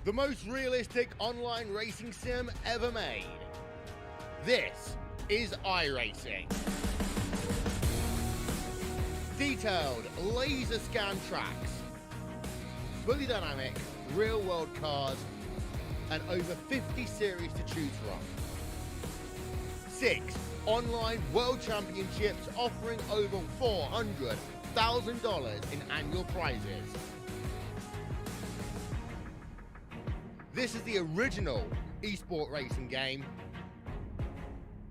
the most realistic online racing sim ever made. This is iRacing. Detailed laser scan tracks, fully dynamic real world cars, and over 50 series to choose from. 6 online world championships offering over $400,000 in annual prizes. This is the original esport racing game.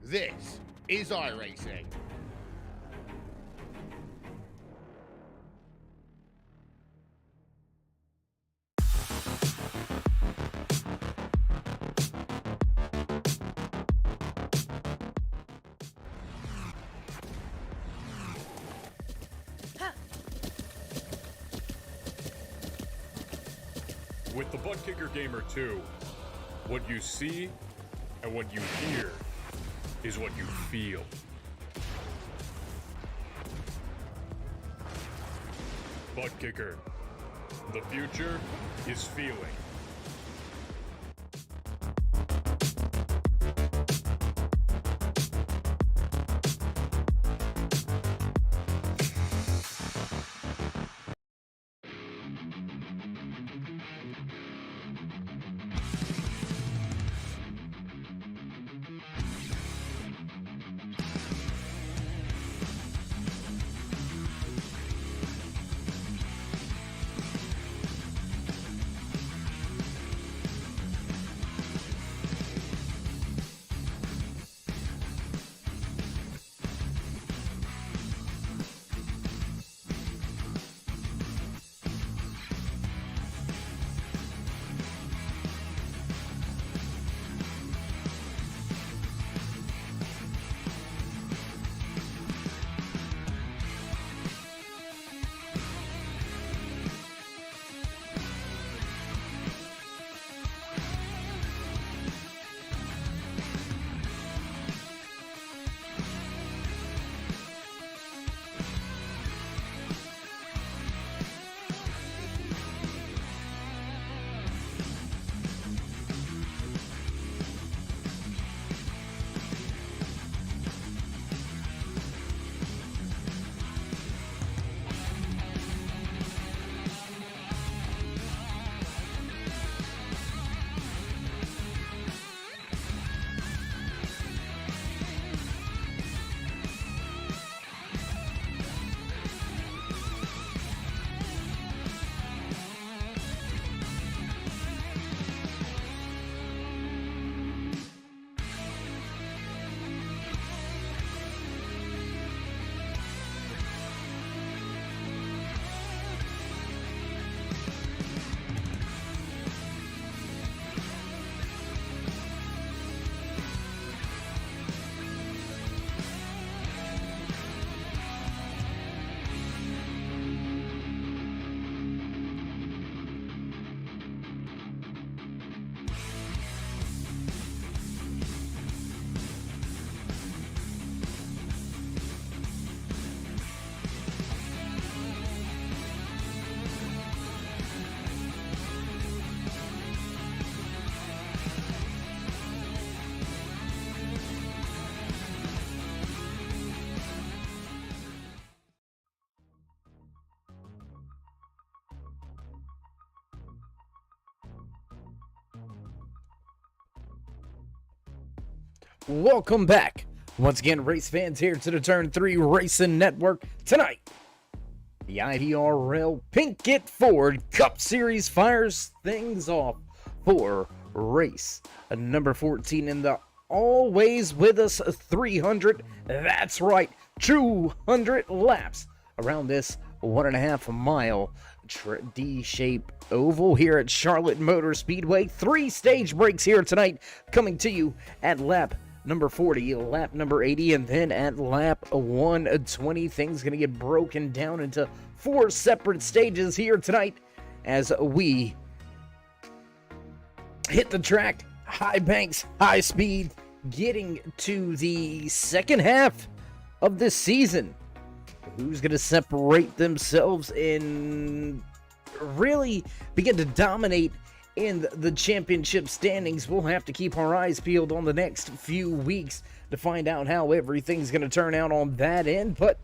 This is iRacing. With the Butt Kicker Gamer 2, what you see and what you hear is what you feel. Butt Kicker. The future is feeling. Welcome back. Once again, race fans, here to the Turn 3 Racing Network. Tonight, the IVRL Pinkett Ford Cup Series fires things off for race number 14 in the always with us 300. That's right, 200 laps around this 1.5 mile D-shaped oval here at Charlotte Motor Speedway. 3 stage breaks here tonight, coming to you at lap number 40, lap number 80, and then at lap 120. Things gonna get broken down into 4 separate stages here tonight as we hit the track, high banks, high speed, getting to the second half of this season. Who's gonna separate themselves and really begin to dominate in the championship standings. We'll have to keep our eyes peeled on the next few weeks to find out how everything's going to turn out on that end. But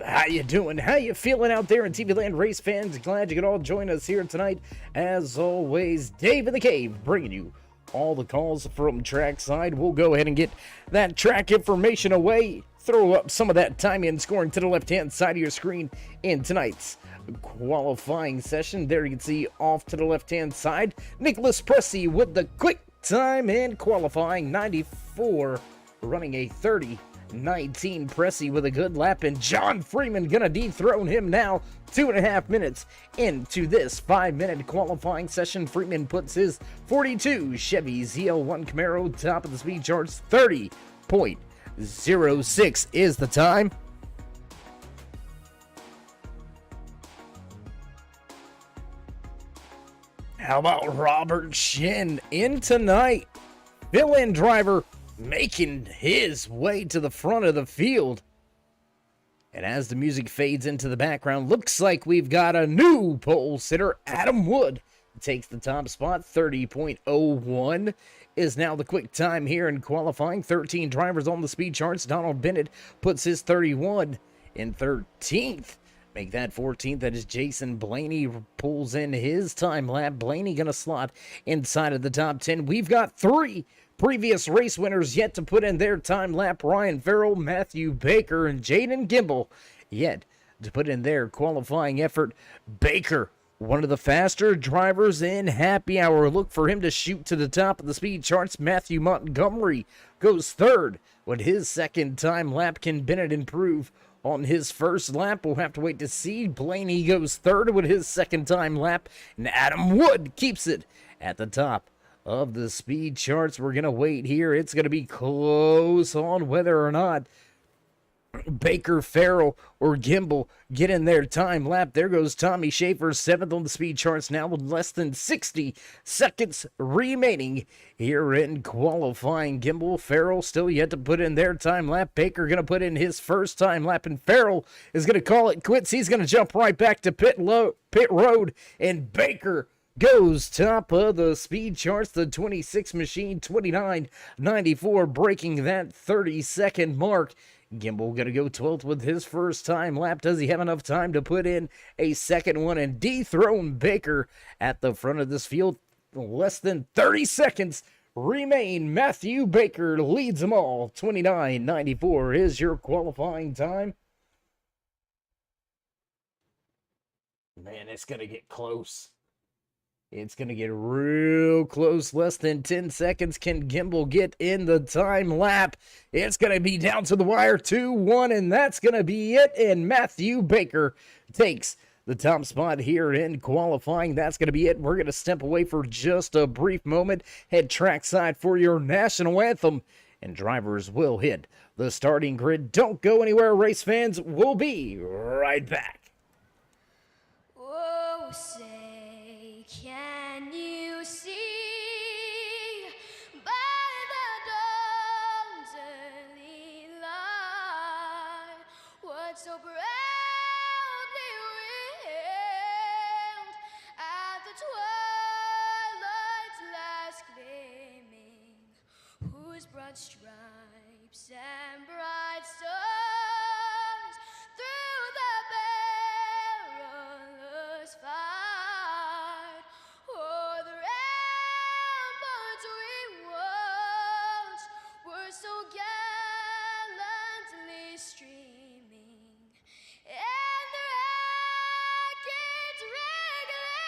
how you doing? How you feeling out there in TV Land, race fans? Glad you could all join us here tonight. As always, Dave in the Cave bringing you all the calls from trackside. We'll go ahead and get that track information away. Throw up some of that time and scoring to the left-hand side of your screen in tonight's qualifying session. There you can see off to the left-hand side, Nicholas Pressey with the quick time in qualifying, 94, running a 30:19. Pressey with a good lap, and John Freeman gonna dethrone him now. 2.5 minutes into this 5-minute qualifying session. Freeman puts his 42 Chevy ZL1 Camaro top of the speed charts. 30.06 is the time. How about Robert Shin in tonight? Fill-in driver making his way to the front of the field. And as the music fades into the background, looks like we've got a new pole sitter. Adam Wood takes the top spot. 30.01 is now the quick time here in qualifying. 13 drivers on the speed charts. Donald Bennett puts his 31 in 13th. Make that 14th. That is Jason Blaney pulls in his time lap. Blaney gonna slot inside of the top 10. We've got 3 previous race winners yet to put in their time lap. Ryan Farrell, Matthew Baker, and Jaden Gimble yet to put in their qualifying effort. Baker, one of the faster drivers in happy hour. Look for him to shoot to the top of the speed charts. Matthew Montgomery goes third with his second time lap. Can Bennett improve on his first lap? We'll have to wait to see. Blaney goes third with his second time lap, and Adam Wood keeps it at the top of the speed charts. We're gonna wait here. It's gonna be close on whether or not Baker, Farrell, or Gimble get in their time lap. There goes Tommy Schaefer, 7th on the speed charts now with less than 60 seconds remaining here in qualifying. Gimble, Farrell still yet to put in their time lap. Baker going to put in his first time lap, and Farrell is going to call it quits. He's going to jump right back to pit road, and Baker goes top of the speed charts. The 26 machine, 29.94, breaking that 30-second mark. Gimble gonna go 12th with his first time lap. Does he have enough time to put in a second one and dethrone Baker at the front of this field? Less than 30 seconds remain. Matthew Baker leads them all. 29.94 is your qualifying time. Man, it's gonna get close. It's going to get real close. Less than 10 seconds. Can Gimble get in the time lap? It's going to be down to the wire. 2-1, and that's going to be it. And Matthew Baker takes the top spot here in qualifying. That's going to be it. We're going to step away for just a brief moment. Head trackside for your national anthem, and drivers will hit the starting grid. Don't go anywhere, race fans. We'll be right back. Oh, say, can you see by the dawn's early light what so proudly wailed at the twilight's last gleaming, whose broad stripes and bright stars through the perilous fight o'er the ramparts we watched were so gallantly streaming, and the rackets regular,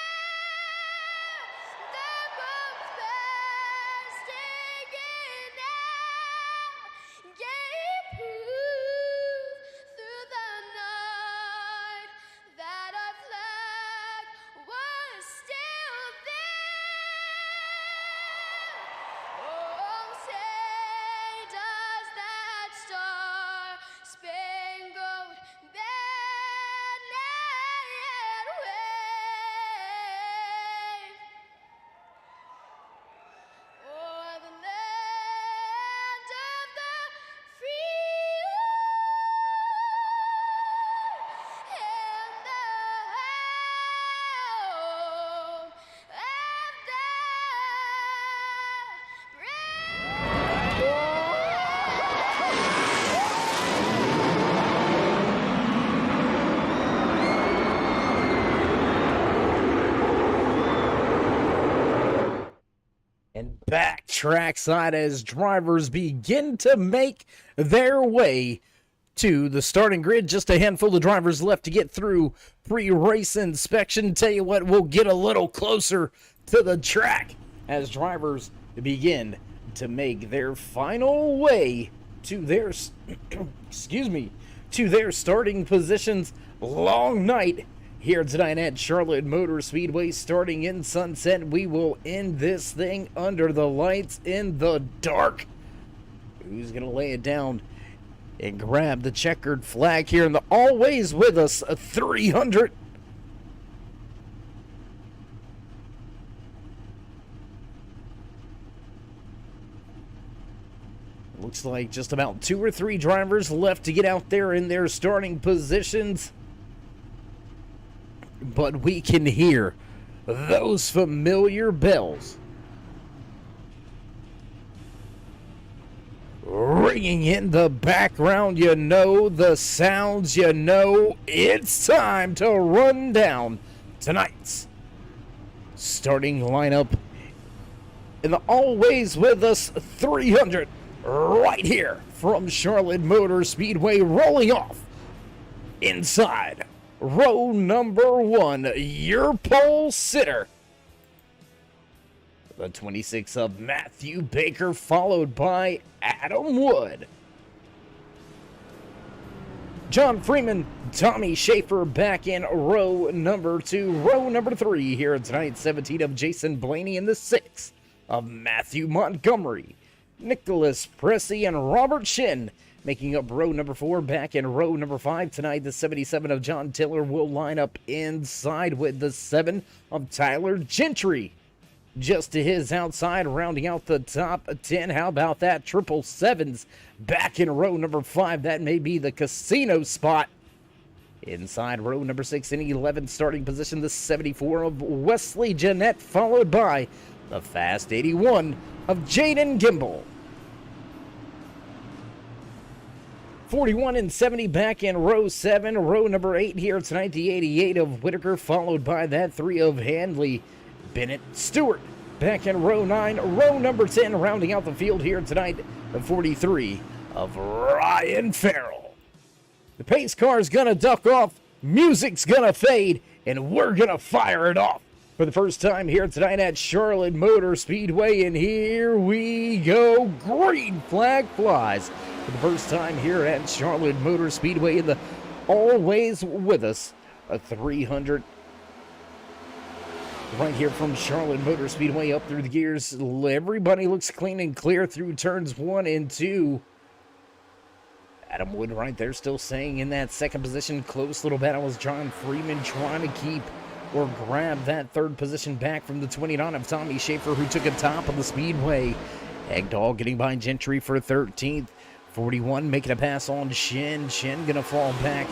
the bombs bursting in air, gave trackside as drivers begin to make their way to the starting grid. Just a handful of drivers left to get through pre-race inspection. Tell you what, we'll get a little closer to the track as drivers begin to make their final way to their to their starting positions. Long night here tonight at Charlotte Motor Speedway. Starting in sunset, we will end this thing under the lights in the dark. Who's gonna lay it down and grab the checkered flag here in the always with us 300? Looks like just about 2 or 3 drivers left to get out there in their starting positions. But we can hear those familiar bells ringing in the background. You know the sounds, you know it's time to run down tonight's starting lineup in the always with us 300 right here from Charlotte Motor Speedway, rolling off inside row number 1, your pole sitter, the 26 of Matthew Baker, followed by Adam Wood. John Freeman, Tommy Schaefer back in row number 2. Row number 3 here tonight, 17 of Jason Blaney, and the 6 of Matthew Montgomery. Nicholas Pressey and Robert Shin making up row number 4. Back in row number 5 tonight, the 77 of John Tiller will line up inside with the 7 of Tyler Gentry. Just to his outside, rounding out the top 10. How about that? 777s back in row number 5. That may be the casino spot. Inside row number 6 in 11th starting position, the 74 of Wesley Jeanette, followed by the fast 81 of Jaden Gimbel. 41 and 70 back in row 7. Row number 8 here tonight, the 88 of Whitaker, followed by that 3 of Handley. Bennett Stewart back in row 9. Row number 10 rounding out the field here tonight, the 43 of Ryan Farrell. The pace car's gonna duck off, music's gonna fade, and we're gonna fire it off for the first time here tonight at Charlotte Motor Speedway. And here we go. Green flag flies for the first time here at Charlotte Motor Speedway in the always with us a 300 right here from Charlotte Motor Speedway. Up through the gears, everybody looks clean and clear through turns 1 and 2. Adam Wood right there still staying in that second position. Close little battle was John Freeman trying to keep or grab that third position back from the 29 of Tommy Schaefer, who took a top of the speedway. Egdall getting by Gentry for 13th. 41 making a pass on Shin. Shin gonna fall back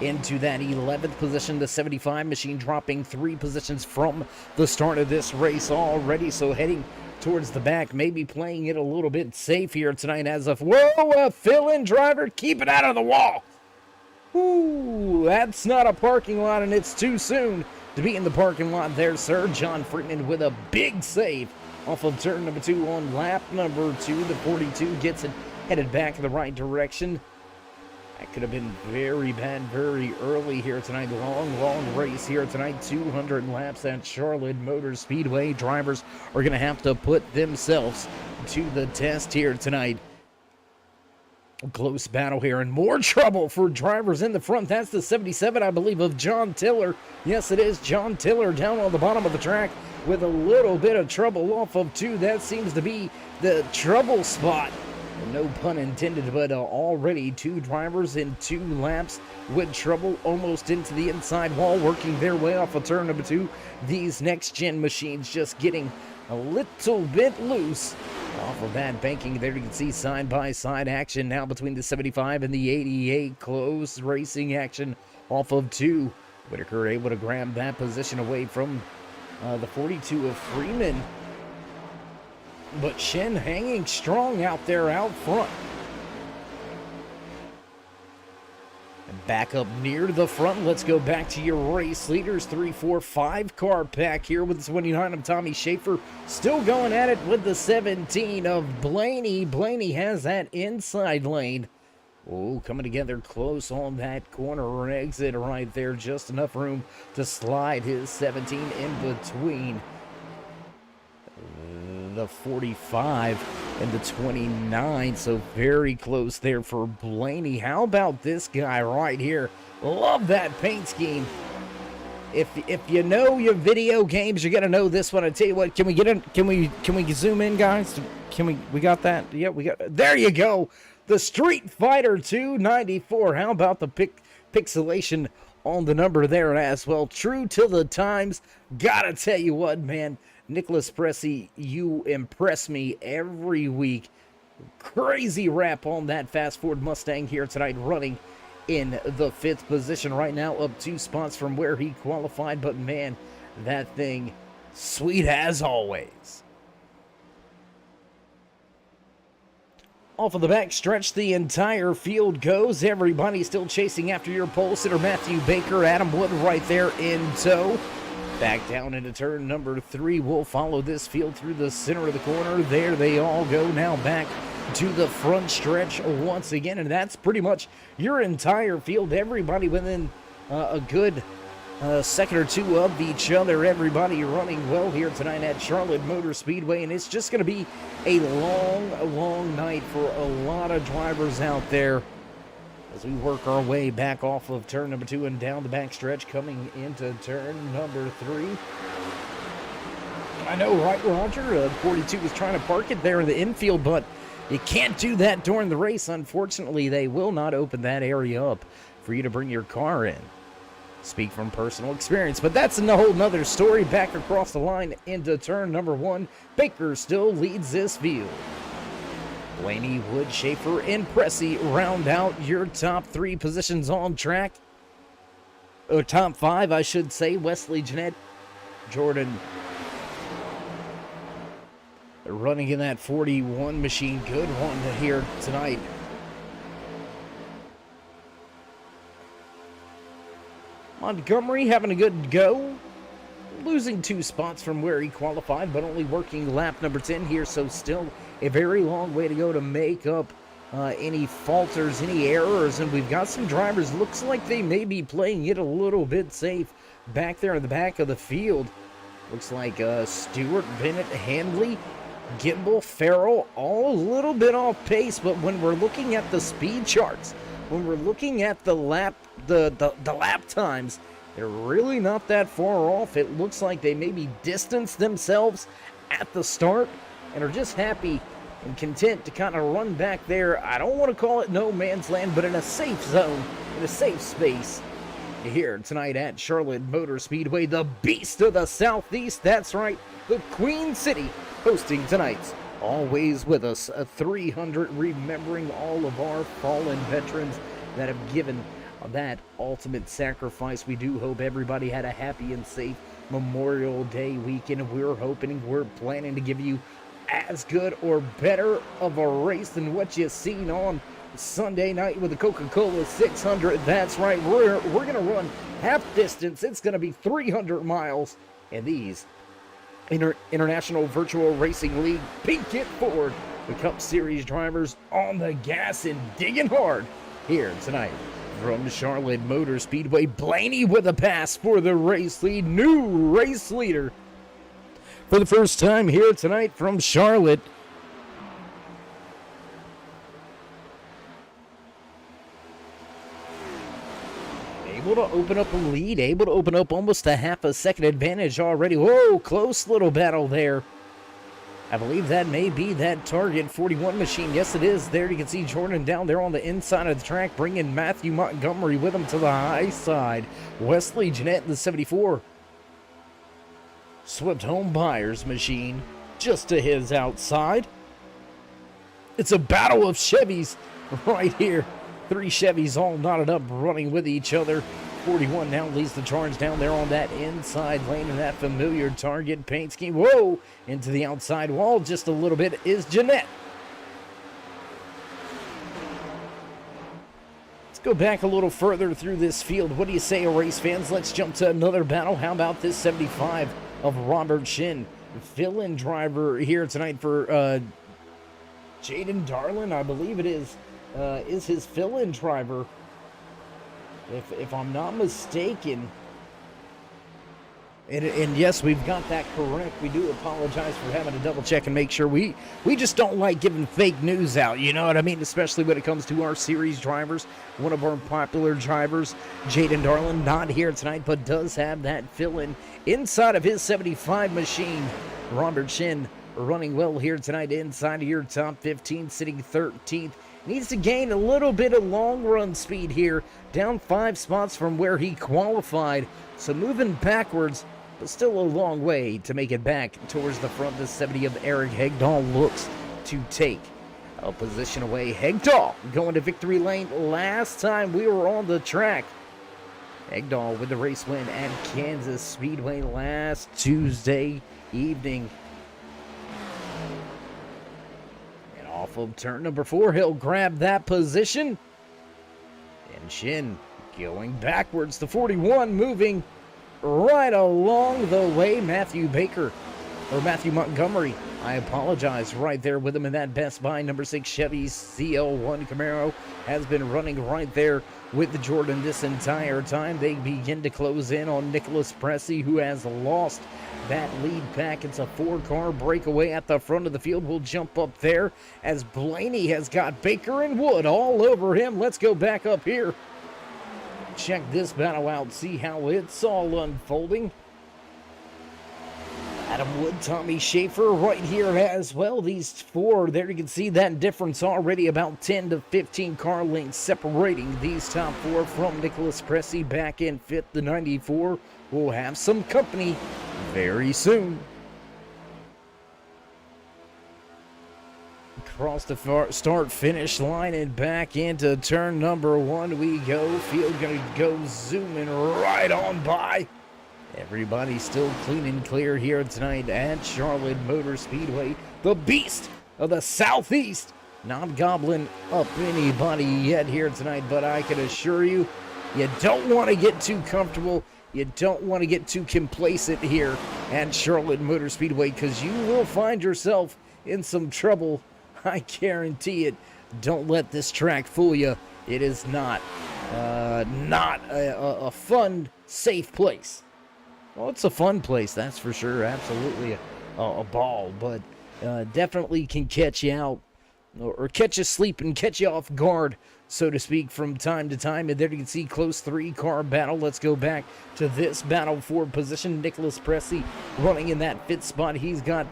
into that 11th position. The 75 machine dropping 3 positions from the start of this race already, so heading towards the back, maybe playing it a little bit safe here tonight as a fill-in driver. Keep it out of the wall. Ooh, that's not a parking lot, and it's too soon to be in the parking lot there, sir. John Freeman with a big save off of turn number 2 on lap number 2. The 42 gets it headed back in the right direction. That could have been very bad very early here tonight. Long race here tonight. 200 laps at Charlotte Motor Speedway. Drivers are going to have to put themselves to the test here tonight. Close battle here, and more trouble for drivers in the front. That's the 77, I believe, of John Tiller. Yes, it is John Tiller down on the bottom of the track with a little bit of trouble off of 2. That seems to be the trouble spot. No pun intended, but already 2 drivers in 2 laps with trouble almost into the inside wall, working their way off of turn number 2. These next-gen machines just getting a little bit loose off of that banking there. You can see side-by-side action now between the 75 and the 88. Close racing action off of 2. Whitaker able to grab that position away from the 42 of Freeman. But Shin hanging strong out there out front. Back up near the front. Let's go back to your race leaders. 3, 4, 5 car pack here with the 29 of Tommy Schaefer. Still going at it with the 17 of Blaney. Blaney has that inside lane. Oh, coming together close on that corner exit right there. Just enough room to slide his 17 in between the 45 and the 29, so very close there for Blaney. How about this guy right here? Love that paint scheme. If you know your video games, you're gonna know this one. I tell you what, can we get in? Can we zoom in, guys? We got that? Yeah, we got. There you go. The Street Fighter 294. How about the pixelation on the number there as well? True to the times. Gotta tell you what, man. Nicholas Pressey, you impress me every week. Crazy wrap on that fast Ford Mustang here tonight, running in the 5th position right now, up 2 spots from where he qualified. But man, that thing, sweet as always. Off of the back stretch, the entire field goes. Everybody still chasing after your pole sitter, Matthew Baker. Adam Wood right there in tow. Back down into turn number 3. We'll follow this field through the center of the corner. There they all go. Now back to the front stretch once again. And that's pretty much your entire field. Everybody within a good second or two of each other. Everybody running well here tonight at Charlotte Motor Speedway. And it's just going to be a long night for a lot of drivers out there as we work our way back off of turn number 2 and down the back stretch, coming into turn number 3. I know, right, Roger? 42 was trying to park it there in the infield, but you can't do that during the race. Unfortunately, they will not open that area up for you to bring your car in. Speak from personal experience, but that's a whole nother story. Back across the line into turn number 1. Baker still leads this field. Blaney, Wood, Schaefer, and Pressey round out your top 3 positions on track. Or top 5, I should say. Wesley, Jeanette, Jordan running in that 41 machine. Good one here tonight. Montgomery having a good go. Losing 2 spots from where he qualified, but only working lap number 10 here, so still a very long way to go to make up any falters, any errors. And we've got some drivers, looks like they may be playing it a little bit safe back there in the back of the field. Looks like Stewart, Bennett, Handley, Gimbel, Farrell, all a little bit off pace. But when we're looking at the speed charts, when we're looking at the lap times, they're really not that far off. It looks like they maybe distanced themselves at the start and are just happy and content to kind of run back there. I don't want to call it no man's land, but in a safe zone, in a safe space here tonight at Charlotte Motor Speedway, the beast of the Southeast. That's right, the Queen City hosting tonight's Always With Us, a 300, remembering all of our fallen veterans that have given that ultimate sacrifice. We do hope everybody had a happy and safe Memorial Day weekend. We're planning to give you as good or better of a race than what you've seen on Sunday night with the Coca-Cola 600. That's right, we're gonna run half distance. It's gonna be 300 miles, and these International Virtual Racing League Pink It Ford, the Cup Series drivers on the gas and digging hard here tonight. From Charlotte Motor Speedway, Blaney with a pass for the race lead. New race leader for the first time here tonight from Charlotte. Able to open up a lead, able to open up almost a half a second advantage already. Whoa, close little battle there. I believe that may be that target 41 machine. Yes, it is. There you can see Jordan down there on the inside of the track, bringing Matthew Montgomery with him to the high side. Wesley Jeanette in the 74. Swift Home Buyers machine just to his outside. It's a battle of Chevys right here. 3 Chevys all knotted up, running with each other. 41 now leads the charge down there on that inside lane, and that familiar target paint scheme. Whoa! Into the outside wall just a little bit is Jeanette. go back a little further through this field. What do you say, race fans? Let's jump to another battle. How about this 75 of Robert Shin, fill-in driver here tonight for Jaden Darlin, I believe it is his fill-in driver, if I'm not mistaken. And yes, we've got that correct. We do apologize for having to double check and make sure. We just don't like giving fake news out, you know what I mean? Especially when it comes to our series drivers. One of our popular drivers, Jaden Darlin, not here tonight, but does have that fill-in inside of his 75 machine. Robert Shin running well here tonight inside of your top 15, sitting 13th. Needs to gain a little bit of long run speed here, down 5 spots from where he qualified. So moving backwards, but still a long way to make it back towards the front. The 70 of Eric Hegdahl looks to take a position away. Hegdahl going to victory lane last time we were on the track. Hegdahl with the race win at Kansas Speedway last Tuesday evening. And off of turn number 4, he'll grab that position. And Shin going backwards to 41, moving right along the way. Matthew Montgomery, I apologize, right there with him in that Best Buy number 6 Chevy CL1 Camaro, has been running right there with the Jordan this entire time. They begin to close in on Nicholas Pressey, who has lost that lead back. It's a 4-car breakaway at the front of the field. We'll jump up there as Blaney has got Baker and Wood all over him. Let's go back up here. Check this battle out, see how it's all unfolding. Adam Wood, Tommy Schaefer right here as well. These 4, there you can see that difference already, about 10 to 15 car lengths separating these top 4 from Nicholas Pressey back in 5th. The 94 will have some company very soon. Across the start-finish line and back into turn number 1 we go. Field gonna go zooming right on by. Everybody still clean and clear here tonight at Charlotte Motor Speedway. The beast of the Southeast, not gobbling up anybody yet here tonight, but I can assure you, you don't want to get too comfortable. You don't want to get too complacent here at Charlotte Motor Speedway, because you will find yourself in some trouble. I guarantee it. Don't let this track fool you. It is not a fun, safe place. Well, it's a fun place, that's for sure. Absolutely a ball, but definitely can catch you out, or catch you sleeping, catch you off guard, so to speak, from time to time. And there you can see close 3-car battle. Let's go back to this battle for position. Nicholas Pressey running in that 5th spot. He's got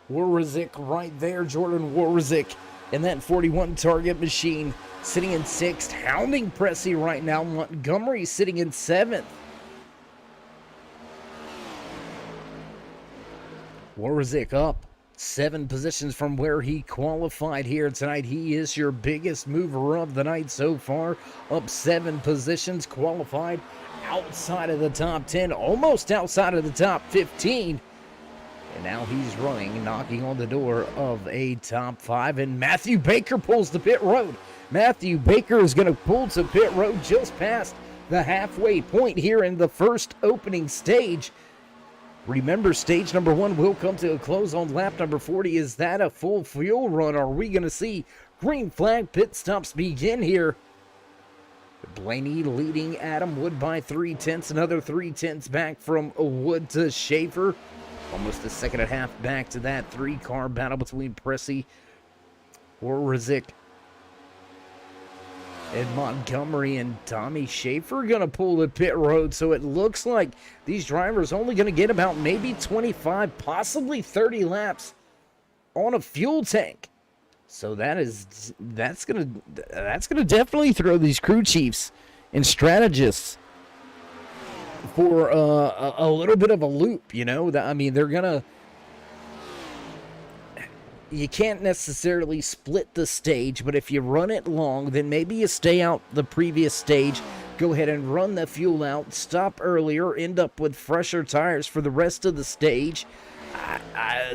Warwick right there, Jordan Warwick, and that 41 target machine sitting in 6th, hounding Pressey right now. Montgomery sitting in 7th. Warwick up 7 positions from where he qualified here tonight. He is your biggest mover of the night so far, up 7 positions, qualified outside of the top 10, almost outside of the top 15. And now he's running, knocking on the door of a top 5. And Matthew Baker pulls to pit road. Matthew Baker is going to pull to pit road just past the halfway point here in the first opening stage. Remember, stage number 1 will come to a close on lap number 40. Is that a full fuel run? Are we going to see green flag pit stops begin here? Blaney leading Adam Wood by 3/10. Another 3/10 back from Wood to Schaefer. Almost a second and a half back to that 3-car battle between Pressey, Warwick, and Montgomery, and Tommy Schaefer gonna pull the pit road. So it looks like these drivers only gonna get about maybe 25, possibly 30 laps on a fuel tank. So that's gonna definitely throw these crew chiefs and strategists for a little bit of a loop, you know. I mean, you can't necessarily split the stage, but if you run it long, then maybe you stay out the previous stage, go ahead and run the fuel out, stop earlier, end up with fresher tires for the rest of the stage,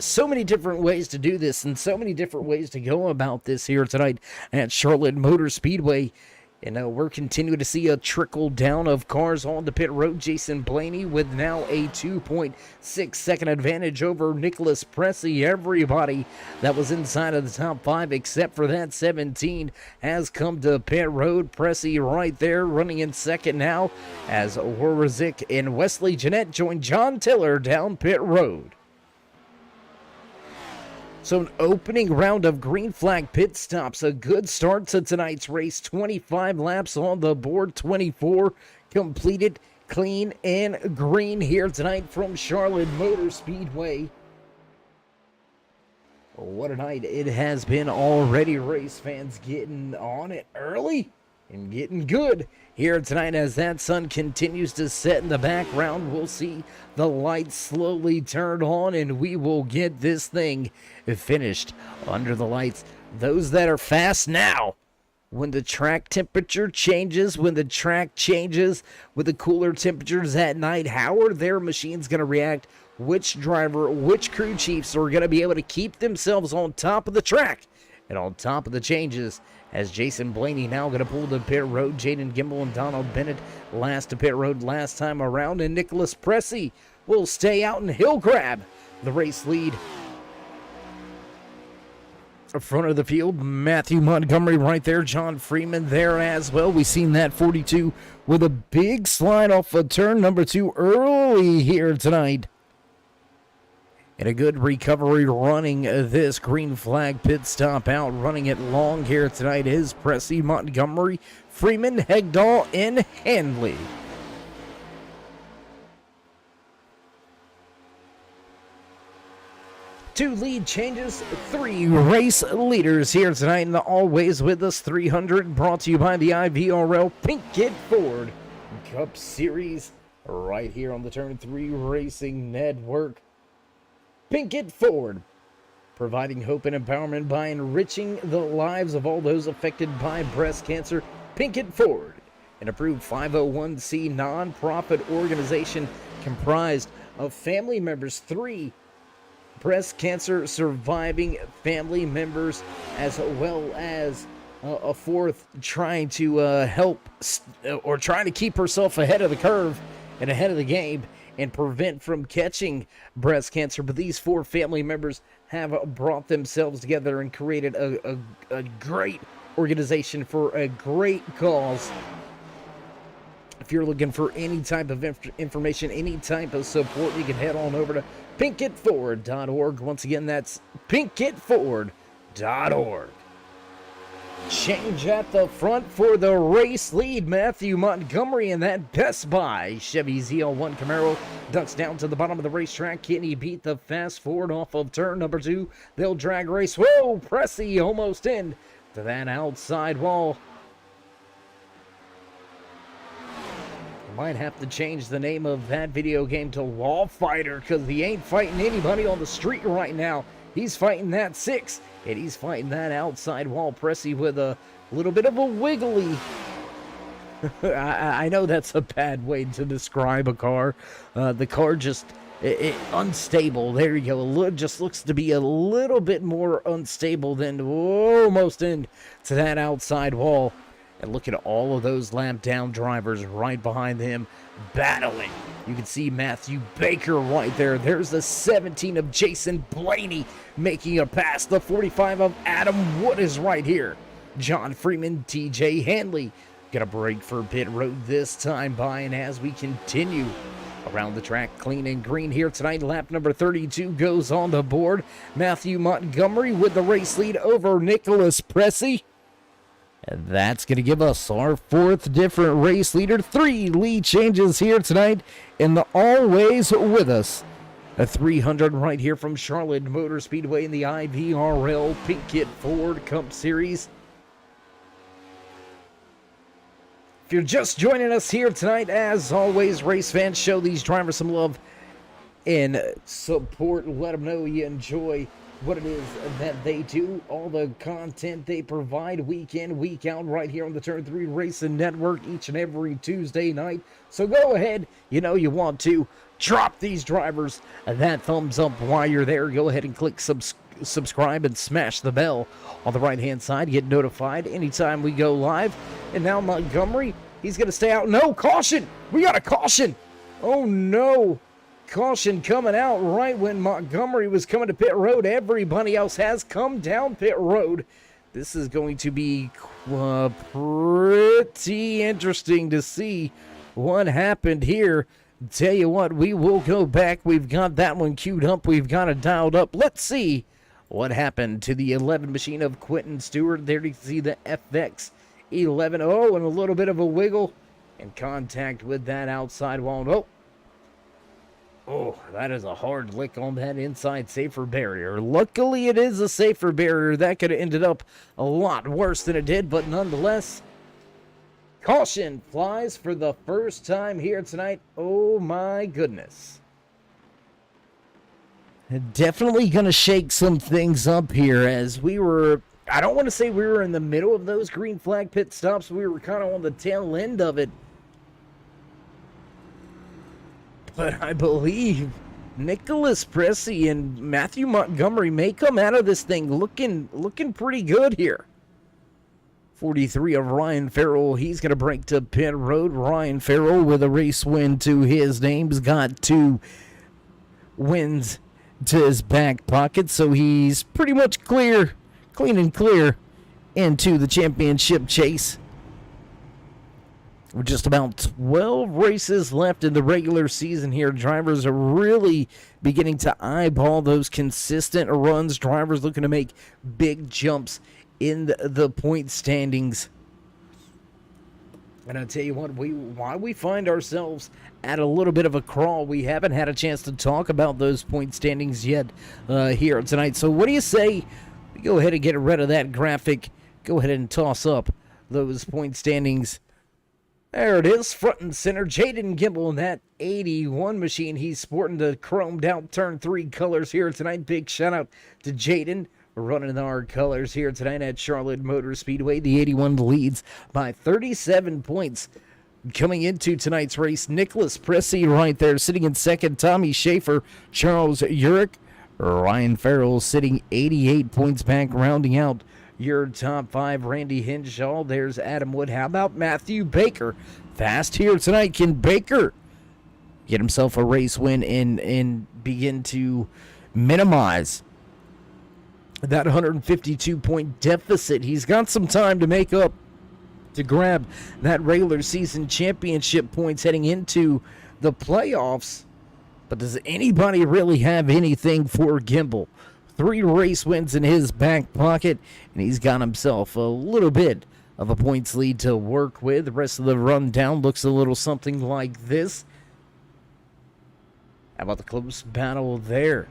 So many different ways to do this and so many different ways to go about this here tonight at Charlotte Motor Speedway. And we're continuing to see a trickle down of cars on the pit road. Jason Blaney with now a 2.6 second advantage over Nicholas Pressey. Everybody that was inside of the top 5 except for that 17 has come to pit road. Pressey right there running in second now as Warazik and Wesley Jeanette join John Tiller down pit road. So an opening round of green flag pit stops. A good start to tonight's race. 25 laps on the board. 24 completed clean and green here tonight from Charlotte Motor Speedway. What a night it has been already. Race fans getting on it early and getting good here tonight as that sun continues to set in the background. We'll see the lights slowly turn on and we will get this thing finished under the lights. Those that are fast now, when the track temperature changes, when the track changes with the cooler temperatures at night, how are their machines going to react? Which driver, which crew chiefs are going to be able to keep themselves on top of the track and on top of the changes? As Jason Blaney now going to pull the pit road. Jaden Gimble and Donald Bennett last to pit road last time around. And Nicholas Pressey will stay out and he'll grab the race lead. Front of the field, Matthew Montgomery right there. John Freeman there as well. We've seen that 42 with a big slide off of turn number 2 early here tonight. And a good recovery running this green flag pit stop out. Running it long here tonight is Pressey, Montgomery, Freeman, Hegdahl, and Handley. Two lead changes, 3 race leaders here tonight. And always with us, 300 brought to you by the IVRL Pinkett Ford Cup Series right here on the Turn 3 Racing Network. Pinkett Ford, providing hope and empowerment by enriching the lives of all those affected by breast cancer. Pinkett Ford, an approved 501c nonprofit organization comprised of family members, 3 breast cancer surviving family members, as well as a 4th trying to help or trying to keep herself ahead of the curve and ahead of the game and prevent from catching breast cancer. But these 4 family members have brought themselves together and created a great organization for a great cause. If you're looking for any type of information, any type of support, you can head on over to pinkettford.org. Once again, that's pinkettford.org. Change at the front for the race lead. Matthew Montgomery in that Best Buy Chevy ZL1 Camaro ducks down to the bottom of the racetrack. Can he beat the fast forward off of turn number 2? They'll drag race. Whoa, Pressey almost in to that outside wall. Might have to change the name of that video game to Wall Fighter, because he ain't fighting anybody on the street right now. He's fighting that 6, and he's fighting that outside wall. Pressey with a little bit of a wiggly. I know that's a bad way to describe a car. The car just unstable. There you go. Just looks to be a little bit more unstable than almost into that outside wall. And look at all of those lap down drivers right behind him battling. You can see Matthew Baker right there. There's the 17 of Jason Blaney making a pass. The 45 of Adam Wood is right here. John Freeman, TJ Handley gonna break for pit road this time by. And as we continue around the track, clean and green here tonight, lap number 32 goes on the board. Matthew Montgomery with the race lead over Nicholas Pressey. And that's going to give us our 4th different race leader. 3 lead changes here tonight in the always with us. A 300 right here from Charlotte Motor Speedway in the IVRL Pinkett Ford Cup Series. If you're just joining us here tonight, as always, race fans, show these drivers some love and support. Let them know you enjoy what it is that they do, all the content they provide week in, week out, right here on the Turn 3 Racing Network each and every Tuesday night. So go ahead, you want to drop these drivers that thumbs up while you're there. Go ahead and click subscribe and smash the bell on the right hand side. Get notified anytime we go live. And now Montgomery, he's going to stay out. No, caution! We got a caution! Oh no! Caution coming out right when Montgomery was coming to pit road. Everybody else has come down pit road. This is going to be pretty interesting to see what happened here. Tell you what, we will go back. We've got that one queued up. We've got it dialed up. Let's see what happened to the 11 machine of Quentin Stewart. There you see the FX 11. Oh, and a little bit of a wiggle and contact with that outside wall. Oh, that is a hard lick on that inside safer barrier. Luckily, it is a safer barrier. That could have ended up a lot worse than it did, but nonetheless, caution flies for the first time here tonight. Oh my goodness. Definitely going to shake some things up here as we were, I don't want to say we were in the middle of those green flag pit stops. We were kind of on the tail end of it. But I believe Nicholas Pressey and Matthew Montgomery may come out of this thing looking pretty good here. 43 of Ryan Farrell, he's going to break to pit road. Ryan Farrell with a race win to his name. He's got 2 wins to his back pocket, so he's pretty much clean and clear into the championship chase. With just about 12 races left in the regular season here, drivers are really beginning to eyeball those consistent runs. Drivers looking to make big jumps in the point standings. And I'll tell you what, why we find ourselves at a little bit of a crawl. We haven't had a chance to talk about those point standings yet here tonight. So what do you say we go ahead and get rid of that graphic? Go ahead and toss up those point standings. There it is, front and center. Jaden Gimble in that 81 machine. He's sporting the chromed out Turn 3 colors here tonight. Big shout out to Jaden running our colors here tonight at Charlotte Motor Speedway. The 81 leads by 37 points. Coming into tonight's race, Nicholas Pressey right there sitting in second. Tommy Schaefer, Charles Urich, Ryan Farrell sitting 88 points back, rounding out your top 5. Randy Henshaw, there's Adam Wood. How about Matthew Baker? Fast here tonight. Can Baker get himself a race win and begin to minimize that 152-point deficit? He's got some time to make up to grab that regular season championship points heading into the playoffs. But does anybody really have anything for Gimble? 3 race wins in his back pocket, and he's got himself a little bit of a points lead to work with. The rest of the rundown looks a little something like this. How about the close battle there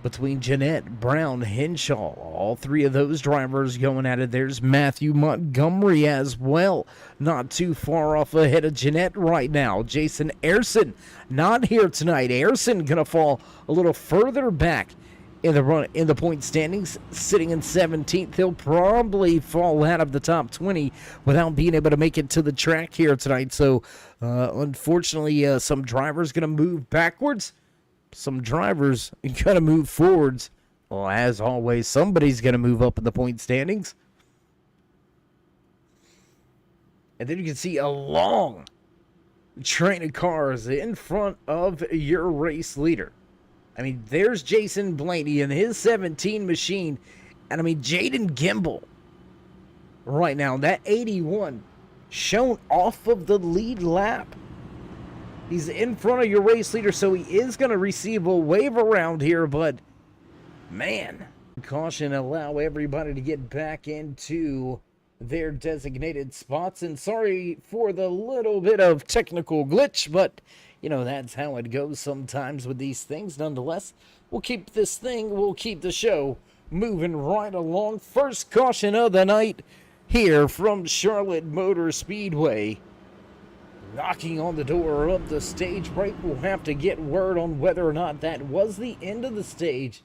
between Jeanette, Brown, Henshaw? All 3 of those drivers going at it. There's Matthew Montgomery as well. Not too far off ahead of Jeanette right now. Jason Ayerson not here tonight. Ayerson going to fall a little further back in the point standings, sitting in 17th. He'll probably fall out of the top 20 without being able to make it to the track here tonight. So, unfortunately, some drivers going to move backwards. Some drivers going to move forwards. Well, as always, somebody's going to move up in the point standings. And then you can see a long train of cars in front of your race leader. I mean, there's Jason Blaney in his 17 machine. And I mean, Jaden Gimble right now, that 81 shown off of the lead lap. He's in front of your race leader, so he is going to receive a wave around here, but man, caution, allow everybody to get back into their designated spots. And sorry for the little bit of technical glitch, but that's how it goes sometimes with these things. Nonetheless, we'll keep the show moving right along. First caution of the night here from Charlotte Motor Speedway. Knocking on the door of the stage break. We'll have to get word on whether or not that was the end of the stage.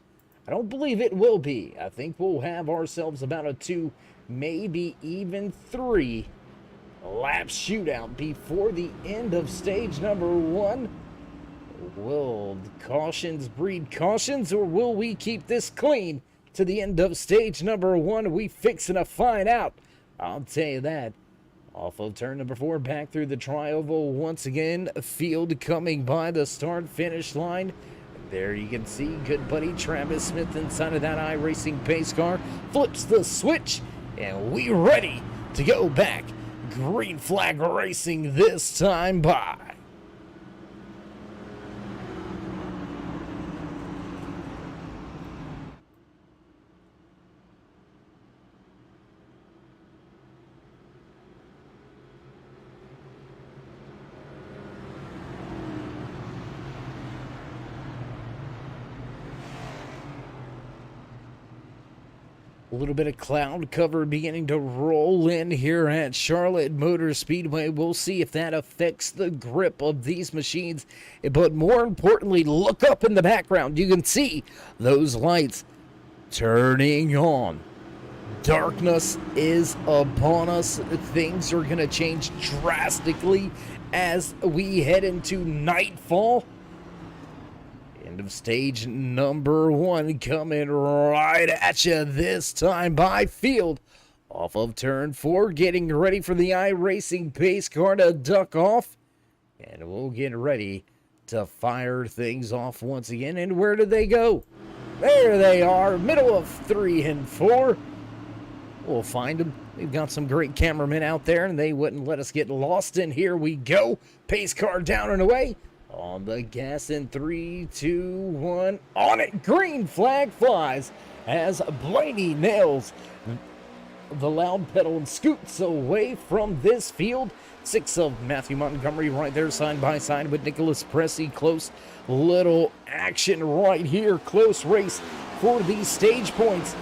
I don't believe it will be. I think we'll have ourselves about a 2, maybe even 3 lap shootout before the end of stage number 1. Will cautions breed cautions, or will we keep this clean to the end of stage number 1? We fixing to find out. I'll tell you that. Off of turn number 4, back through the tri-oval once again. Field coming by the start-finish line. There you can see good buddy Travis Smith inside of that iRacing pace car. Flips the switch, and we ready to go back. Green flag racing this time by. A little bit of cloud cover beginning to roll in here at Charlotte Motor Speedway. We'll see if that affects the grip of these machines. But more importantly, look up in the background. You can see those lights turning on. Darkness is upon us. Things are going to change drastically as we head into nightfall. End of stage number 1 coming right at you this time by Field. Off of turn 4, getting ready for the iRacing pace car to duck off. And we'll get ready to fire things off once again. And where do they go? There they are, middle of 3 and 4. We'll find them. We've got some great cameramen out there, and they wouldn't let us get lost. And here we go. Pace car down and away. On the gas in 3, 2, 1. On it. Green flag flies as Blaney nails the loud pedal and scoots away from this field. 6 of Matthew Montgomery right there side by side with Nicholas Pressey. Close little action right here. Close race for these stage points.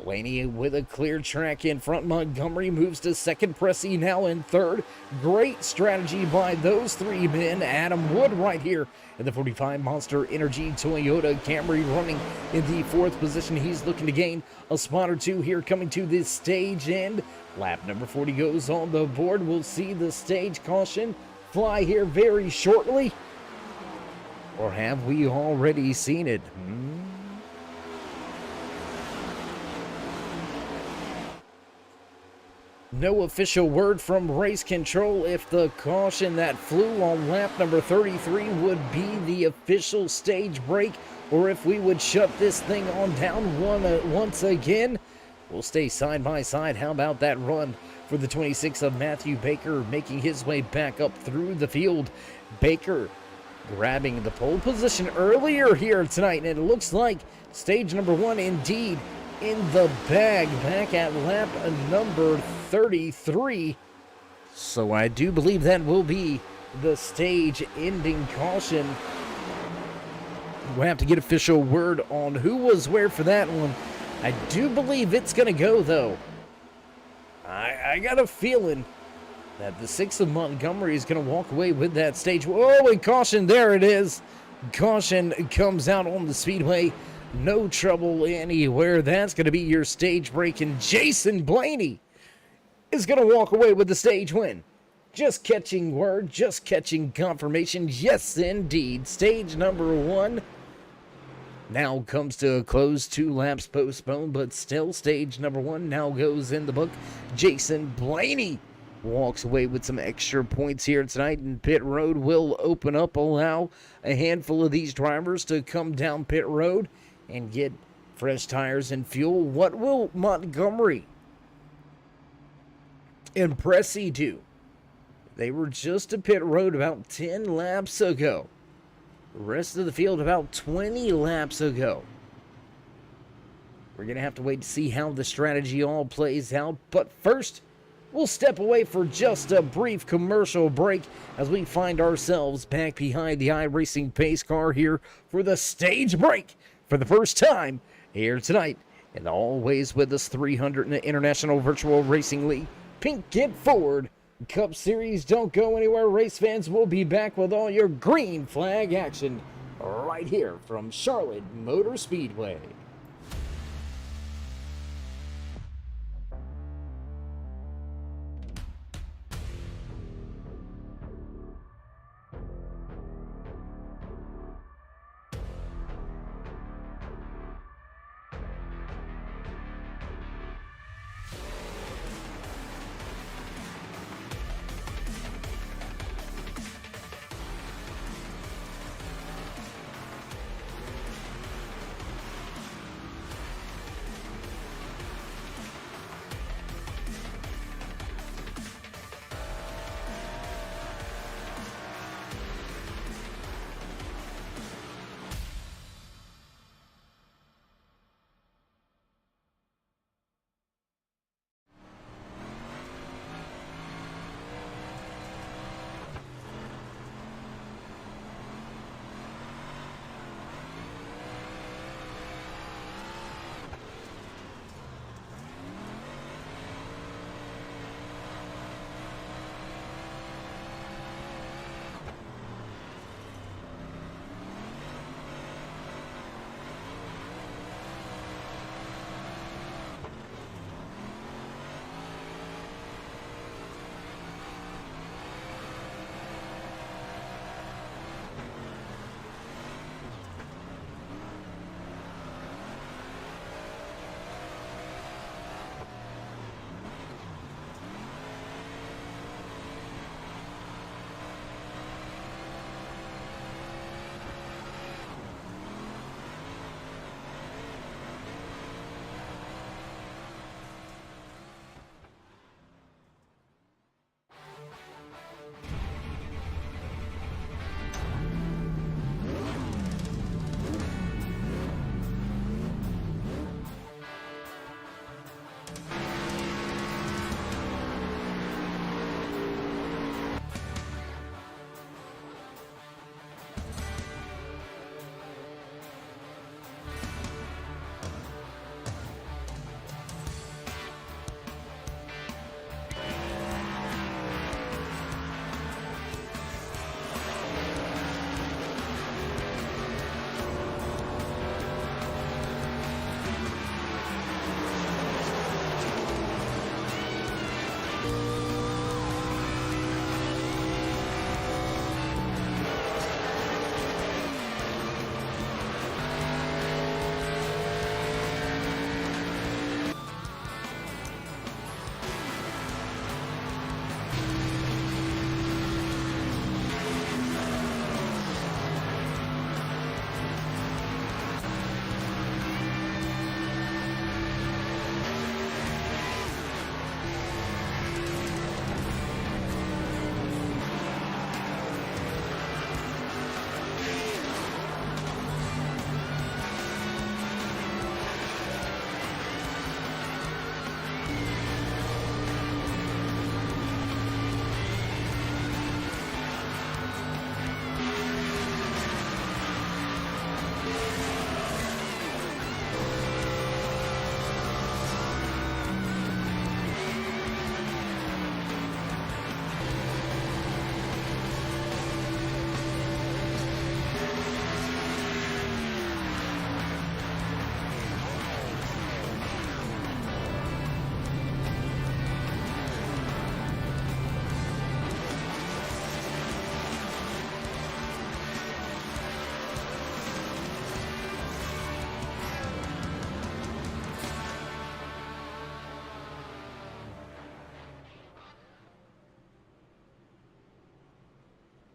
Blaney with a clear track in front. Montgomery moves to second. Pressey now in third. Great strategy by those 3 men. Adam Wood right here in the 45 Monster Energy Toyota Camry running in the 4th position. He's looking to gain a spot or 2 here coming to this stage end. Lap number 40 goes on the board. We'll see the stage caution fly here very shortly. Or have we already seen it? No official word from race control if the caution that flew on lap number 33 would be the official stage break, or if we would shut this thing on down once again. We'll stay side by side. How about that run for the 26 of Matthew Baker making his way back up through the field. Baker grabbing the pole position earlier here tonight, and it looks like stage number 1 indeed in the bag back at lap number 33. So I do believe that will be the stage ending caution. We'll have to get official word on who was where for that one. I do believe it's going to go, though. I got a feeling that the 6 of Montgomery is going to walk away with that stage. Oh, and caution, there it is. Caution comes out on the speedway. No trouble anywhere. That's going to be your stage break, and Jason Blaney is going to walk away with the stage win. Just catching word, just catching confirmation. Yes, indeed. Stage number 1 now comes to a close. 2 laps postponed, but still stage number 1 now goes in the book. Jason Blaney walks away with some extra points here tonight, and pit road will open up, allow a handful of these drivers to come down pit road and get fresh tires and fuel. What will Montgomery and Pressey do? They were just a pit road about 10 laps ago. The rest of the field about 20 laps ago. We're going to have to wait to see how the strategy all plays out. But first, we'll step away for just a brief commercial break as we find ourselves back behind the iRacing pace car here for the stage break for the first time here tonight. And always with us, 300 International Virtual Racing League Pinkett Ford Cup Series. Don't go anywhere, race fans. We'll be back with all your green flag action right here from Charlotte Motor Speedway.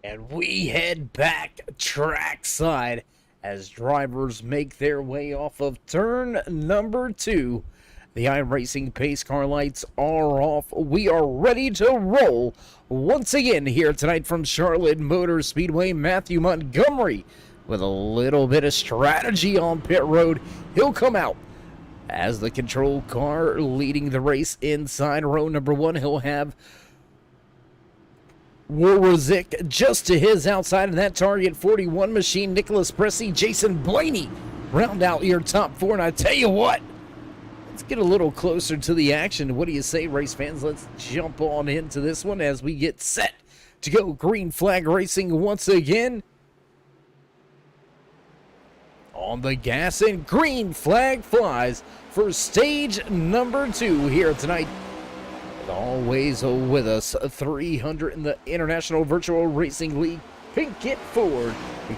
And we head back trackside as drivers make their way off of turn number 2. The iRacing pace car lights are off. We are ready to roll once again here tonight from Charlotte Motor Speedway. Matthew Montgomery with a little bit of strategy on pit road. He'll come out as the control car leading the race inside row number 1. He'll have Warwick just to his outside of that target 41 machine. Nicholas Pressey, Jason Blaney round out your top 4. And I tell you what, let's get a little closer to the action. What do you say, race fans? Let's jump on into this one as we get set to go green flag racing once again. On the gas and green flag flies for stage number 2 here tonight. Always with us, 300 in the International Virtual Racing League Pinkett Ford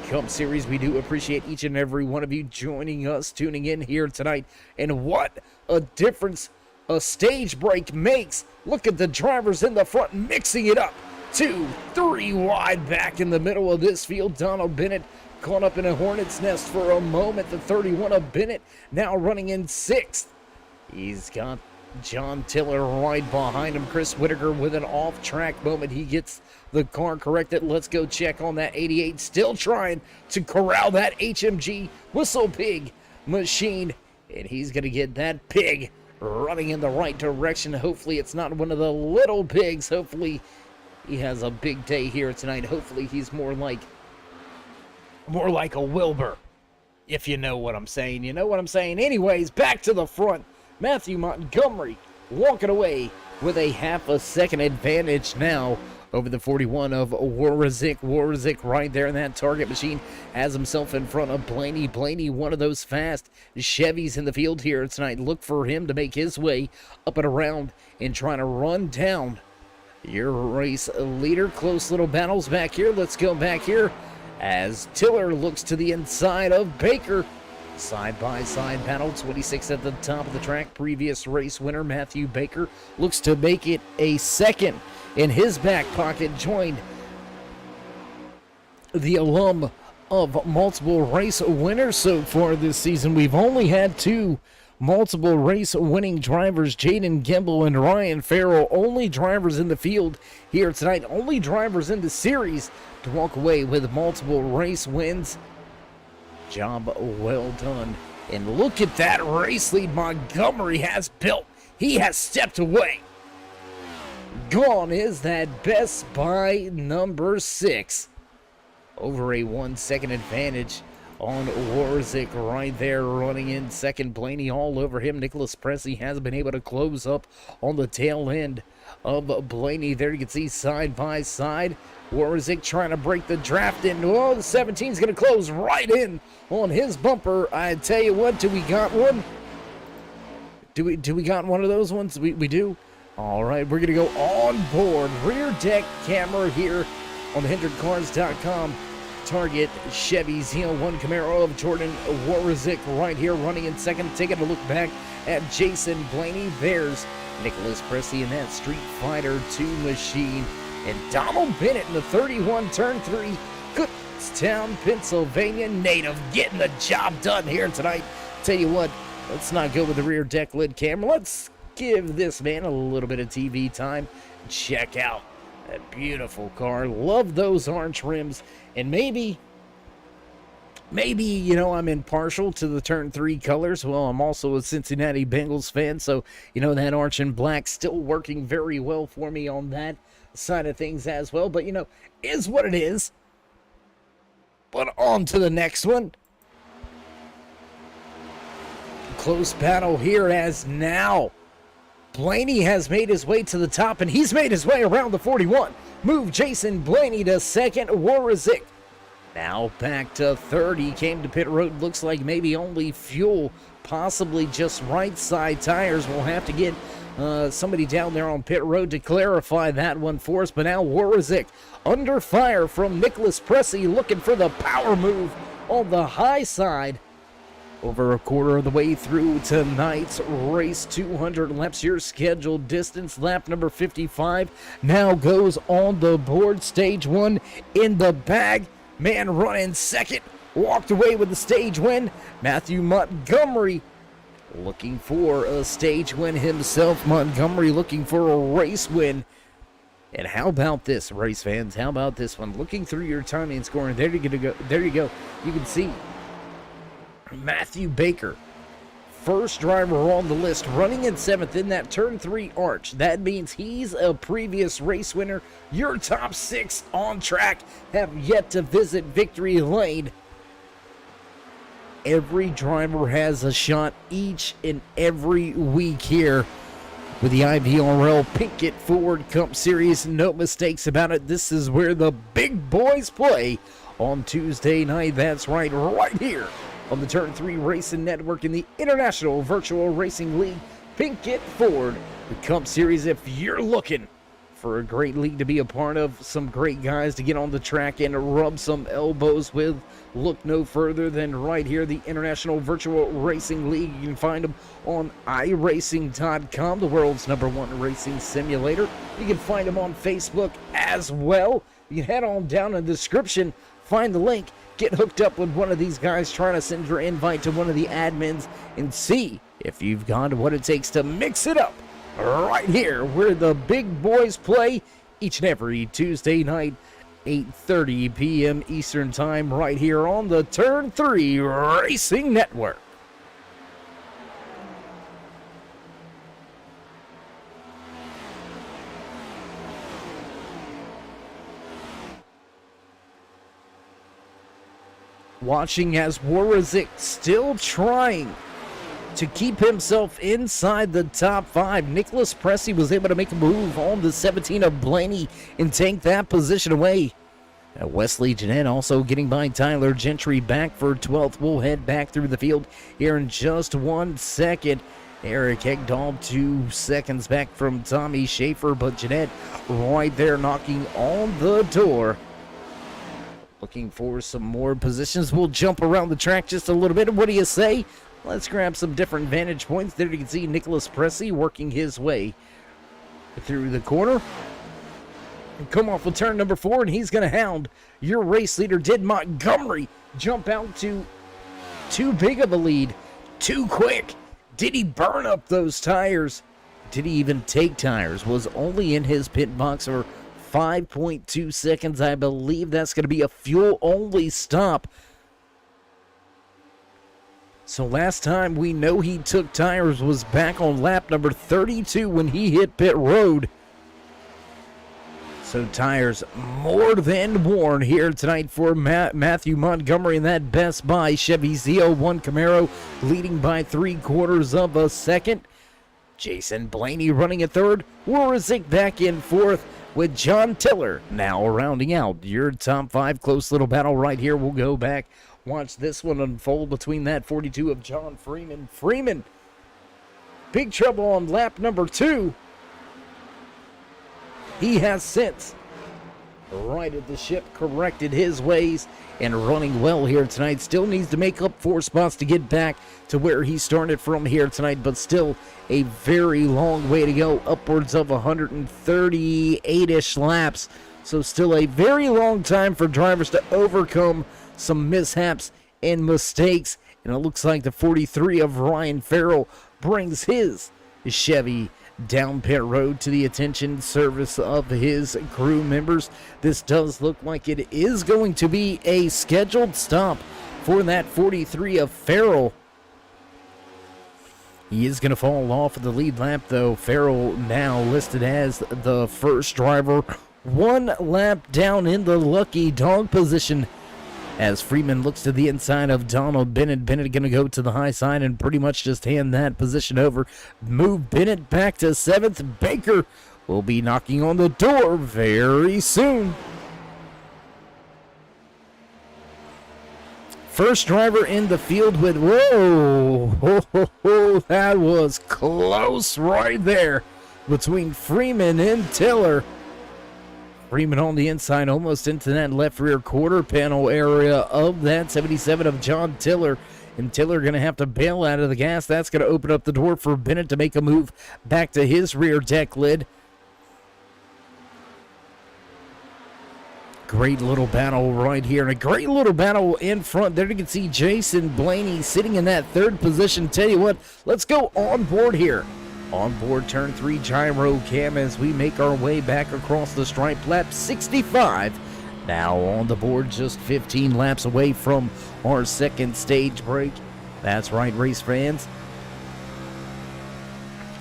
Cup Series. We do appreciate each and every one of you joining us, tuning in here tonight. And what a difference a stage break makes. Look at the drivers in the front mixing it up. 2, 3 wide back in the middle of this field. Donald Bennett caught up in a hornet's nest for a moment. The 31 of Bennett now running in 6th. He's got John Tiller right behind him. Chris Whitaker with an off-track moment. He gets the car corrected. Let's go check on that 88. Still trying to corral that HMG Whistle Pig machine. And he's going to get that pig running in the right direction. Hopefully it's not one of the little pigs. Hopefully he has a big day here tonight. Hopefully he's more like a Wilbur. If you know what I'm saying. You know what I'm saying. Anyways, back to the front. Matthew Montgomery walking away with a half a second advantage now over the 41 of Warwick. Warwick right there in that target machine has himself in front of Blaney. Blaney, one of those fast Chevys in the field here tonight. Look for him to make his way up and around and trying to run down your race leader. Close little battles back here. Let's go back here as Tiller looks to the inside of Baker. Side-by-side battle, 26 at the top of the track. Previous race winner Matthew Baker looks to make it a second in his back pocket. Joined the alum of multiple race winners so far this season. We've only had 2 multiple race winning drivers, Jaden Gimbel and Ryan Farrell. Only drivers in the field here tonight. Only drivers in the series to walk away with multiple race wins. Job well done. And look at that race lead Montgomery has built. He has stepped away. Gone is that best by number 6. Over a 1 second advantage on Warwick right there running in second. Blaney all over him. Nicholas Pressey has been able to close up on the tail end of Blaney. There you can see side by side. Warwick trying to break the draft in. Oh, the 17 is going to close right in on his bumper. I tell you what, do we got one? Do we got one of those ones? We do? All right, we're going to go on board. Rear deck camera here on the HendrickCars.com. Target Chevy Z01 Camaro of Jordan Warwick right here running in second. Taking a look back at Jason Blaney. There's Nicholas Pressey in that Street Fighter 2 machine. And Donald Bennett in the 31, turn 3, Kutztown, Pennsylvania native, getting the job done here tonight. Tell you what, let's not go with the rear deck lid camera. Let's give this man a little bit of TV time. Check out that beautiful car. Love those orange rims. And maybe, you know, I'm impartial to the turn 3 colors. Well, I'm also a Cincinnati Bengals fan, so, you know, that orange and black still working very well for me on that side of things as well. But, you know, is what it is. But on to the next one. Close battle here as now Blaney has made his way to the top, and he's made his way around the 41. Move Jason Blaney to second. Warwick now back to third. He came to pit road. Looks like maybe only fuel, possibly just right side tires. We'll have to get somebody down there on pit road to clarify that one for us. But now Warwick under fire from Nicholas Pressey, looking for the power move on the high side. Over a quarter of the way through tonight's race, 200 laps. Your scheduled distance, lap number 55, now goes on the board. Stage 1 in the bag. Man running second, walked away with the stage win. Matthew Montgomery looking for a stage win himself. Montgomery looking for a race win. And how about this, race fans? How about this one? Looking through your timing and scoring, there you go. There you go. You can see Matthew Baker, first driver on the list, running in 7th in that turn 3 arch. That means he's a previous race winner. Your top 6 on track have yet to visit victory lane. Every driver has a shot each and every week here with the IVRL Pinkett Ford Cup Series. No mistakes about it. This is where the big boys play on Tuesday night. That's right here on the Turn 3 Racing Network in the International Virtual Racing League Pinkett Ford the Cup Series. If you're looking for a great league to be a part of, some great guys to get on the track and rub some elbows with, look no further than right here, the International Virtual Racing League. You can find them on iRacing.com, the world's #1 racing simulator. You can find them on Facebook as well. You can head on down in the description, find the link, get hooked up with one of these guys, trying to send your invite to one of the admins, and see if you've got what it takes to mix it up right here where the big boys play each and every Tuesday night, 8:30 p.m. Eastern Time, right here on the Turn 3 Racing Network. Watching as Warazik still trying to keep himself inside the top 5. Nicholas Pressey was able to make a move on the 17 of Blaney and take that position away. Wesley Jeanette also getting by Tyler Gentry back for 12th. We'll head back through the field here in just 1 second. Eric Hegdahl 2 seconds back from Tommy Schaefer, but Jeanette right there knocking on the door. Looking for some more positions. We'll jump around the track just a little bit. What do you say? Let's grab some different vantage points. There you can see Nicholas Pressey working his way through the corner. And come off of turn number 4, and he's going to hound your race leader. Did Montgomery jump out to too big of a lead? Too quick? Did he burn up those tires? Did he even take tires? Was only in his pit box for 5.2 seconds. I believe that's going to be a fuel-only stop. So last time we know he took tires was back on lap number 32 when he hit pit road. So tires more than worn here tonight for Matthew Montgomery in that Best Buy Chevy Z01 Camaro, leading by 3/4 of a second. Jason Blaney running at 3rd. Warazik back in 4th with John Tiller now rounding out your top 5. Close little battle right here. We'll go back, watch this one unfold between that 42 of John Freeman. Freeman, big trouble on lap number 2. He has since righted the ship, corrected his ways, and running well here tonight. Still needs to make up 4 spots to get back to where he started from here tonight, but still a very long way to go, upwards of 138-ish laps. So still a very long time for drivers to overcome some mishaps and mistakes. And it looks like the 43 of Ryan Farrell brings his Chevy down pit road to the attention service of his crew members. This does look like it is going to be a scheduled stop for that 43 of Farrell. He is going to fall off of the lead lap, though. Farrell now listed as the first driver, 1 lap down in the lucky dog position, as Freeman looks to the inside of Donald Bennett. Bennett going to go to the high side and pretty much just hand that position over. Move Bennett back to 7th. Baker will be knocking on the door very soon. First driver in the field with, whoa, that was close right there between Freeman and Tiller. Freeman on the inside, almost into that left rear quarter panel area of that 77 of John Tiller and Tiller going to have to bail out of the gas. That's going to open up the door for Bennett to make a move back to his rear deck lid. Great little battle right here, and a great little battle in front. There you can see Jason Blaney sitting in that third position. Tell you what, let's go on board here. On board turn 3 gyro cam as we make our way back across the stripe. Lap 65. Now on the board, just 15 laps away from our second stage break. That's right, race fans.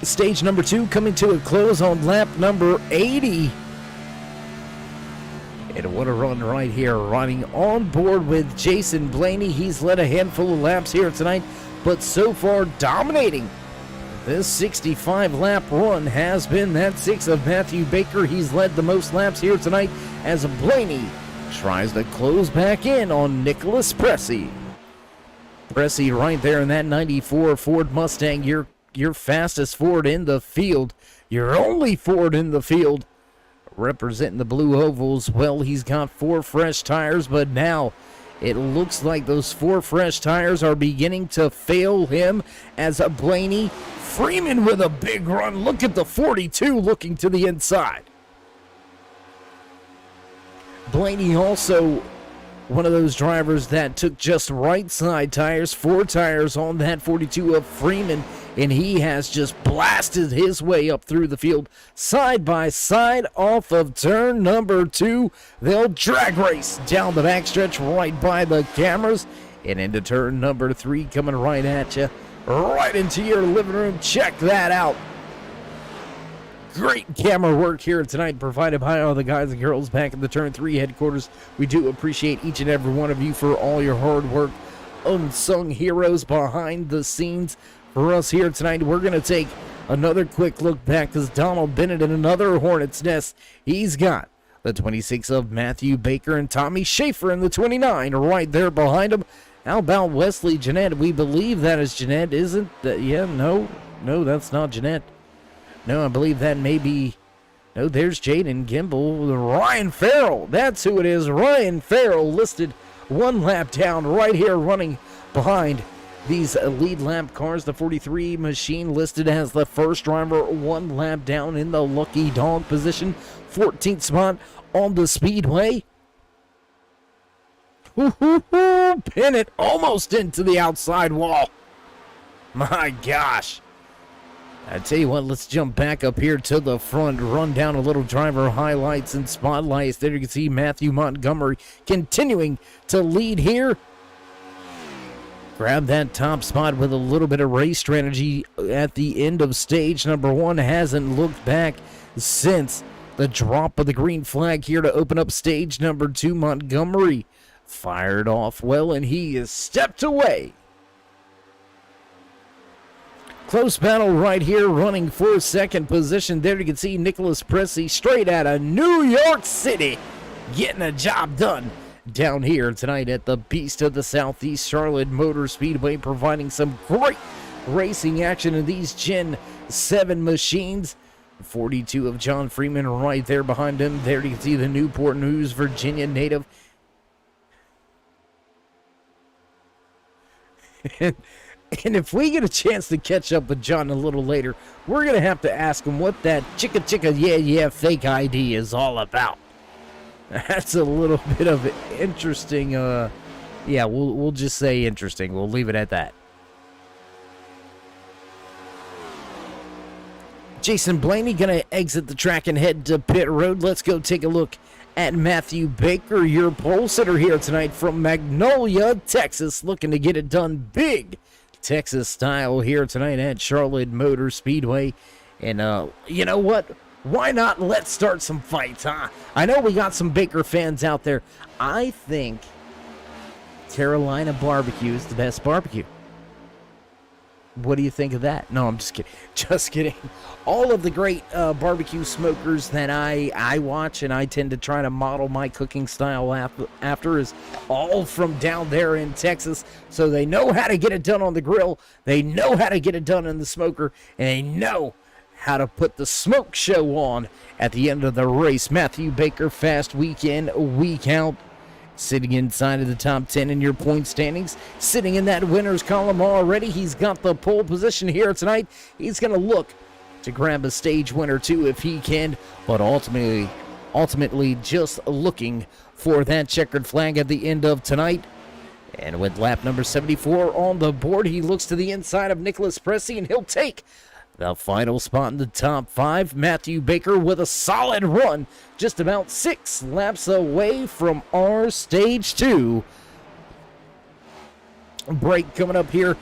Stage number 2 coming to a close on lap number 80. And what a run right here, running on board with Jason Blaney. He's led a handful of laps here tonight, but so far dominating. This 65-lap run has been that 6 of Matthew Baker. He's led the most laps here tonight as Blaney tries to close back in on Nicholas Pressey. Pressey right there in that 94 Ford Mustang, your fastest Ford in the field. Your only Ford in the field. Representing the blue ovals, well, he's got 4 fresh tires, but now it looks like those 4 fresh tires are beginning to fail him as a Blaney. Freeman with a big run. Look at the 42 looking to the inside. Blaney also one of those drivers that took just right side tires, 4 tires on that 42 of Freeman, and he has just blasted his way up through the field side by side off of turn number 2. They'll drag race down the backstretch right by the cameras and into turn number 3, coming right at you, right into your living room. Check that out. Great camera work here tonight provided by all the guys and girls back at the Turn 3 headquarters. We do appreciate each and every one of you for all your hard work. Unsung heroes behind the scenes for us here tonight. We're going to take another quick look back because Donald Bennett in another Hornet's Nest. He's got the 26 of Matthew Baker and Tommy Schaefer in the 29 right there behind him. How about Wesley Jeanette? We believe that is Jeanette, isn't that? Yeah, no, that's not Jeanette. No, I believe that may be... No, there's Jaden Gimbel. Ryan Farrell. That's who it is. Ryan Farrell listed 1 lap down right here running behind these lead lap cars. The 43 machine listed as the first driver, 1 lap down in the lucky dog position. 14th spot on the speedway. Pin it almost into the outside wall. My gosh. I tell you what, let's jump back up here to the front, run down a little driver highlights and spotlights. There you can see Matthew Montgomery continuing to lead here. Grab that top spot with a little bit of race strategy at the end of stage number 1. Hasn't looked back since the drop of the green flag here to open up stage number 2. Montgomery fired off well, and he is stepped away. Close battle right here, running for second position. There you can see Nicholas Pressey straight out of New York City, getting a job done down here tonight at the Beast of the Southeast, Charlotte Motor Speedway, providing some great racing action in these Gen 7 machines. 42 of John Freeman right there behind him. There you can see the Newport News, Virginia native. And if we get a chance to catch up with John a little later, we're going to have to ask him what that chicka yeah fake ID is all about. That's a little bit of interesting, yeah, we'll just say interesting. We'll leave it at that. Jason Blaney going to exit the track and head to pit road. Let's go take a look at Matthew Baker, your pole sitter here tonight from Magnolia, Texas, looking to get it done big Texas style here tonight at Charlotte Motor Speedway. And you know what? Why not let's start some fights, huh? I know we got some Baker fans out there. I think Carolina barbecue is the best barbecue. What do you think of that? No, I'm just kidding. Just kidding. All of the great barbecue smokers that I watch and I tend to try to model my cooking style after is all from down there in Texas. So they know how to get it done on the grill. They know how to get it done in the smoker. And they know how to put the smoke show on at the end of the race. Matthew Baker, fast week in, week out. sitting inside of the top 10 in your point standings, sitting in that winner's column already. He's got the pole position here tonight. He's going to look to grab a stage winner too if he can, but ultimately just looking for that checkered flag at the end of tonight. And with lap number 74 on the board, he looks to the inside of Nicholas Pressey, and he'll take the final spot in the top 5. Matthew Baker with a solid run, just about 6 laps away from our stage 2. Break coming up here.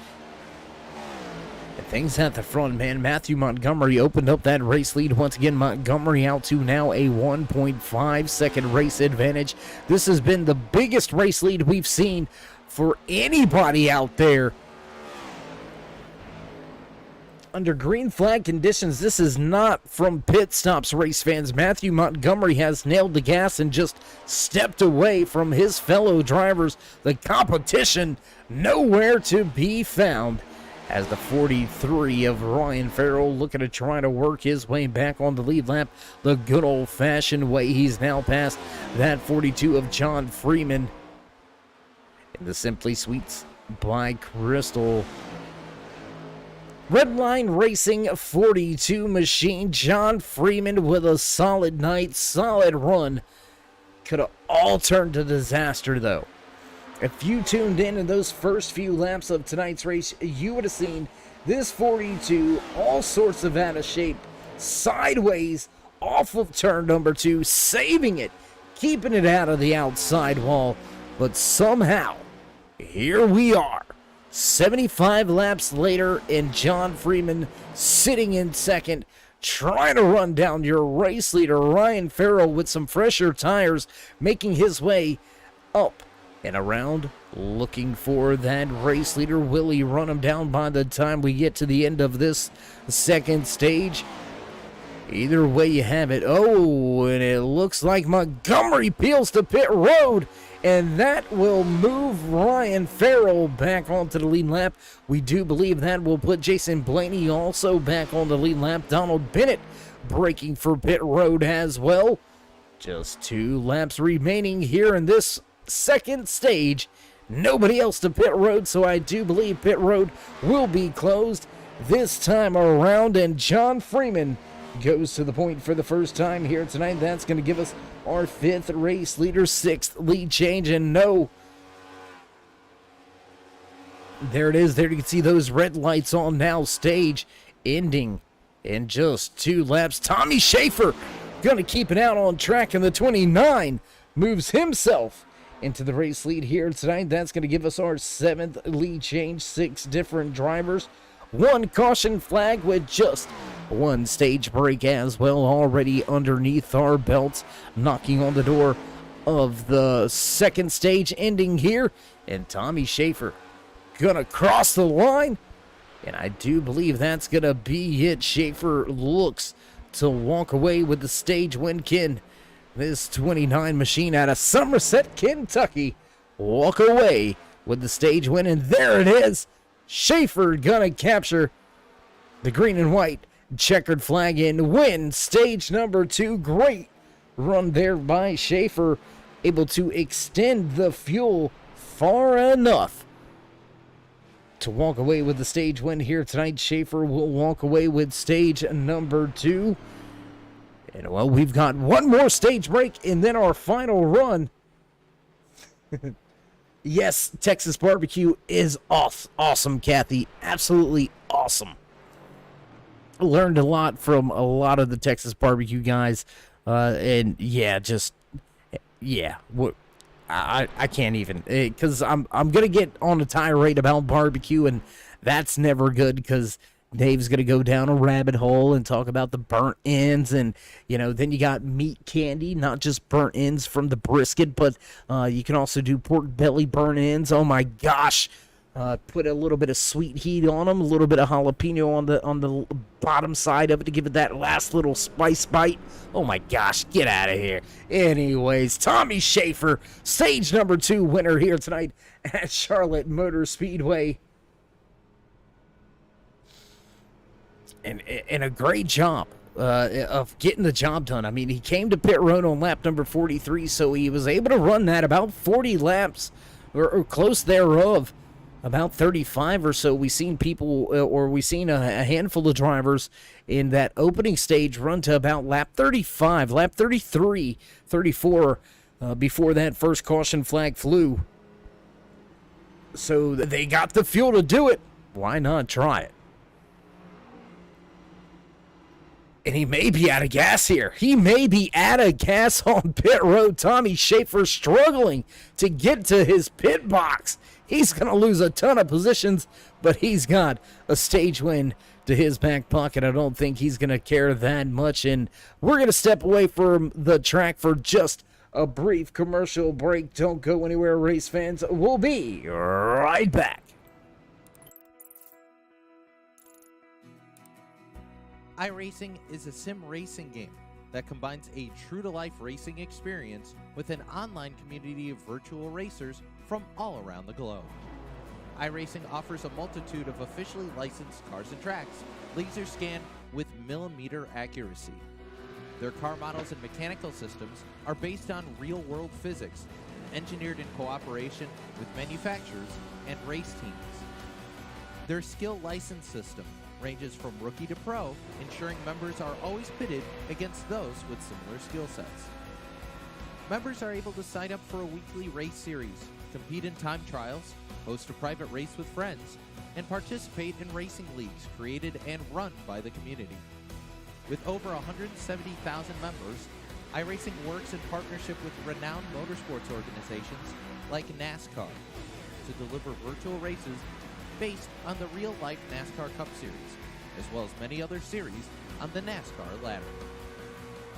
And things at the front, man. Matthew Montgomery opened up that race lead. Once again, Montgomery out to now a 1.5 second race advantage. This has been the biggest race lead we've seen for anybody out there. Under green flag conditions, this is not from pit stops, race fans. Matthew Montgomery has nailed the gas and just stepped away from his fellow drivers. The competition nowhere to be found, as the 43 of Ryan Farrell looking to try to work his way back on the lead lap the good old-fashioned way. He's now past that 42 of John Freeman. In the Simply Sweets by Crystal Redline Racing 42 machine, John Freeman with a solid night, solid run. Could have all turned to disaster though. If you tuned in those first few laps of tonight's race, you would have seen this 42 all sorts of out of shape, sideways off of turn number 2, saving it, keeping it out of the outside wall. But somehow, here we are, 75 laps later, and John Freeman sitting in second, trying to run down your race leader, Ryan Farrell, with some fresher tires, making his way up and around, looking for that race leader. Will he run him down by the time we get to the end of this second stage? Either way you have it. Oh, and it looks like Montgomery peels to pit road, and that will move Ryan Farrell back onto the lead lap. We do believe that will put Jason Blaney also back on the lead lap. Donald Bennett braking for pit road as well. Just 2 laps remaining here in this second stage. Nobody else to pit road, so I do believe pit road will be closed this time around, and John Freeman goes to the point for the first time here tonight. That's going to give us our 5th race leader, 6th lead change, and no, there it is. There you can see those red lights on now. Stage ending in just 2 laps. Tommy Schaefer going to keep it out on track, and the 29 moves himself into the race lead here tonight. That's going to give us our 7th lead change. 6 different drivers, 1 caution flag with just 1 stage break as well already underneath our belts, knocking on the door of the second stage ending here. And Tommy Schaefer gonna cross the line, and I do believe that's gonna be it. Schaefer looks to walk away with the stage win. Ken, this 29 machine out of Somerset, Kentucky, walk away with the stage win, and there it is. Schaefer gonna capture the green and white checkered flag and win stage number 2. Great run there by Schaefer, able to extend the fuel far enough to walk away with the stage win here tonight. Schaefer will walk away with stage number 2. And well, we've got 1 more stage break and then our final run. Yes, Texas barbecue is awesome, Kathy. Absolutely awesome. Learned a lot from a lot of the Texas barbecue guys. And yeah, I can't even, because I'm gonna get on a tirade about barbecue, and that's never good, because Dave's gonna go down a rabbit hole and talk about the burnt ends, and then you got meat candy, not just burnt ends from the brisket, but you can also do pork belly burnt ends. Oh my gosh. Put a little bit of sweet heat on them, a little bit of jalapeno on the bottom side of it to give it that last little spice bite. Oh my gosh, get out of here. Anyways, Tommy Schaefer, stage number 2 winner here tonight at Charlotte Motor Speedway. And a great job of getting the job done. I mean, he came to pit road on lap number 43, so he was able to run that about 40 laps or close thereof. About 35 or so. We've seen people, or we've seen a handful of drivers in that opening stage run to about lap 35, lap 33, 34 before that first caution flag flew. So they got the fuel to do it. Why not try it? And he may be out of gas here. He may be out of gas on pit road. Tommy Schaefer struggling to get to his pit box. He's going to lose a ton of positions, but he's got a stage win to his back pocket. I don't think he's going to care that much. And we're going to step away from the track for just a brief commercial break. Don't go anywhere, race fans. We'll be right back. iRacing is a sim racing game that combines a true-to-life racing experience with an online community of virtual racers from all around the globe. iRacing offers a multitude of officially licensed cars and tracks, laser scanned with millimeter accuracy. Their car models and mechanical systems are based on real-world physics, engineered in cooperation with manufacturers and race teams. Their skill license system ranges from rookie to pro, ensuring members are always pitted against those with similar skill sets. Members are able to sign up for a weekly race series, compete in time trials, host a private race with friends, and participate in racing leagues created and run by the community. With over 170,000 members, iRacing works in partnership with renowned motorsports organizations like NASCAR to deliver virtual races based on the real-life NASCAR Cup Series, as well as many other series on the NASCAR ladder.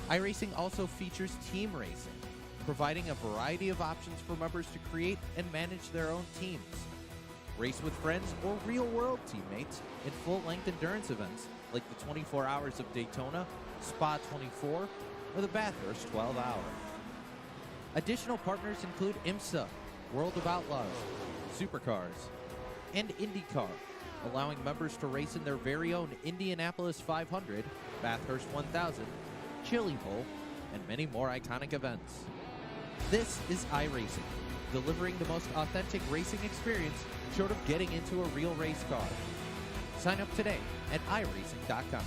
iRacing also features team racing, providing a variety of options for members to create and manage their own teams. Race with friends or real-world teammates in full-length endurance events like the 24 Hours of Daytona, Spa 24, or the Bathurst 12 Hour. Additional partners include IMSA, World of Outlaws, Supercars, and IndyCar, allowing members to race in their very own Indianapolis 500, Bathurst 1000, Chili Bowl, and many more iconic events. This is iRacing, delivering the most authentic racing experience short of getting into a real race car. Sign up today at iRacing.com.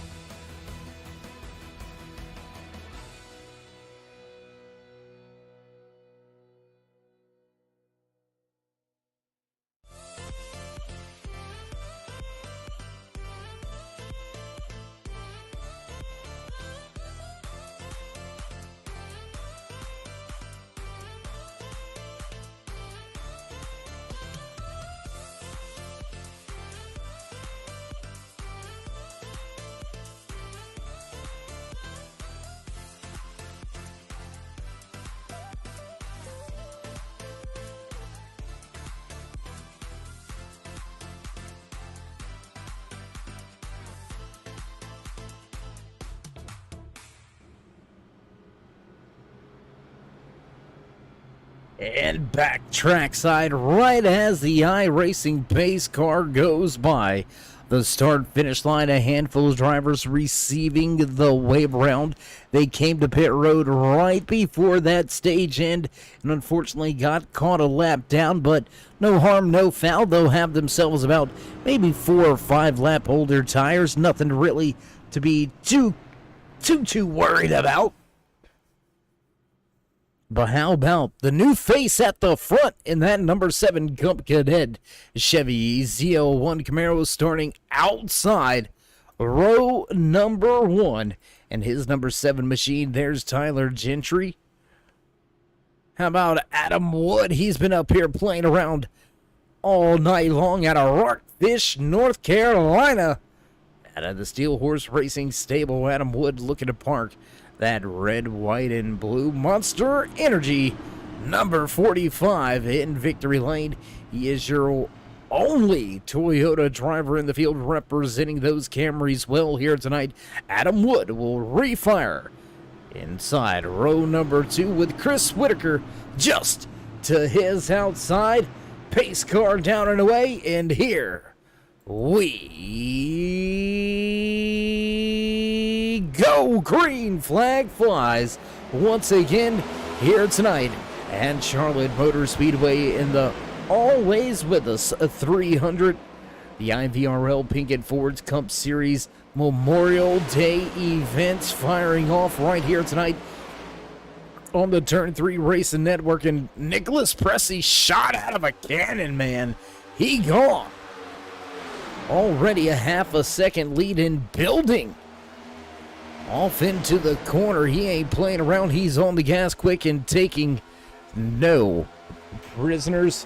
And back trackside right as the iRacing base car goes by the start-finish line. A handful of drivers receiving the wave round. They came to pit road right before that stage end and unfortunately got caught a lap down, but no harm, no foul. They'll have themselves about maybe 4 or 5 lap older tires. Nothing really to be too worried about. But how about the new face at the front in that number 7 Cup Cadet Chevy ZL1 Camaro starting outside row number 1. And his number 7 machine, there's Tyler Gentry. How about Adam Wood? He's been up here playing around all night long out of Rockfish, North Carolina. Out of the Steel Horse Racing Stable, Adam Wood looking to park that red, white, and blue Monster Energy number 45 in victory lane. He is your only Toyota driver in the field representing those Camrys well here tonight. Adam Wood will refire inside row number 2 with Chris Whitaker just to his outside. Pace car down and away, and here we we go. Green flag flies once again here tonight at Charlotte Motor Speedway in the Always With Us 300. The IVRL Pinkett Ford's Cup Series Memorial Day events firing off right here tonight on the Turn 3 Racing Network. And Nicholas Pressey shot out of a cannon, man. He gone. Already a half a second lead in building. Off into the corner. He ain't playing around. He's on the gas quick and taking no prisoners.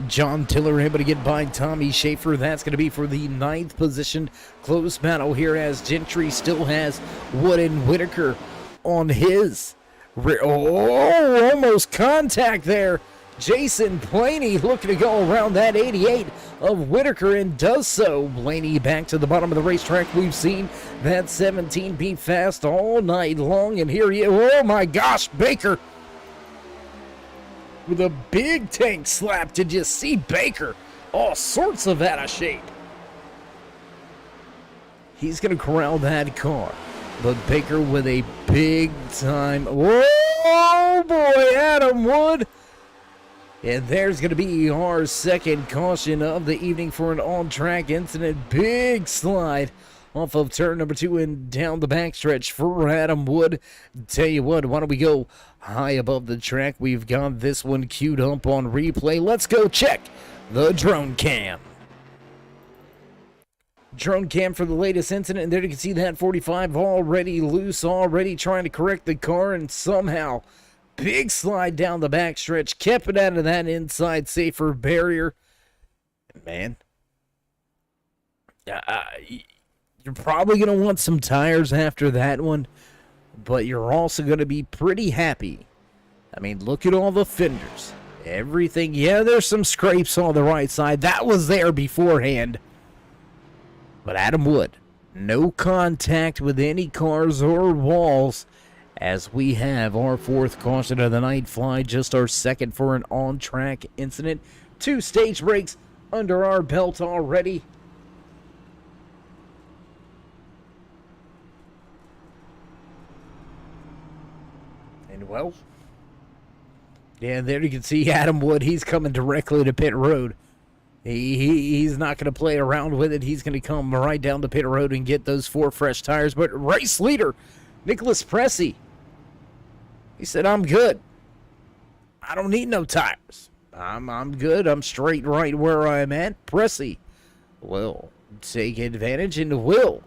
John Tiller able to get by Tommy Schaefer. That's going to be for the 9th position. Close battle here as Gentry still has Wood and Whitaker on his. Oh, almost contact there. Jason Blaney looking to go around that 88 of Whitaker and does so. Blaney back to the bottom of the racetrack. We've seen that 17 be fast all night long. And here he is. Oh my gosh, Baker with a big tank slap. Did you see Baker? All sorts of out of shape. He's going to corral that car. But Baker with a big time. Whoa, boy, Adam Wood. And there's going to be our second caution of the evening for an on-track incident. Big slide off of turn number 2 and down the backstretch for Adam Wood. Tell you what, why don't we go high above the track? We've got this one queued up on replay. Let's go check the drone cam. Drone cam for the latest incident. And there you can see that 45 already loose, already trying to correct the car, and somehow big slide down the backstretch, kept it out of that inside safer barrier. Man, you're probably going to want some tires after that one, but you're also going to be pretty happy. I mean, look at all the fenders. Everything. Yeah, there's some scrapes on the right side. That was there beforehand. But Adam Wood, no contact with any cars or walls, as we have our 4th caution of the night fly, just our 2nd for an on-track incident. 2 stage breaks under our belt already. And well, yeah, there you can see Adam Wood. He's coming directly to pit road. He's not going to play around with it. He's going to come right down the pit road and get those 4 fresh tires. But race leader, Nicholas Pressey, he said, I'm good. I don't need no tires. I'm good. I'm straight right where I'm at. Pressey will take advantage and will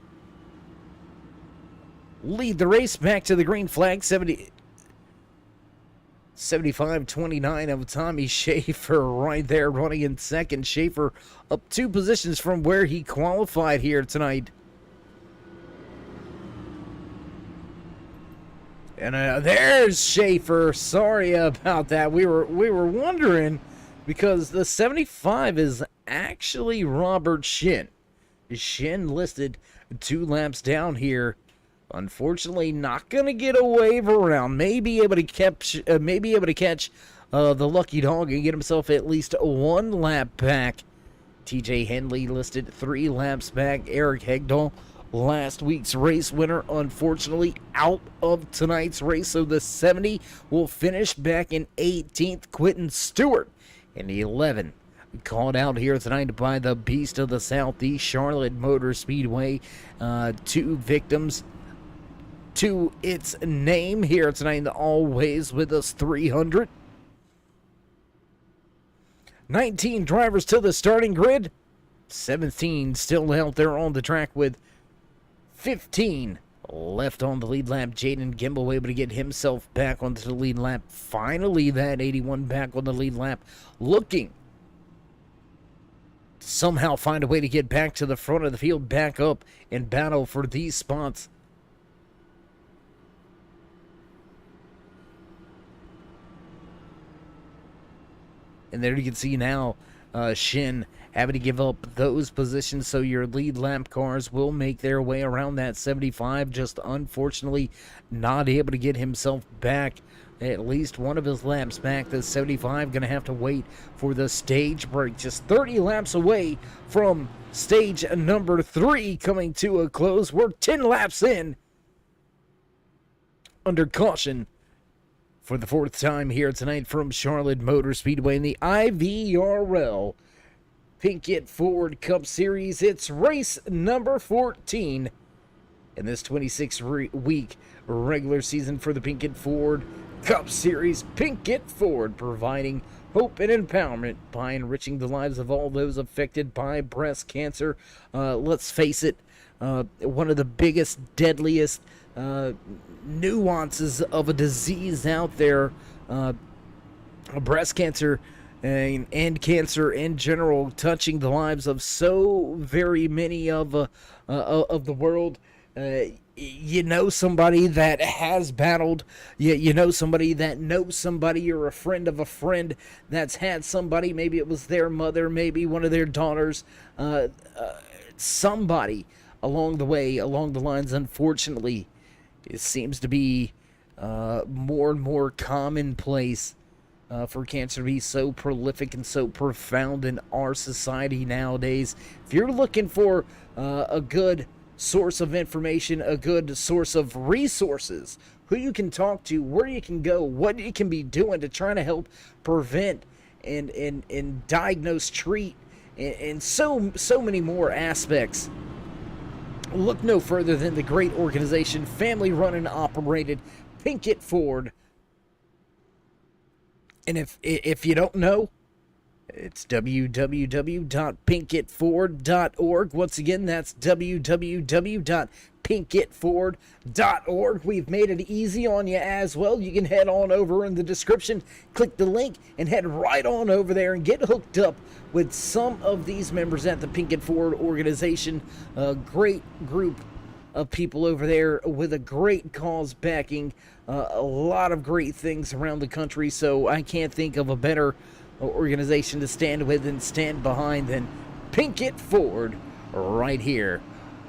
lead the race back to the green flag. 75-29 of Tommy Schaefer right there running in second. Schaefer up 2 positions from where he qualified here tonight. And there's Schaefer. Sorry about that. We were wondering, because the 75 is actually Robert Shin. Shin listed 2 laps down here. Unfortunately, not gonna get a wave around. May be able to catch the lucky dog and get himself at least 1 lap back. TJ Henley listed 3 laps back. Eric Hegdahl, last week's race winner, unfortunately out of tonight's race, so the 70 will finish back in 18th. Quentin Stewart in 11, called out here tonight by the Beast of the Southeast, Charlotte Motor Speedway. 2 victims to its name here tonight in the Always With Us 300. 19 drivers to the starting grid. 17 still out there on the track with 15 left on the lead lap. Jaden Gimble able to get himself back onto the lead lap. Finally, that 81 back on the lead lap, looking to somehow find a way to get back to the front of the field, back up and battle for these spots. And there you can see now Shin having to give up those positions, so your lead lap cars will make their way around that 75. Just unfortunately not able to get himself back at least one of his laps back. The 75 going to have to wait for the stage break. Just 30 laps away from stage number 3 coming to a close. We're 10 laps in under caution for the 4th time here tonight from Charlotte Motor Speedway in the IVRL Pinkett Ford Cup Series. It's race number 14 in this 26-week regular season for the Pinkett Ford Cup Series. Pinkett Ford providing hope and empowerment by enriching the lives of all those affected by breast cancer. Let's face it, one of the biggest, deadliest nuances of a disease out there, breast cancer and cancer in general, touching the lives of so very many of the world. You know somebody that has battled, you know somebody that knows somebody, or a friend of a friend that's had somebody, maybe it was their mother, maybe one of their daughters, somebody along the way, along the lines. Unfortunately, it seems to be more and more commonplace for cancer to be so prolific and so profound in our society nowadays. If you're looking for a good source of information, a good source of resources, who you can talk to, where you can go, what you can be doing to try to help prevent and diagnose, treat, and so many more aspects, look no further than the great organization, family run and operated, Pinkett Ford. And if you don't know, it's www.pinkettford.org. Once again, that's www.pinkettford.org. We've made it easy on you as well. You can head on over in the description, click the link, and head right on over there and get hooked up with some of these members at the Pinkett Ford organization. A great group of people over there with a great cause backing a lot of great things around the country. So I can't think of a better organization to stand with and stand behind than Pinkett Ford right here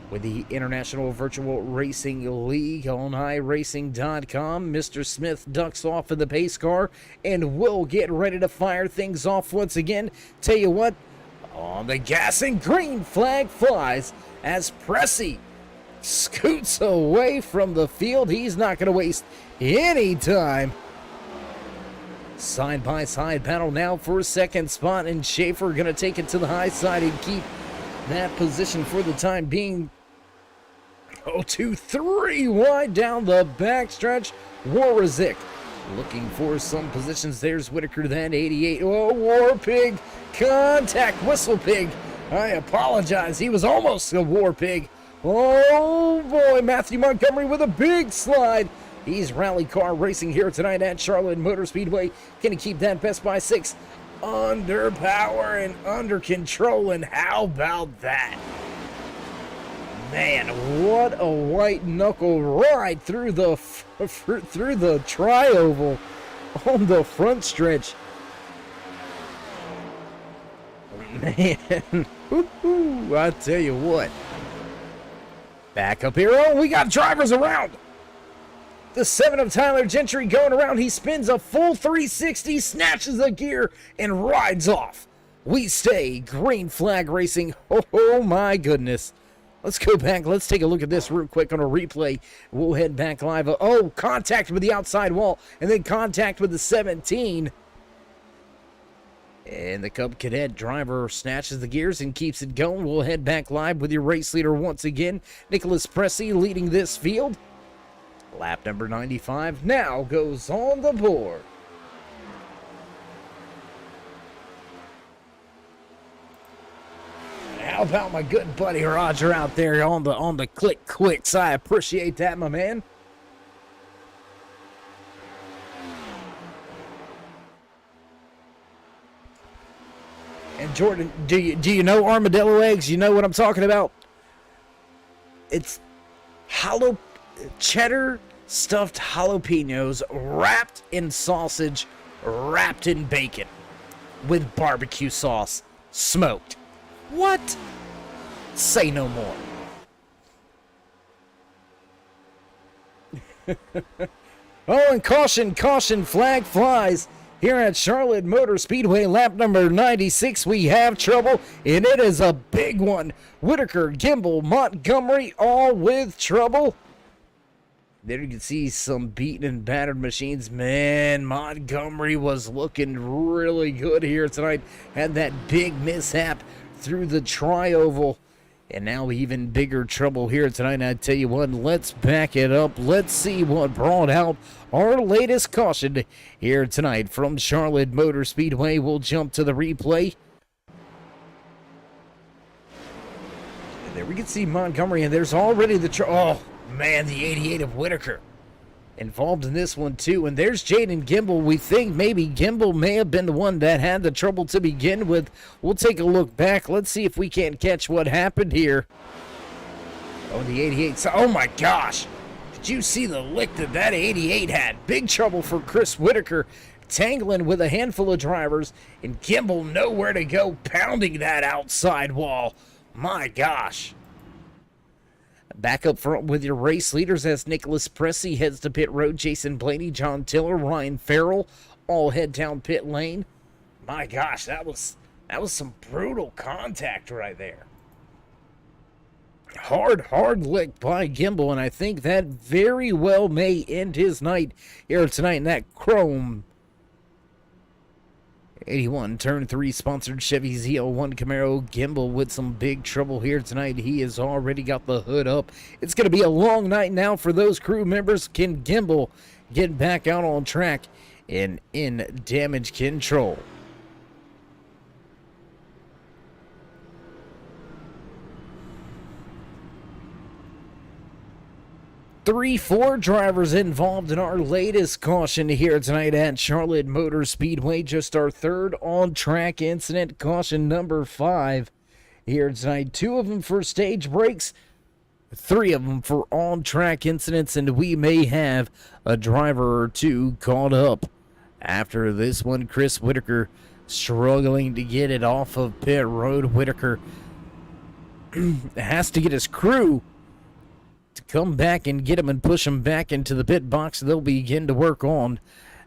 with the International Virtual Racing League on iRacing.com. Mr. Smith ducks off in the pace car, and we'll get ready to fire things off once again. Tell you what, on the gas and green flag flies as Pressey scoots away from the field. He's not going to waste any time. Side-by-side battle now for second spot, and Schaefer going to take it to the high side and keep that position for the time being. 2, 3 wide down the backstretch. Warazik looking for some positions. There's Whitaker, that 88. Oh, War Pig, contact, Whistle Pig. I apologize. He was almost a War Pig. Oh, boy, Matthew Montgomery with a big slide. He's rally car racing here tonight at Charlotte Motor Speedway. Can he keep that best by 6 under power and under control? And how about that? Man, what a white knuckle ride through the tri-oval on the front stretch. Man, I tell you what. Back up here. Oh, we got drivers around. The 7 of Tyler Gentry going around. He spins a full 360, snatches a gear, and rides off. We stay green flag racing. Oh my goodness. Let's go back. Let's take a look at this real quick on a replay. We'll head back live. Oh, contact with the outside wall, and then contact with the 17. And the Cub Cadet driver snatches the gears and keeps it going. We'll head back live with your race leader once again, Nicholas Pressey, leading this field. Lap number 95 now goes on the board. How about my good buddy Roger out there on the click quicks? I appreciate that, my man. And Jordan, do you know armadillo eggs? You know what I'm talking about? It's hollow cheddar stuffed jalapenos wrapped in sausage, wrapped in bacon with barbecue sauce. Smoked. What? Say no more. Oh, and caution, caution, flag flies. Here at Charlotte Motor Speedway, lap number 96, we have trouble, and it is a big one. Whitaker, Gimbel, Montgomery, all with trouble. There you can see some beaten and battered machines. Man, Montgomery was looking really good here tonight. Had that big mishap through the tri-oval. And now even bigger trouble here tonight. I tell you what, let's back it up. Let's see what brought out our latest caution here tonight from Charlotte Motor Speedway. We'll jump to the replay. And there we can see Montgomery, and there's already the oh man, the 88 of Whitaker involved in this one too. And there's Jaden Gimbel. We think maybe Gimbel may have been the one that had the trouble to begin with. We'll take a look back. Let's see if we can't catch what happened here. Oh, the 88. So, oh my gosh. Did you see the lick that 88 had? Big trouble for Chris Whitaker, tangling with a handful of drivers, and Gimbel nowhere to go, pounding that outside wall. My gosh. Back up front with your race leaders as Nicholas Pressey heads to pit road. Jason Blaney, John Tiller, Ryan Farrell all head down pit lane. My gosh, that was some brutal contact right there. Hard lick by Gimbel, and I think that very well may end his night here tonight in that chrome 81 turn 3 sponsored Chevy ZL1 Camaro. Gimbel with some big trouble here tonight. He has already got the hood up. It's going to be a long night now for those crew members. Can Gimbel get back out on track and in damage control? 3-4 drivers involved in our latest caution here tonight at Charlotte Motor Speedway. Just our third on-track incident, caution number 5 here tonight. 2 of them for stage breaks, 3 of them for on-track incidents, and we may have a driver or 2 caught up after this one. Chris Whitaker struggling to get it off of pit road. Whitaker has to get his crew to come back and get him and push him back into the pit box. They'll begin to work on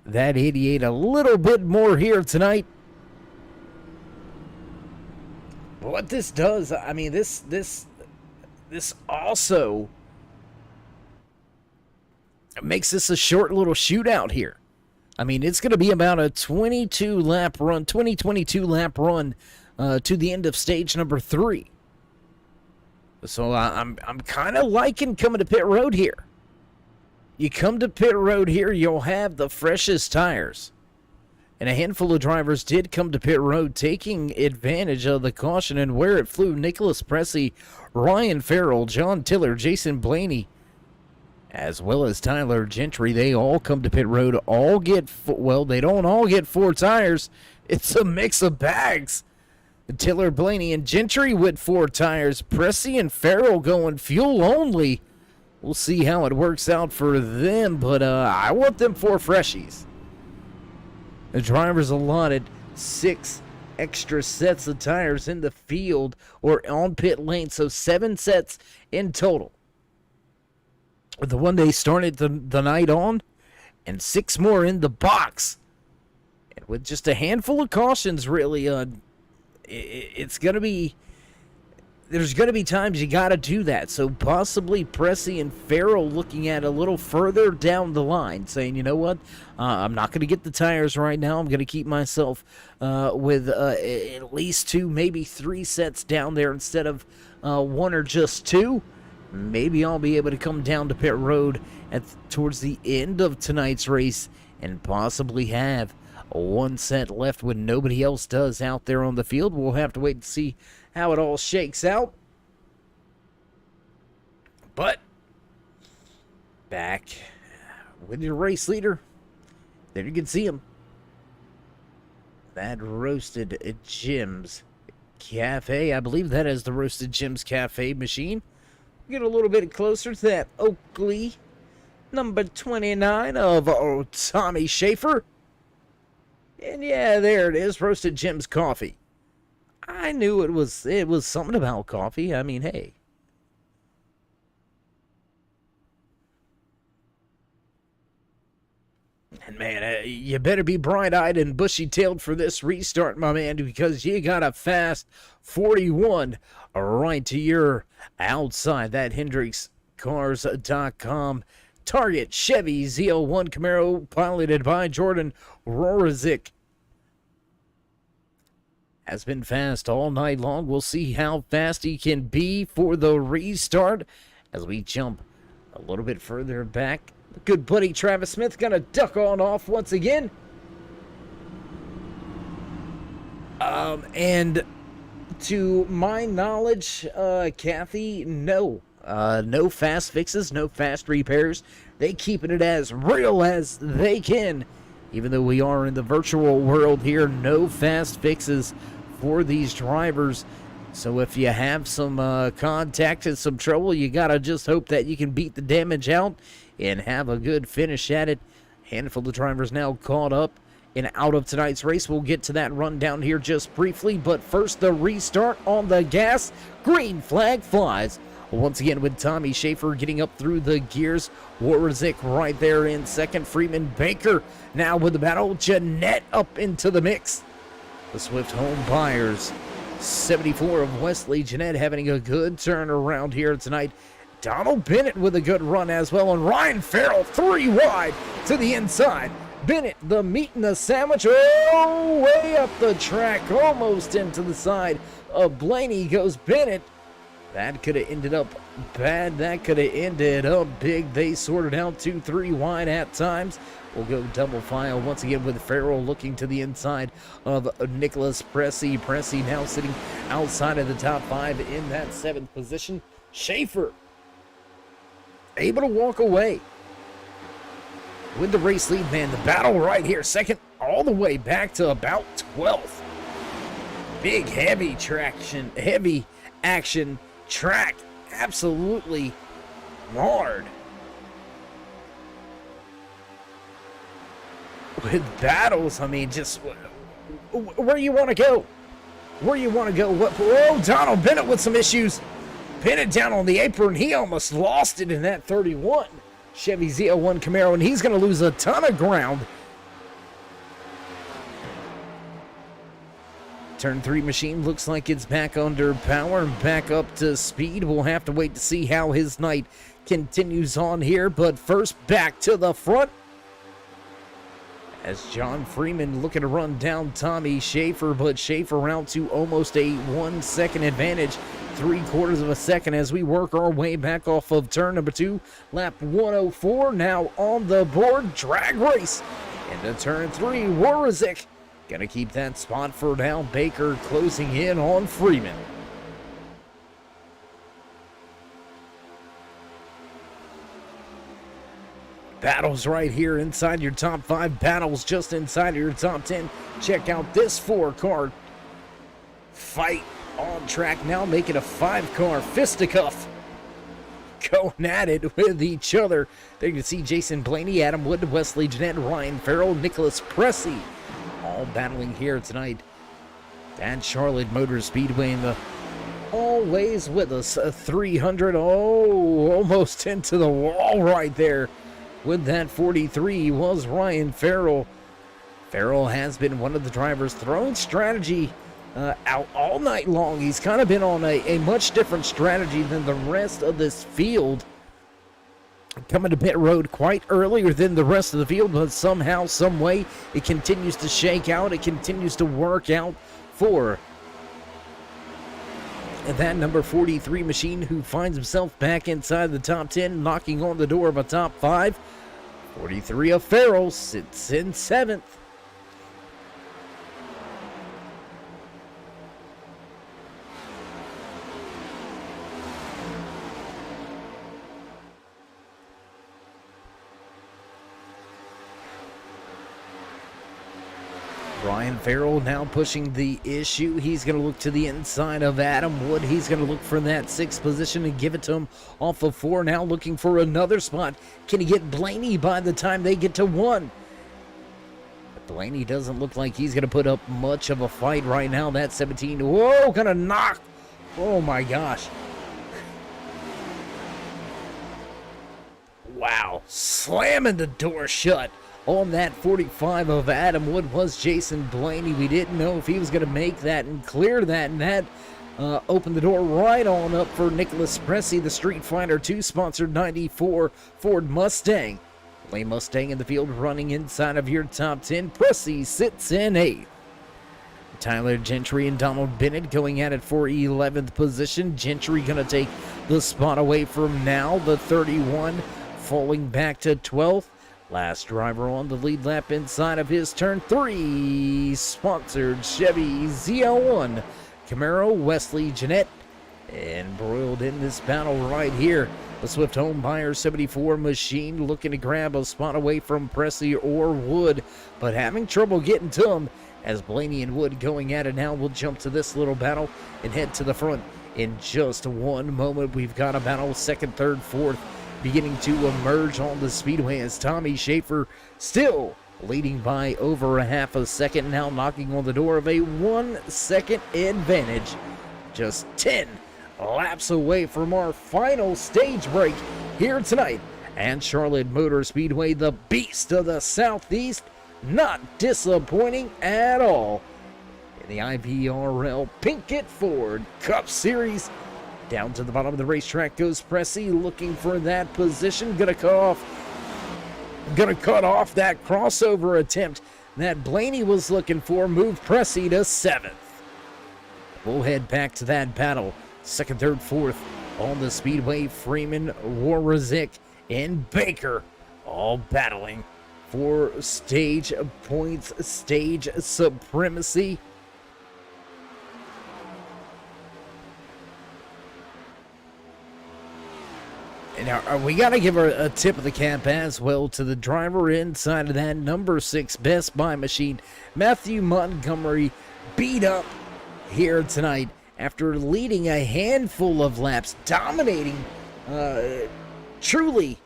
that 88 a little bit more here tonight. But what this does, I mean, this also makes this a short little shootout here. I mean, it's going to be about a 22 lap run to the end of stage number 3. So I'm kind of liking coming to pit road here. You come to pit road here, you'll have the freshest tires. And a handful of drivers did come to pit road, taking advantage of the caution and where it flew. Nicholas Pressey, Ryan Farrell, John Tiller, Jason Blaney, as well as Tyler Gentry. They all come to pit road, all get, well, they don't all get 4 tires. It's a mix of bags. Tiller, Blaney, and Gentry with 4 tires. Pressey and Farrell going fuel only. We'll see how it works out for them, but I want them 4 freshies. The drivers allotted 6 extra sets of tires in the field or on pit lane, so 7 sets in total. The one they started the night on, and 6 more in the box. And with just a handful of cautions, really, it's going to be, there's going to be times you got to do that. So possibly Pressey and Farrell looking at a little further down the line, saying, you know what, I'm not going to get the tires right now. I'm going to keep myself with at least 2, maybe 3 sets down there instead of 1 or just 2. Maybe I'll be able to come down to pit road towards the end of tonight's race and possibly have 1 set left when nobody else does out there on the field. We'll have to wait and see how it all shakes out. But back with your race leader. There you can see him. That Roasted Jim's Cafe. I believe that is the Roasted Jim's Cafe machine. Get a little bit closer to that Oakley number 29 of Tommy Schaefer. And yeah, there it is, Roasted Jim's Coffee. I knew it was something about coffee. I mean, hey. And man, you better be bright-eyed and bushy-tailed for this restart, my man, because you got a fast 41 right to your outside. That HendricksCars.com Target Chevy ZL1 Camaro, piloted by Jordan Rorizik, has been fast all night long. We'll see how fast he can be for the restart as we jump a little bit further back. Good buddy Travis Smith gonna duck on off once again. And to my knowledge, Kathy, no fast fixes, no fast repairs. They keeping it as real as they can. Even though we are in the virtual world here, no fast fixes for these drivers. So if you have some contact and some trouble, you gotta just hope that you can beat the damage out and have a good finish at it. Handful of drivers now caught up and out of tonight's race. We'll get to that rundown here just briefly, but first the restart on the gas. Green flag flies once again with Tommy Schaefer getting up through the gears. Warzik right there in second. Freeman Baker now with the battle. Jeanette up into the mix. The Swift home buyers. 74 of Wesley Jeanette having a good turn around here tonight. Donald Bennett with a good run as well, and Ryan Farrell 3 wide to the inside. Bennett, the meat and the sandwich, oh, way up the track, almost into the side of Blaney goes Bennett. That could have ended up bad. That could have ended up big. They sorted out 2-3 wide at times. We'll go double file once again with Farrell looking to the inside of Nicholas Pressey. Pressey now sitting outside of the top 5 in that 7th position. Schaefer able to walk away with the race lead, man. The battle right here, second all the way back to about 12th. Big heavy action track, absolutely marred with battles. I mean, just where you want to go, Oh, Donald Bennett with some issues. Bennett down on the apron. He almost lost it in that 31 Chevy ZL1 Camaro, and he's going to lose a ton of ground. Turn 3 machine looks like it's back under power and back up to speed. We'll have to wait to see how his night continues on here, but first back to the front as John Freeman looking to run down Tommy Schaefer, but Schaefer out to almost a 1 second advantage, 3/4 of a second as we work our way back off of turn number 2. Lap 104 now on the board. Drag race into turn 3. Warazik gonna keep that spot for now. Baker closing in on Freeman. Battles right here inside your top 5. Battles just inside of your top 10. Check out this 4-car fight on track now. Make it a 5-car fisticuff going at it with each other. There you can see Jason Blaney, Adam Wood, Wesley Jeanette, Ryan Farrell, Nicholas Pressey all battling here tonight at Charlotte Motor Speedway in the always with us 300. Oh, almost into the wall right there with that 43 was Ryan Farrell. Farrell has been one of the drivers throwing strategy out all night long. He's kind of been on a much different strategy than the rest of this field. Coming to pit road quite earlier than the rest of the field, but somehow, some way, it continues to shake out. It continues to work out for that number 43 machine, who finds himself back inside the top 10, knocking on the door of a top 5. 43 of Farrell sits in 7th. Ryan Farrell now pushing the issue. He's going to look to the inside of Adam Wood. He's going to look for that 6th position and give it to him off of 4. Now looking for another spot. Can he get Blaney by the time they get to 1? Blaney doesn't look like he's going to put up much of a fight right now. That 17. Whoa, gonna knock. Oh my gosh. Wow, slamming the door shut on that 45 of Adam Wood was Jason Blaney. We didn't know if he was going to make that and clear that, and that opened the door right on up for Nicholas Pressey, the Street Fighter 2 sponsored 94 Ford Mustang. Lane Mustang in the field running inside of your top 10. Pressey sits in 8th. Tyler Gentry and Donald Bennett going at it for 11th position. Gentry going to take the spot away from now, the 31, falling back to 12th. Last driver on the lead lap inside of his turn 3, sponsored Chevy ZL1 Camaro, Wesley Jeanette, embroiled in this battle right here. The Swift Home Buyer 74 machine looking to grab a spot away from Pressey or Wood, but having trouble getting to him as Blaney and Wood going at it now. We'll jump to this little battle and head to the front in just one moment. We've got a battle, second, third, fourth, beginning to emerge on the speedway as Tommy Schaefer still leading by over a half a second, now knocking on the door of a 1 second advantage. Just 10 laps away from our final stage break here tonight at Charlotte Motor Speedway, the beast of the Southeast. Not disappointing at all in the IVRL Pinkett Ford Cup Series. Down to the bottom of the racetrack goes Pressey, looking for that position. Gonna cut off that crossover attempt that Blaney was looking for. Move Pressey to 7th. We'll head back to that battle. Second, third, fourth on the speedway. Freeman, Warazik, and Baker all battling for stage points, stage supremacy. Now, we got to give a tip of the cap as well to the driver inside of that number 6 Best Buy machine. Matthew Montgomery beat up here tonight after leading a handful of laps, dominating truly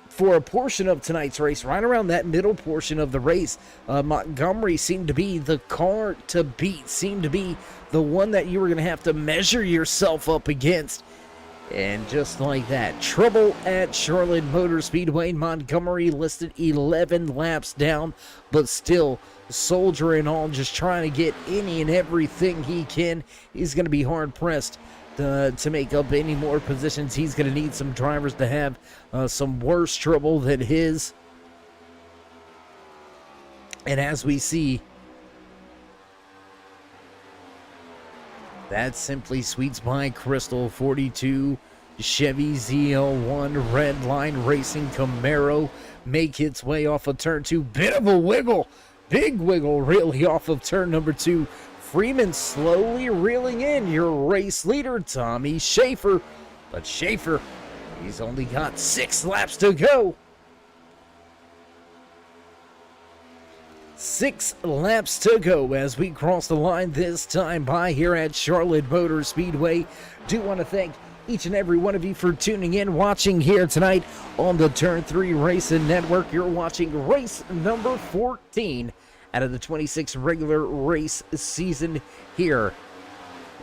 for a portion of tonight's race. Right around that middle portion of the race, Montgomery seemed to be the car to beat, seemed to be the one that you were going to have to measure yourself up against. And just like that, trouble at Charlotte Motor Speedway. Montgomery listed 11 laps down, but still soldiering on, just trying to get any and everything he can. He's going to be hard-pressed to make up any more positions. He's going to need some drivers to have some worse trouble than his. And as we see, that simply sweeps by Crystal 42 Chevy ZL1 Redline Racing Camaro make its way off of turn 2. Bit of a wiggle, big wiggle really off of turn number 2. Freeman slowly reeling in your race leader, Tommy Schaefer. But Schaefer, he's only got 6 laps to go. 6 laps to go as we cross the line this time by here at Charlotte Motor Speedway. Do want to thank each and every one of you for tuning in, watching here tonight on the Turn 3 Racing Network. You're watching race number 14 out of the 26 regular race season here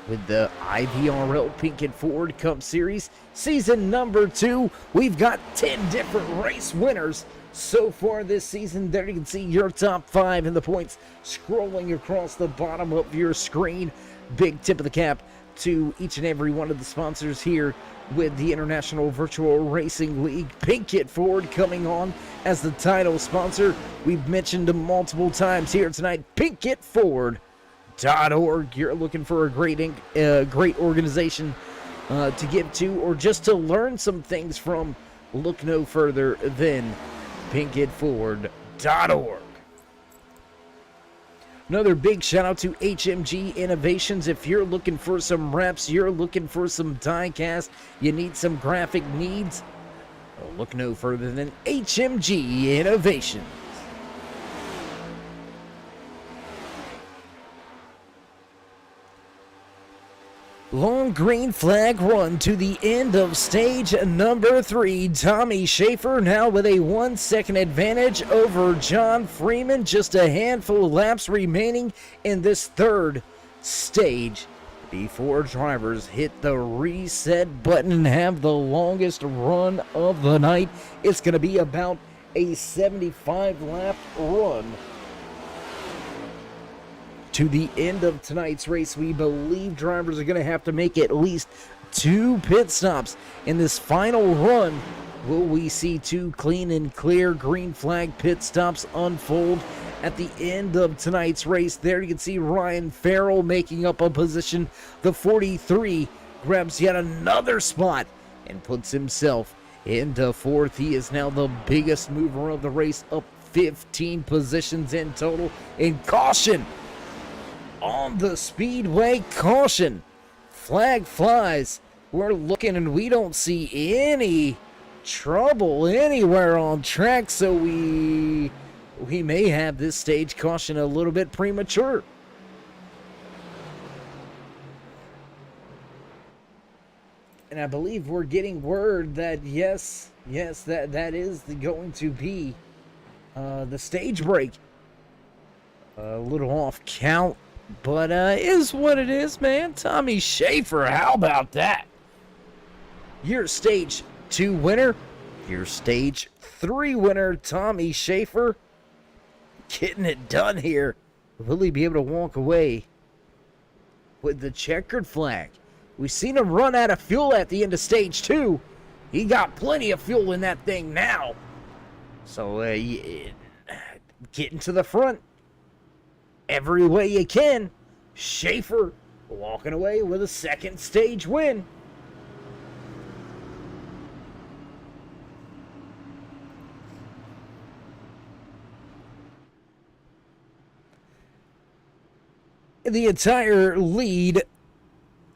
with the IVRL Pinkett Ford Cup Series. Season number 2, we've got 10 different race winners so far this season. There you can see your top 5 in the points scrolling across the bottom of your screen. Big tip of the cap to each and every one of the sponsors here with the International Virtual Racing League. Pinkett Ford coming on as the title sponsor. We've mentioned them multiple times here tonight. PinkettFord.org. You're looking for a great organization to give to, or just to learn some things from, look no further than PinkettFord.org. Another big shout out to HMG Innovations. If you're looking for some reps, you're looking for some die cast, you need some graphic needs, well, look no further than HMG Innovations. Long green flag run to the end of stage number 3. Tommy Schaefer now with a 1 second advantage over John Freeman. Just a handful of laps remaining in this third stage before drivers hit the reset button and have the longest run of the night. It's going to be about a 75 lap run to the end of tonight's race. We believe drivers are going to have to make at least 2 pit stops in this final run. Will we see 2 clean and clear green flag pit stops unfold at the end of tonight's race? There you can see Ryan Farrell making up a position. The 43 grabs yet another spot and puts himself into 4th. He is now the biggest mover of the race, up 15 positions in total. And caution on the speedway, caution. Flag flies. We're looking and we don't see any trouble anywhere on track, so we may have this stage caution a little bit premature. And I believe we're getting word that yes, that is going to be the stage break. A little off count, but is what it is, man. Tommy Schaefer, how about that? Your stage 2 winner, your stage 3 winner, Tommy Schaefer, getting it done here. Will he be able to walk away with the checkered flag? We've seen him run out of fuel at the end of stage 2. He got plenty of fuel in that thing now. So getting to the front every way you can. Schaefer walking away with a second stage win. The entire lead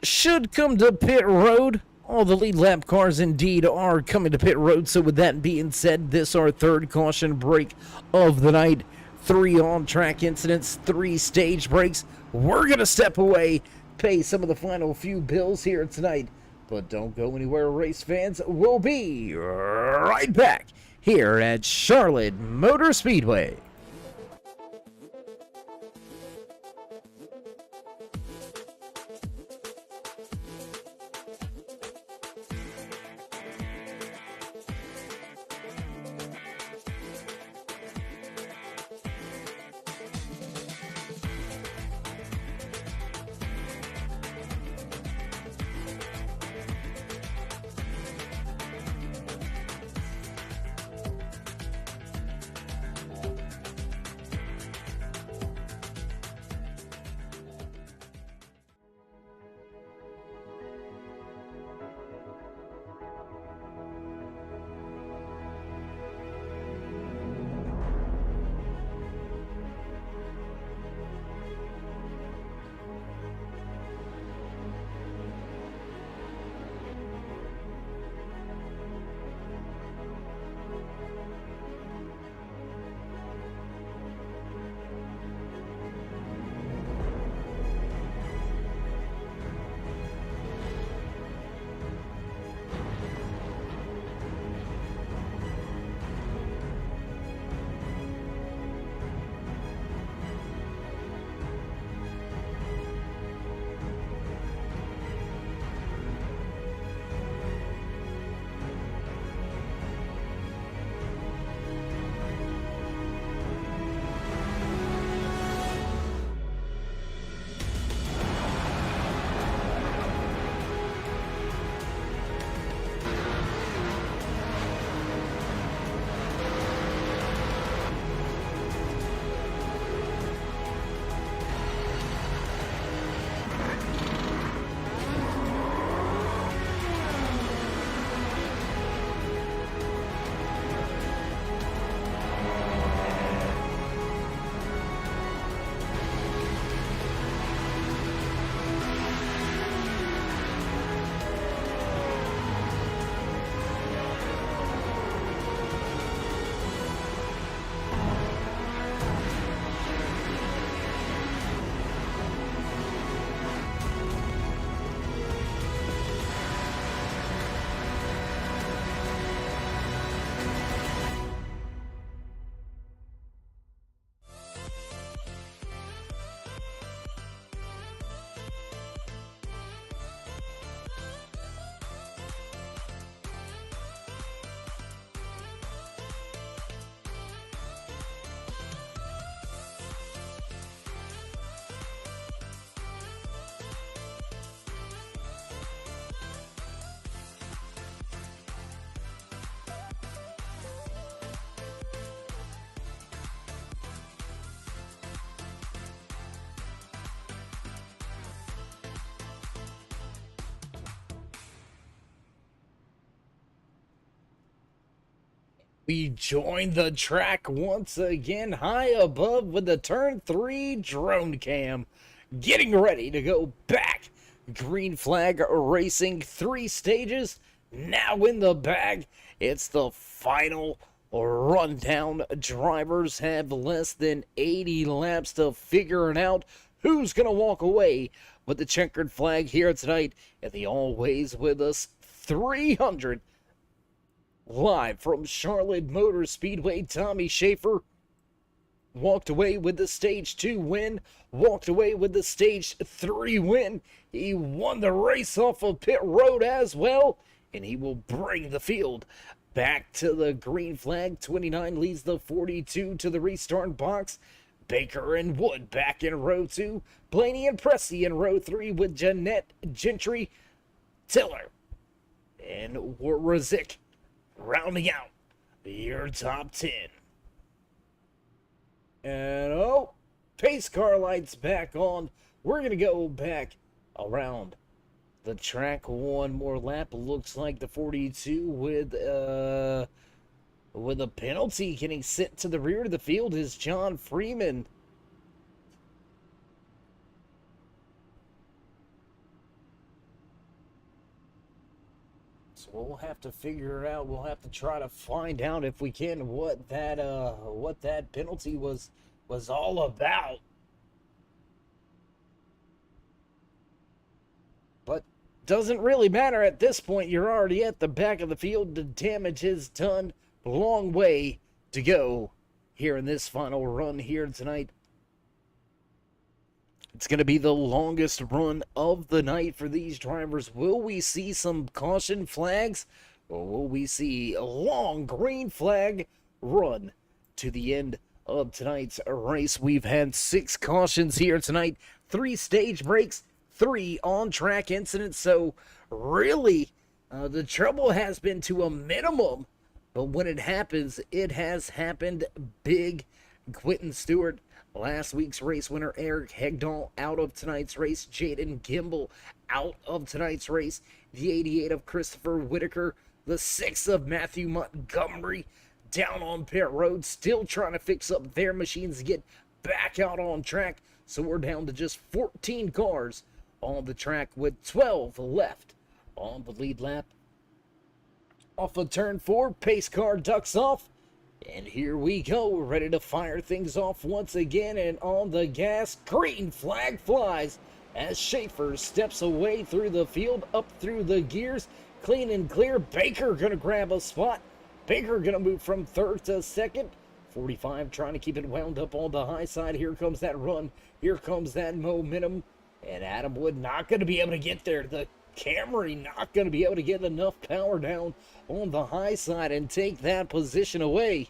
should come to pit road. All the lead lap cars indeed are coming to pit road. So with that being said, this our third caution break of the night. 3 on-track incidents, 3 stage breaks. We're going to step away, pay some of the final few bills here tonight. But don't go anywhere, race fans. We'll be right back here at Charlotte Motor Speedway. We join the track once again high above with the turn 3 drone cam. Getting ready to go back. Green flag racing 3 stages. Now in the bag. It's the final rundown. Drivers have less than 80 laps to figure it out who's going to walk away with the checkered flag here tonight. And the Always With Us 300. Live from Charlotte Motor Speedway, Tommy Schaefer walked away with the Stage 2 win, walked away with the Stage 3 win. He won the race off of pit road as well, and he will bring the field back to the green flag. 29 leads the 42 to the restart box. Baker and Wood back in row 2. Blaney and Pressey in row 3 with Jeanette, Gentry, Tiller, and Razik rounding out your top 10. And pace car lights back on. We're going to go back around the track one more lap. Looks like the 42 with a penalty getting sent to the rear of the field is John Freeman. So we'll have to figure out, we'll have to try to find out if we can what that penalty was all about. But doesn't really matter at this point. You're already at the back of the field. The damage is done. Long way to go here in this final run here tonight. It's going to be the longest run of the night for these drivers. Will we see some caution flags, or will we see a long green flag run to the end of tonight's race? We've had 6 cautions here tonight, 3 stage breaks, 3 on-track incidents. So really, the trouble has been to a minimum. But when it happens, it has happened big. Quentin Stewart, last week's race winner, Eric Hegdahl out of tonight's race. Jaden Gimbel out of tonight's race. The 88 of Christopher Whitaker. The 6 of Matthew Montgomery down on pit road. Still trying to fix up their machines to get back out on track. So we're down to just 14 cars on the track with 12 left on the lead lap. Off of turn 4, pace car ducks off. And here we go, ready to fire things off once again, and on the gas, green flag flies as Schaefer steps away through the field, up through the gears, clean and clear. Baker gonna grab a spot. Baker gonna move from 3rd to 2nd. 45 trying to keep it wound up on the high side. Here comes that run. Here comes that momentum. And Adam Wood not gonna be able to get there. The Camry not gonna be able to get enough power down on the high side and take that position away.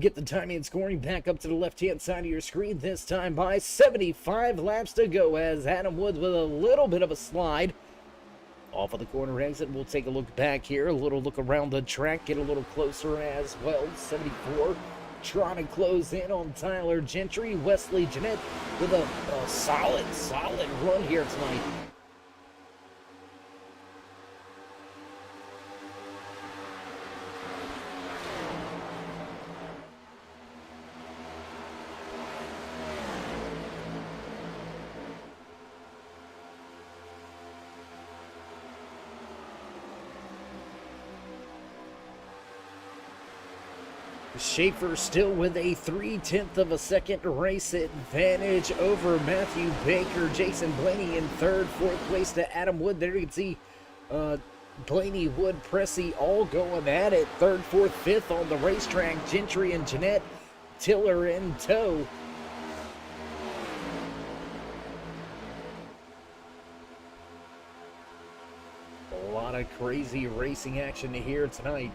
Get the timing and scoring back up to the left-hand side of your screen, this time by 75 laps to go as Adam Woods with a little bit of a slide off of the corner exit. We'll take a look back here, a little look around the track, get a little closer as well. 74 trying to close in on Tyler Gentry. Wesley Jeanette with a solid run here tonight. Schaefer still with a 3/10 of a second race advantage over Matthew Baker. Jason Blaney in 3rd, 4th place to Adam Wood. There you can see Blaney, Wood, Pressey all going at it. 3rd, 4th, 5th on the racetrack. Gentry and Jeanette, Tiller in tow. A lot of crazy racing action here tonight.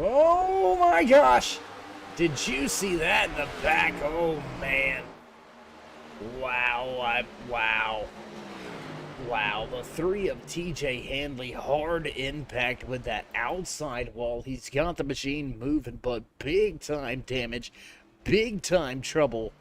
Oh my gosh! Did you see that in the back? Oh man. Wow. Wow. Wow, the three of TJ Handley, hard impact with that outside wall. He's got the machine moving, but big time damage, big time trouble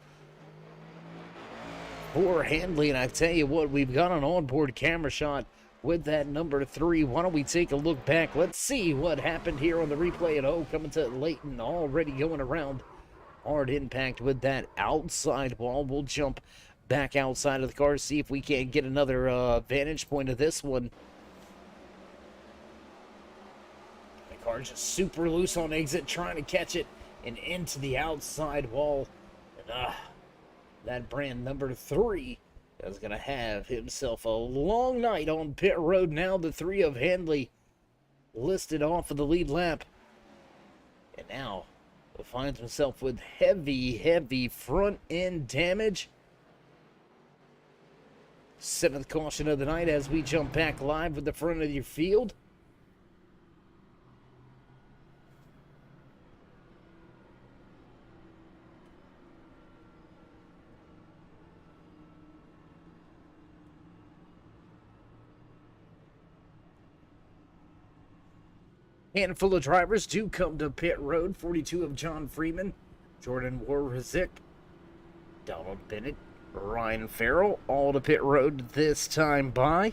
for Handley. And I tell you what, we've got an onboard camera shot with that number 3. Why don't we take a look back? Let's see what happened here on the replay at home. Coming to Leighton, already going around. Hard impact with that outside wall. We'll jump back outside of the car, see if we can't get another vantage point of this one. The car's just super loose on exit, trying to catch it and into the outside wall. And that brand number 3 is going to have himself a long night on pit road. Now the 3 of Handley listed off of the lead lap. And now finds himself with heavy front end damage. 7th caution of the night as we jump back live with the front of your field. Handful of drivers do come to pit road. 42 of John Freeman, Jordan Warzik, Donald Bennett, Ryan Farrell, all to pit road this time by.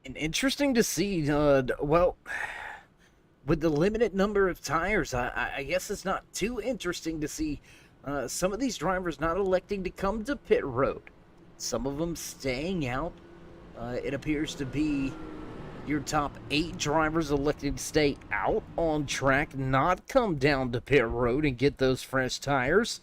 And interesting to see, well, with the limited number of tires, I guess it's not too interesting to see some of these drivers not electing to come to pit road. Some of them staying out. It appears to be your top 8 drivers electing to stay out on track, not come down to pit road and get those fresh tires.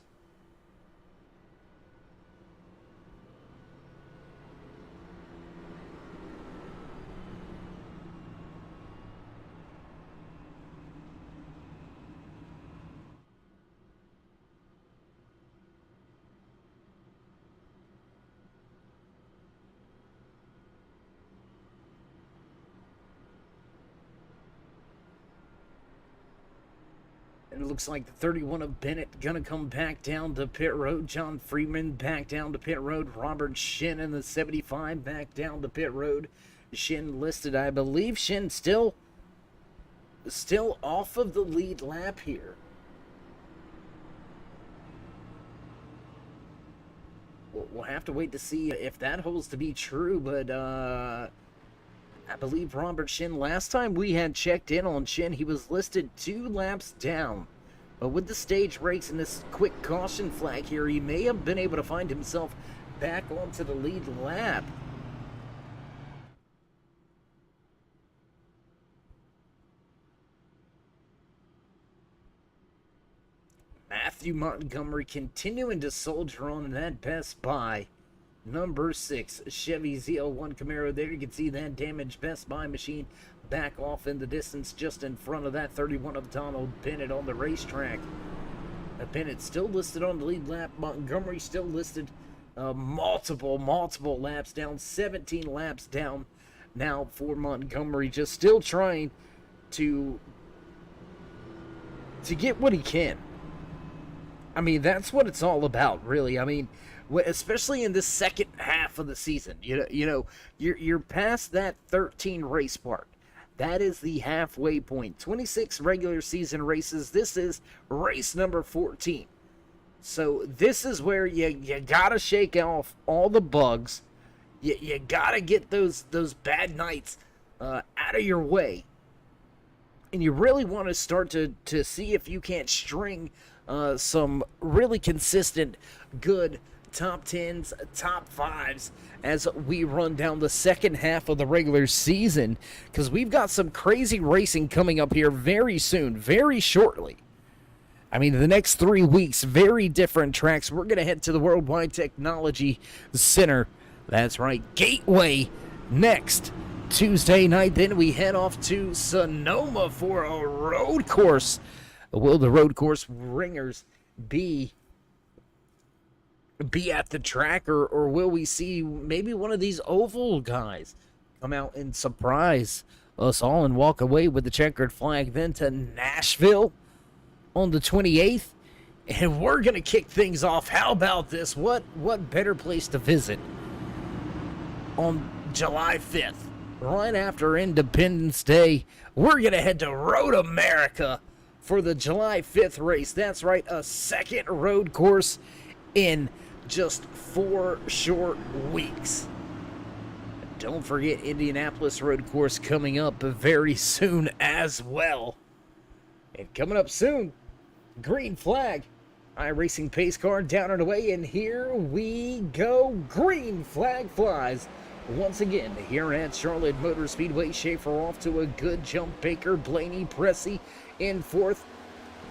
And it looks like the 31 of Bennett gonna come back down to pit road. John Freeman back down to pit road. Robert Shin in the 75 back down to pit road. Shin listed, I believe Shin still off of the lead lap here. We'll have to wait to see if that holds to be true, but I believe Robert Shin, last time we had checked in on Shin, he was listed 2 laps down. But with the stage breaks and this quick caution flag here, he may have been able to find himself back onto the lead lap. Matthew Montgomery continuing to soldier on in that Best Buy. Number 6, Chevy ZL1 Camaro. There you can see that damaged Best Buy machine back off in the distance just in front of that 31 of Donald Bennett on the racetrack. Bennett still listed on the lead lap. Montgomery still listed multiple laps down, 17 laps down now for Montgomery, just still trying to get what he can. I mean, that's what it's all about, really. I mean, especially in the second half of the season, you're past that 13 race part. That is the halfway point. 26 regular season races. This is race number 14. So this is where you gotta shake off all the bugs. You gotta get those bad nights out of your way, and you really want to start to see if you can't string some really consistent, good top 10s, top 5s as we run down the second half of the regular season, because we've got some crazy racing coming up here very soon, very shortly. I mean, the next 3 weeks, very different tracks. We're going to head to the Worldwide Technology Center. That's right, Gateway next Tuesday night, then we head off to Sonoma for a road course. Will the road course ringers be at the track, or will we see maybe one of these oval guys come out and surprise us all and walk away with the checkered flag? Then to Nashville on the 28th, and we're gonna kick things off. How about this? What better place to visit on July 5th, right after Independence Day? We're gonna head to Road America for the July 5th race. That's right, a second road course in just 4 short weeks. Don't forget Indianapolis road course coming up very soon as well. And coming up soon, green flag. iRacing pace car down and away, and here we go. Green flag flies once again here at Charlotte Motor Speedway. Schaefer off to a good jump. Baker, Blaney, Pressey in fourth.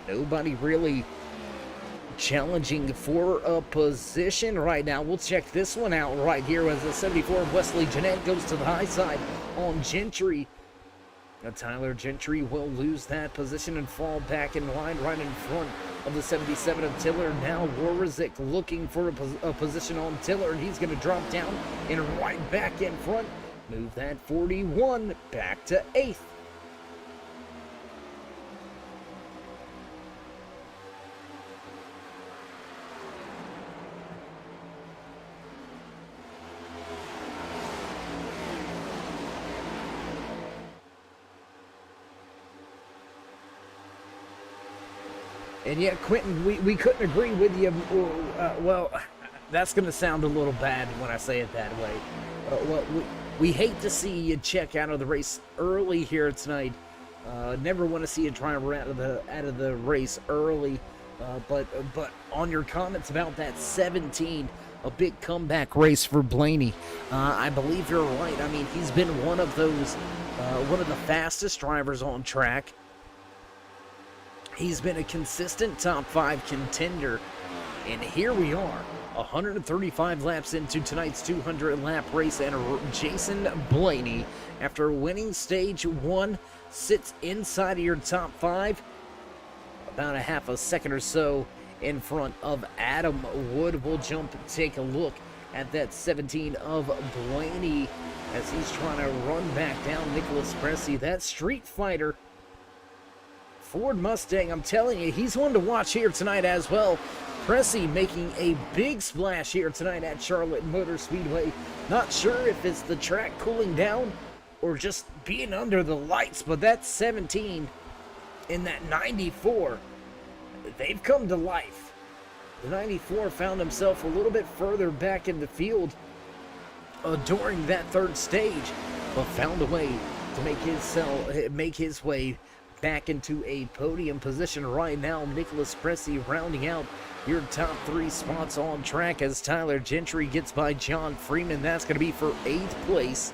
Nobody really challenging for a position right now. We'll check this one out right here as the 74 of Wesley Jeanette goes to the high side on Gentry. Now Tyler Gentry will lose that position and fall back in line right in front of the 77 of Tiller. Now Wawrzyk looking for a position on Tiller, and he's going to drop down and right back in front. Move that 41 back to 8th. And yet, Quentin, we couldn't agree with you. Well, that's going to sound a little bad when I say it that way. We hate to see you check out of the race early here tonight. Never want to see a driver out of the race early. But on your comments about that 17, a big comeback race for Blaney, I believe you're right. I mean, he's been one of those, one of the fastest drivers on track. He's been a consistent top 5 contender, and here we are, 135 laps into tonight's 200-lap race, and Jason Blaney, after winning stage 1, sits inside of your top 5, about a half a second or so in front of Adam Wood. We'll jump and take a look at that 17 of Blaney as he's trying to run back down Nicholas Pressey, that street fighter. Ford Mustang, I'm telling you, he's one to watch here tonight as well. Pressey making a big splash here tonight at Charlotte Motor Speedway. Not sure if it's the track cooling down or just being under the lights, but that 17 in that 94, they've come to life. The 94 found himself a little bit further back in the field during that third stage, but found a way to make his way back into a podium position right now. Nicholas Pressey rounding out your top 3 spots on track as Tyler Gentry gets by John Freeman. That's going to be for 8th place.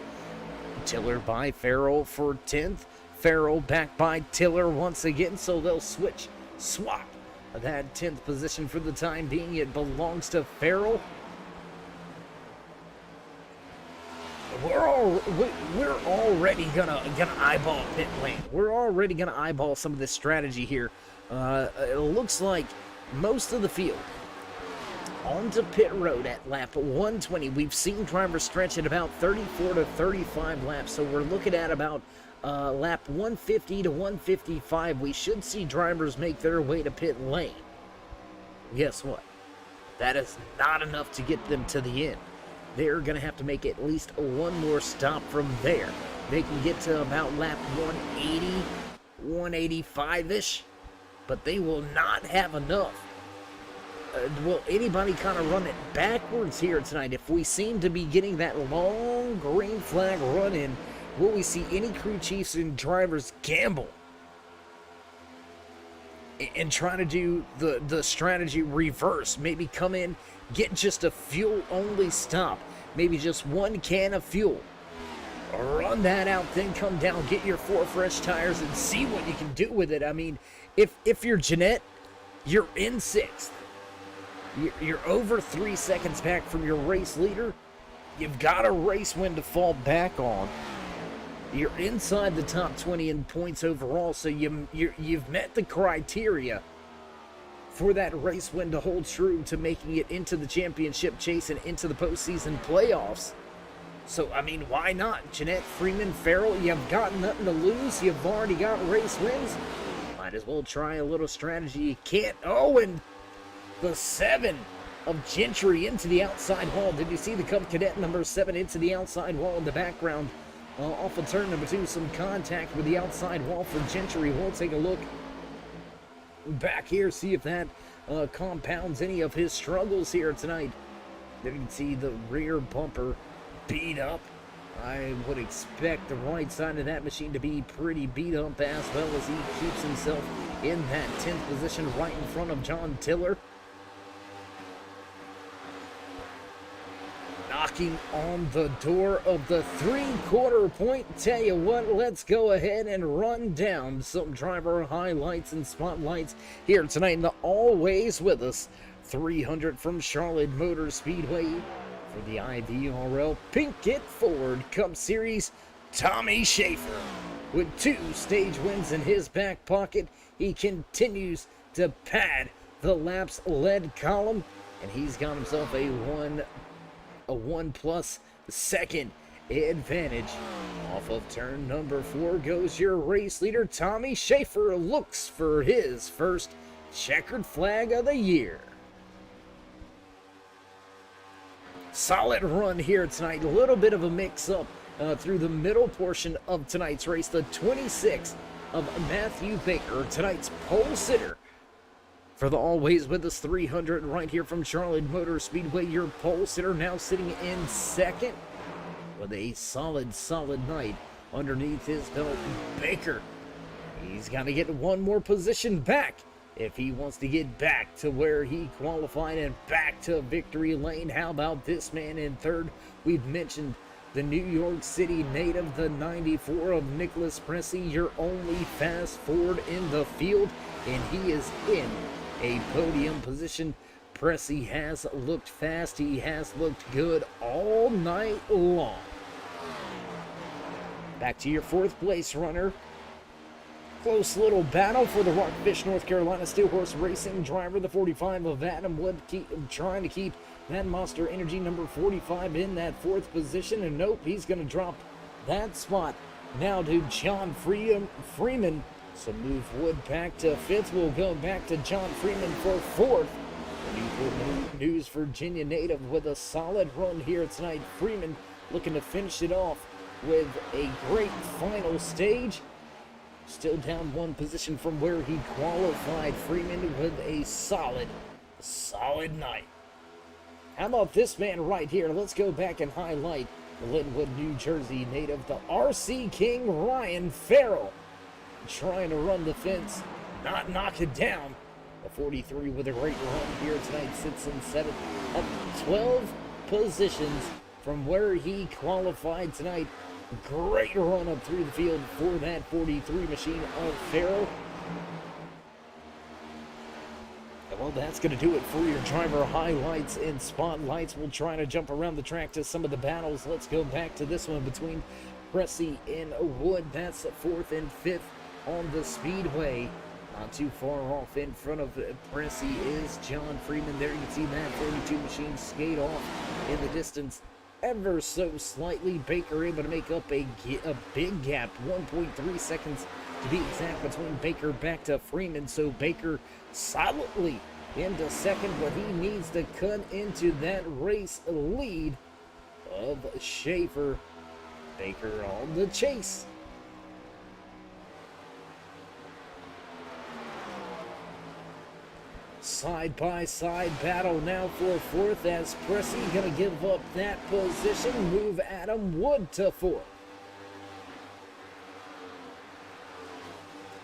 Tiller by Farrell for 10th. Farrell back by Tiller once again, so they'll swap that 10th position for the time being. It belongs to Farrell. We're already gonna eyeball pit lane. We're already gonna eyeball some of this strategy here. It looks like most of the field onto pit road at lap 120. We've seen drivers stretch at about 34 to 35 laps, so we're looking at about lap 150 to 155. We should see drivers make their way to pit lane. Guess what? That is not enough to get them to the end. They're going to have to make at least one more stop from there. They can get to about lap 180, 185-ish, but they will not have enough. Will anybody kind of run it backwards here tonight? If we seem to be getting that long green flag run in, will we see any crew chiefs and drivers gamble and try to do the strategy reverse? Maybe come in, get just a fuel-only stop. Maybe just one can of fuel. Run that out, then come down, get your 4 fresh tires, and see what you can do with it. I mean, if you're Jeanette, you're in 6th. You're over 3 seconds back from your race leader. You've got a race win to fall back on. You're inside the top 20 in points overall, so you've met the criteria for that race win to hold true to making it into the championship chase and into the postseason playoffs. So, I mean, why not? Jeanette, Freeman, Farrell, you've got nothing to lose. You've already got race wins. Might as well try a little strategy. You can't. Oh, and the 7 of Gentry into the outside wall. Did you see the Cub Cadet number 7 into the outside wall in the background? Off of turn number 2, some contact with the outside wall for Gentry. We'll take a look back here, see if that compounds any of his struggles here tonight. There you can see the rear bumper beat up. I would expect the right side of that machine to be pretty beat up as well, as he keeps himself in that 10th position right in front of John Tiller. Knocking on the door of the 3/4 point. Tell you what, let's go ahead and run down some driver highlights and spotlights here tonight in the Always With Us 300 from Charlotte Motor Speedway for the IVRL Pinkett Ford Cup Series. Tommy Schaefer with 2 stage wins in his back pocket. He continues to pad the laps led column, and he's got himself a 1+ second advantage. Off of turn number 4 goes your race leader. Tommy Schaefer looks for his first checkered flag of the year. Solid run here tonight. A little bit of a mix-up through the middle portion of tonight's race. The 26 of Matthew Baker, tonight's pole sitter for the Always With Us 300 right here from Charlotte Motor Speedway. Your pole sitter now sitting in second with a solid night underneath his belt. Baker, he's got to get one more position back if he wants to get back to where he qualified and back to victory lane. How about this man in third? We've mentioned the New York City native, the 94 of Nicholas Pressey, your only fast Ford in the field, and he is in a podium position. Pressey has looked fast. He has looked good all night long. Back to your 4th place runner. Close little battle for the Rockfish, North Carolina Steel Horse Racing driver, the 45 of Adam Wood, trying to keep that Monster Energy number 45 in that 4th position. And nope, he's going to drop that spot now to John Freeman. So move Wood back to 5th. We'll go back to John Freeman for 4th. Newport News, Virginia native with a solid run here tonight. Freeman looking to finish it off with a great final stage. Still down 1 position from where he qualified. Freeman with a solid night. How about this man right here? Let's go back and highlight Linwood, New Jersey native, the RC King, Ryan Farrell. Trying to run the fence, not knock it down. The 43 with a great run here tonight sits in 7th, up 12 positions from where he qualified tonight. Great run up through the field for that 43 machine of Farrell. Well, that's going to do it for your driver highlights and spotlights. We'll try to jump around the track to some of the battles. Let's go back to this one between Pressey and Wood. That's 4th and 5th on the speedway. Not too far off in front of Pressey is John Freeman. There you can see that 42 machine skate off in the distance ever so slightly. Baker able to make up a big gap, 1.3 seconds to be exact, between Baker back to Freeman. So Baker solidly into 2nd, but he needs to cut into that race lead of Schaefer. Baker on the chase. Side-by-side battle now for 4th, as Pressey gonna give up that position, move Adam Wood to 4th.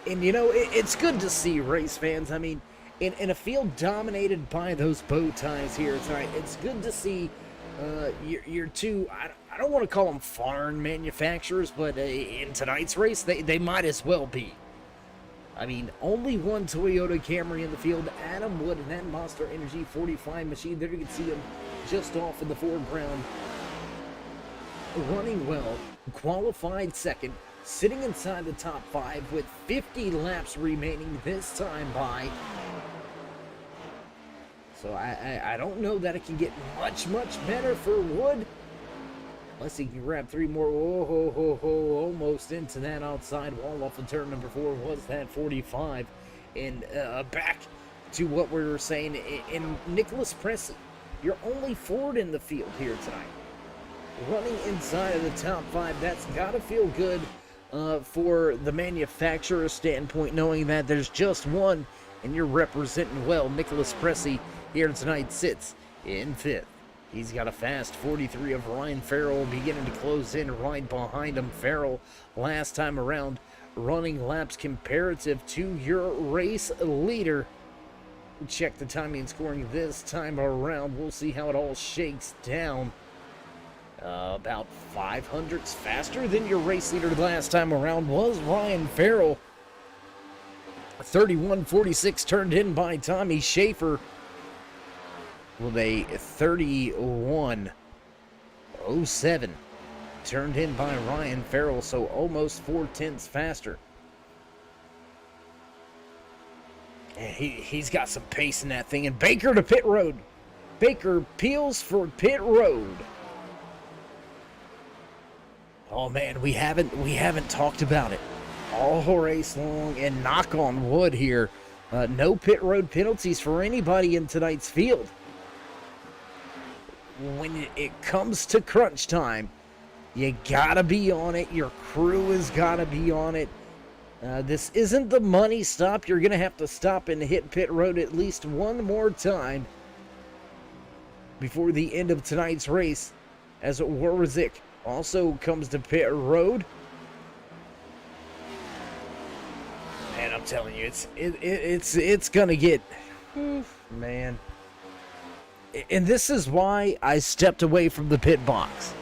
And you know, it's good to see, race fans. I mean, in a field dominated by those bow ties here tonight, it's good to see your 2, I don't want to call them foreign manufacturers, but in tonight's race, they might as well be. I mean, only 1 Toyota Camry in the field. Adam Wood and that Monster Energy 45 machine. There you can see him just off in the foreground. running well, qualified second, sitting inside the top 5 with 50 laps remaining this time by. So I don't know that it can get much better for Wood. Unless he can grab 3 more. Almost into that outside wall off of turn number 4. Was that 45? And back to what we were saying. In Nicholas Presley, you're only Ford in the field here tonight. Running inside of the top 5, that's got to feel good for the manufacturer's standpoint, knowing that there's just one, and you're representing well. Nicholas Presley here tonight sits in 5th. He's got a fast 43 of Ryan Farrell beginning to close in right behind him. Farrell, last time around, running laps comparative to your race leader. Check the timing and scoring this time around. We'll see how it all shakes down. About 500ths faster than your race leader last time around was Ryan Farrell. 31.46 turned in by Tommy Schaefer. With a 31.07 turned in by Ryan Farrell, so almost 4/10 faster. And he's got some pace in that thing. And Baker to pit road. Baker peels for pit road. Oh man, we haven't talked about it all race long. And knock on wood here, no pit road penalties for anybody in tonight's field. When it comes to crunch time, you gotta be on it. Your crew has gotta be on it. This isn't the money stop. You're gonna have to stop and hit pit road at least one more time before the end of tonight's race, as Warwick also comes to pit road. And I'm telling you, it's gonna get, man. And this is why I stepped away from the pit box.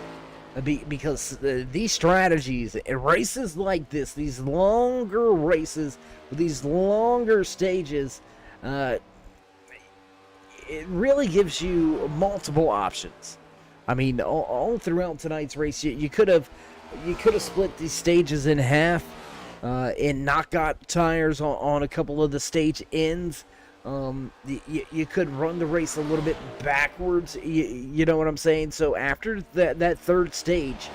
Because these strategies, races like this, these longer races, these longer stages, it really gives you multiple options. I mean, all throughout tonight's race, you could have split these stages in half and not got tires on a couple of the stage ends. You could run the race a little bit backwards, you know what I'm saying? So after that third stage,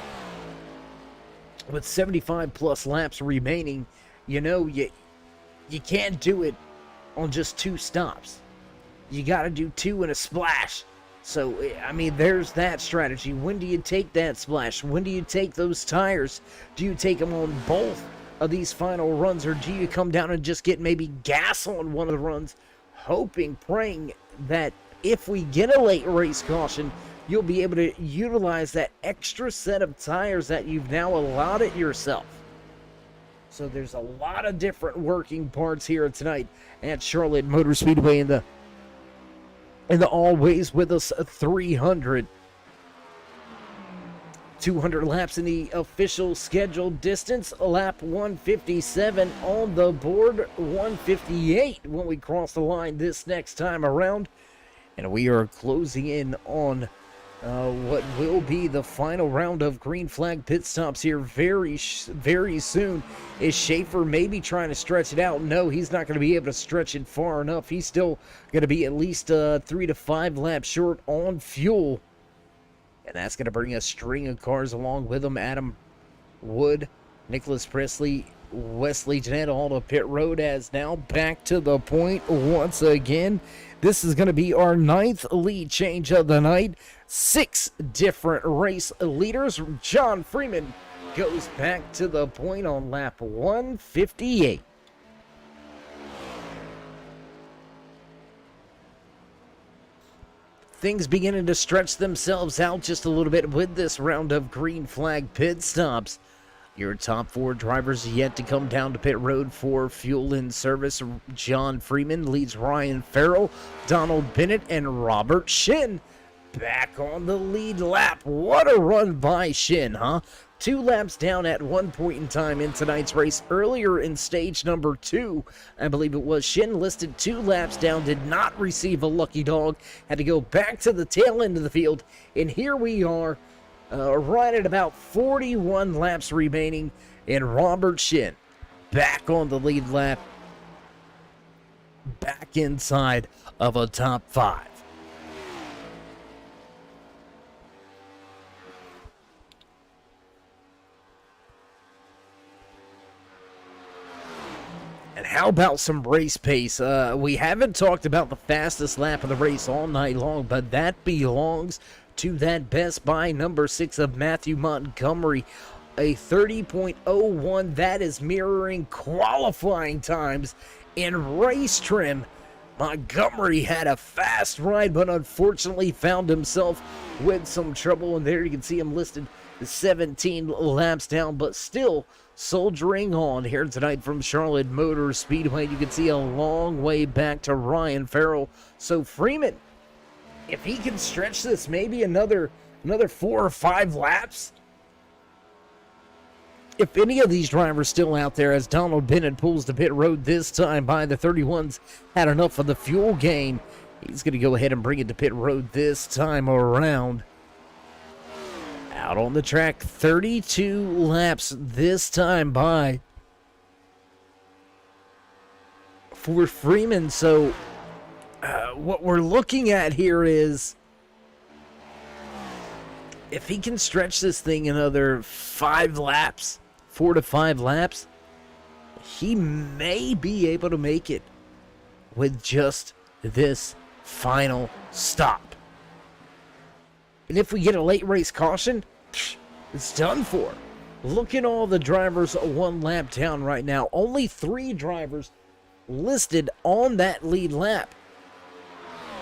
with 75 plus laps remaining, you can't do it on just 2 stops. You got to do 2 and a splash. So, I mean, there's that strategy. When do you take that splash? When do you take those tires? Do you take them on both of these final runs, or do you come down and just get maybe gas on one of the runs, hoping, praying that if we get a late race caution, you'll be able to utilize that extra set of tires that you've now allotted yourself? So there's a lot of different working parts here tonight at Charlotte Motor Speedway in the Always With Us 300. 200 laps in the official scheduled distance. Lap 157 on the board. 158 when we cross the line this next time around. And we are closing in on what will be the final round of green flag pit stops here very soon. Is Schaefer maybe trying to stretch it out? No, he's not going to be able to stretch it far enough. He's still going to be at least 3 to 5 laps short on fuel. And that's going to bring a string of cars along with him. Adam Wood, Nicholas Presley, Wesley Jeanette all to pit road, as now back to the point once again. This is going to be our 9th lead change of the night. 6 different race leaders. John Freeman goes back to the point on lap 158. Things beginning to stretch themselves out just a little bit with this round of green flag pit stops. Your top 4 drivers yet to come down to pit road for fuel in service. John Freeman leads Ryan Farrell, Donald Bennett, and Robert Shin back on the lead lap. What a run by Shin, huh? 2 laps down at one point in time in tonight's race. Earlier in stage number 2, I believe it was, Shin listed 2 laps down, did not receive a lucky dog, had to go back to the tail end of the field, and here we are right at about 41 laps remaining, and Robert Shin back on the lead lap, back inside of a top 5. And how about some race pace? We haven't talked about the fastest lap of the race all night long, but that belongs to that Best Buy number 6 of Matthew Montgomery. A 30.01, that is mirroring qualifying times in race trim. Montgomery had a fast ride, but unfortunately found himself with some trouble. And there you can see him listed 17 laps down, but still soldiering on here tonight from Charlotte Motor Speedway. You can see a long way back to Ryan Farrell. So Freeman, if he can stretch this maybe another 4 or 5 laps, if any of these drivers still out there, as Donald Bennett pulls the pit road this time by the 31s, had enough of the fuel gain, he's going to go ahead and bring it to pit road this time around. Out on the track, 32 laps this time by for Freeman. So what we're looking at here is, if he can stretch this thing another 5 laps, 4 to 5 laps, he may be able to make it with just this final stop. And if we get a late race caution, it's done for. Look at all the drivers 1 lap down right now. Only 3 drivers listed on that lead lap.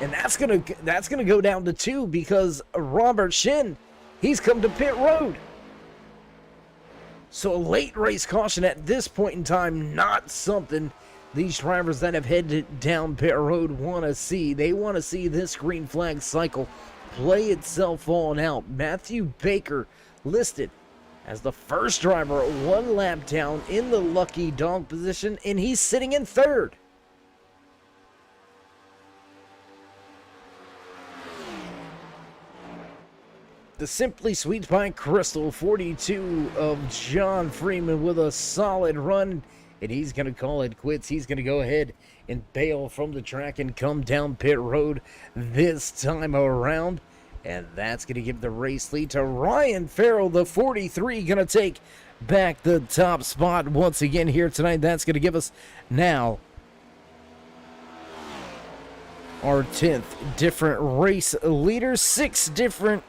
And that's gonna go down to 2 because Robert Shin, he's come to pit road. So a late race caution at this point in time, not something these drivers that have headed down pit road want to see. They want to see this green flag cycle play itself on out. Matthew Baker listed as the first driver 1 lap down in the lucky dog position, and he's sitting in 3rd. The Simply Sweet by Crystal 42 of John Freeman with a solid run, and he's going to call it quits. He's going to go ahead and bail from the track and come down pit road this time around, and that's going to give the race lead to Ryan Farrell, the 43, going to take back the top spot once again here tonight. That's going to give us now our 10th different race leaders, 6 different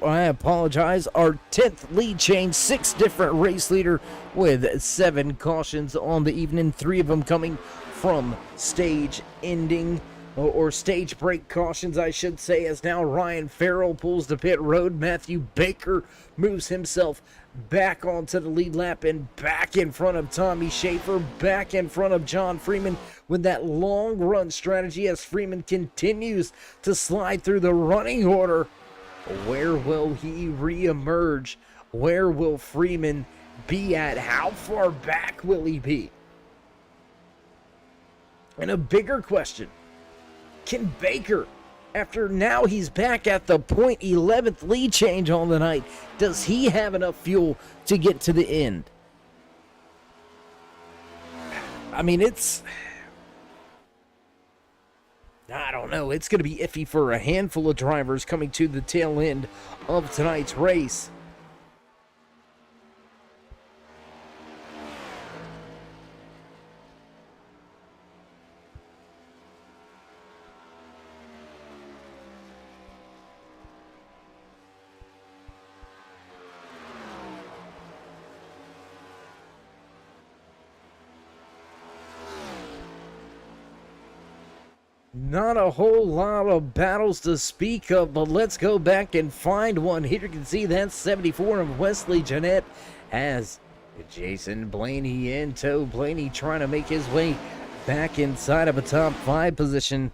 I apologize. Our 10th lead change, 6 different race leader with 7 cautions on the evening. 3 of them coming from stage ending or stage break cautions, I should say, as now Ryan Farrell pulls the pit road. Matthew Baker moves himself back onto the lead lap and back in front of Tommy Schaefer, back in front of John Freeman with that long run strategy as Freeman continues to slide through the running order. Where will he reemerge? Where will Freeman be at? How far back will he be? And a bigger question, can Baker, after now he's back at the .11th lead change on the night, does he have enough fuel to get to the end? I mean, I don't know. It's going to be iffy for a handful of drivers coming to the tail end of tonight's race. Not a whole lot of battles to speak of, but let's go back and find one. Here you can see that 74 of Wesley Jeanette has Jason Blaney in tow. Blaney trying to make his way back inside of a top 5 position.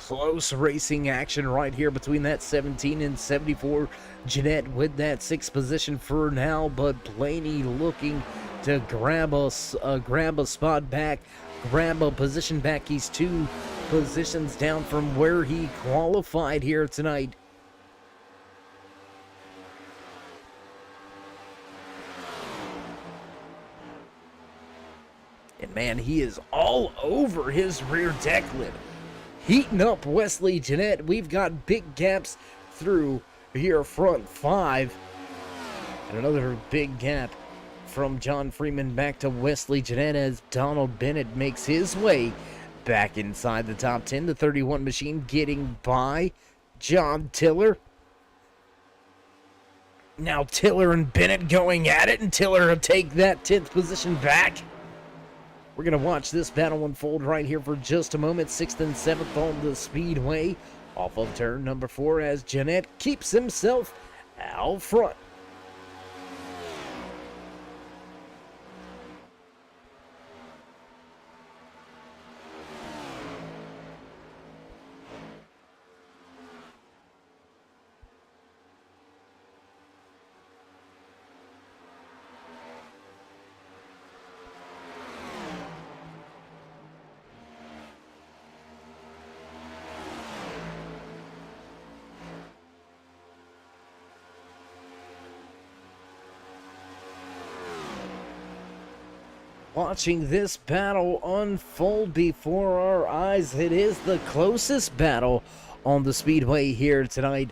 close racing action right here between that 17 and 74. Jeanette with that 6th position for now, but Blaney looking to grab a spot back, grab a position back. He's 2 positions down from where he qualified here tonight. And man, he is all over his rear deck lid, heating up Wesley Jeanette. We've got big gaps through here front 5. And another big gap from John Freeman back to Wesley Jeanette as Donald Bennett makes his way back inside the top 10. The 31 machine getting by John Tiller. Now Tiller and Bennett going at it, and Tiller will take that 10th position back. We're going to watch this battle unfold right here for just a moment. 6th and 7th on the speedway. Off of turn number 4 as Jeanette keeps himself out front. Watching this battle unfold before our eyes, it is the closest battle on the speedway here tonight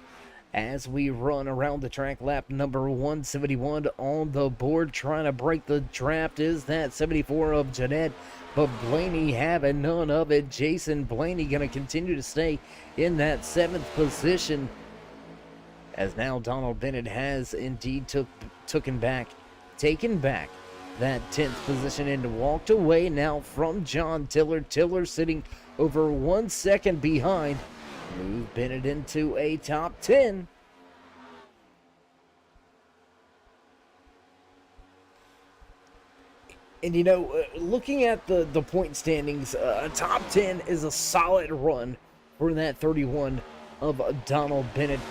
as we run around the track. Lap number 171 on the board. Trying to break the draft is that 74 of Jeanette, but Blaney having none of it. Jason Blaney going to continue to stay in that 7th position as now Donald Bennett has indeed taken back that 10th position and walked away now from John Tiller. Tiller sitting over 1 second behind. Move Bennett into a top 10. And you know, looking at the point standings, a top 10 is a solid run for that 31 of Donald Bennett.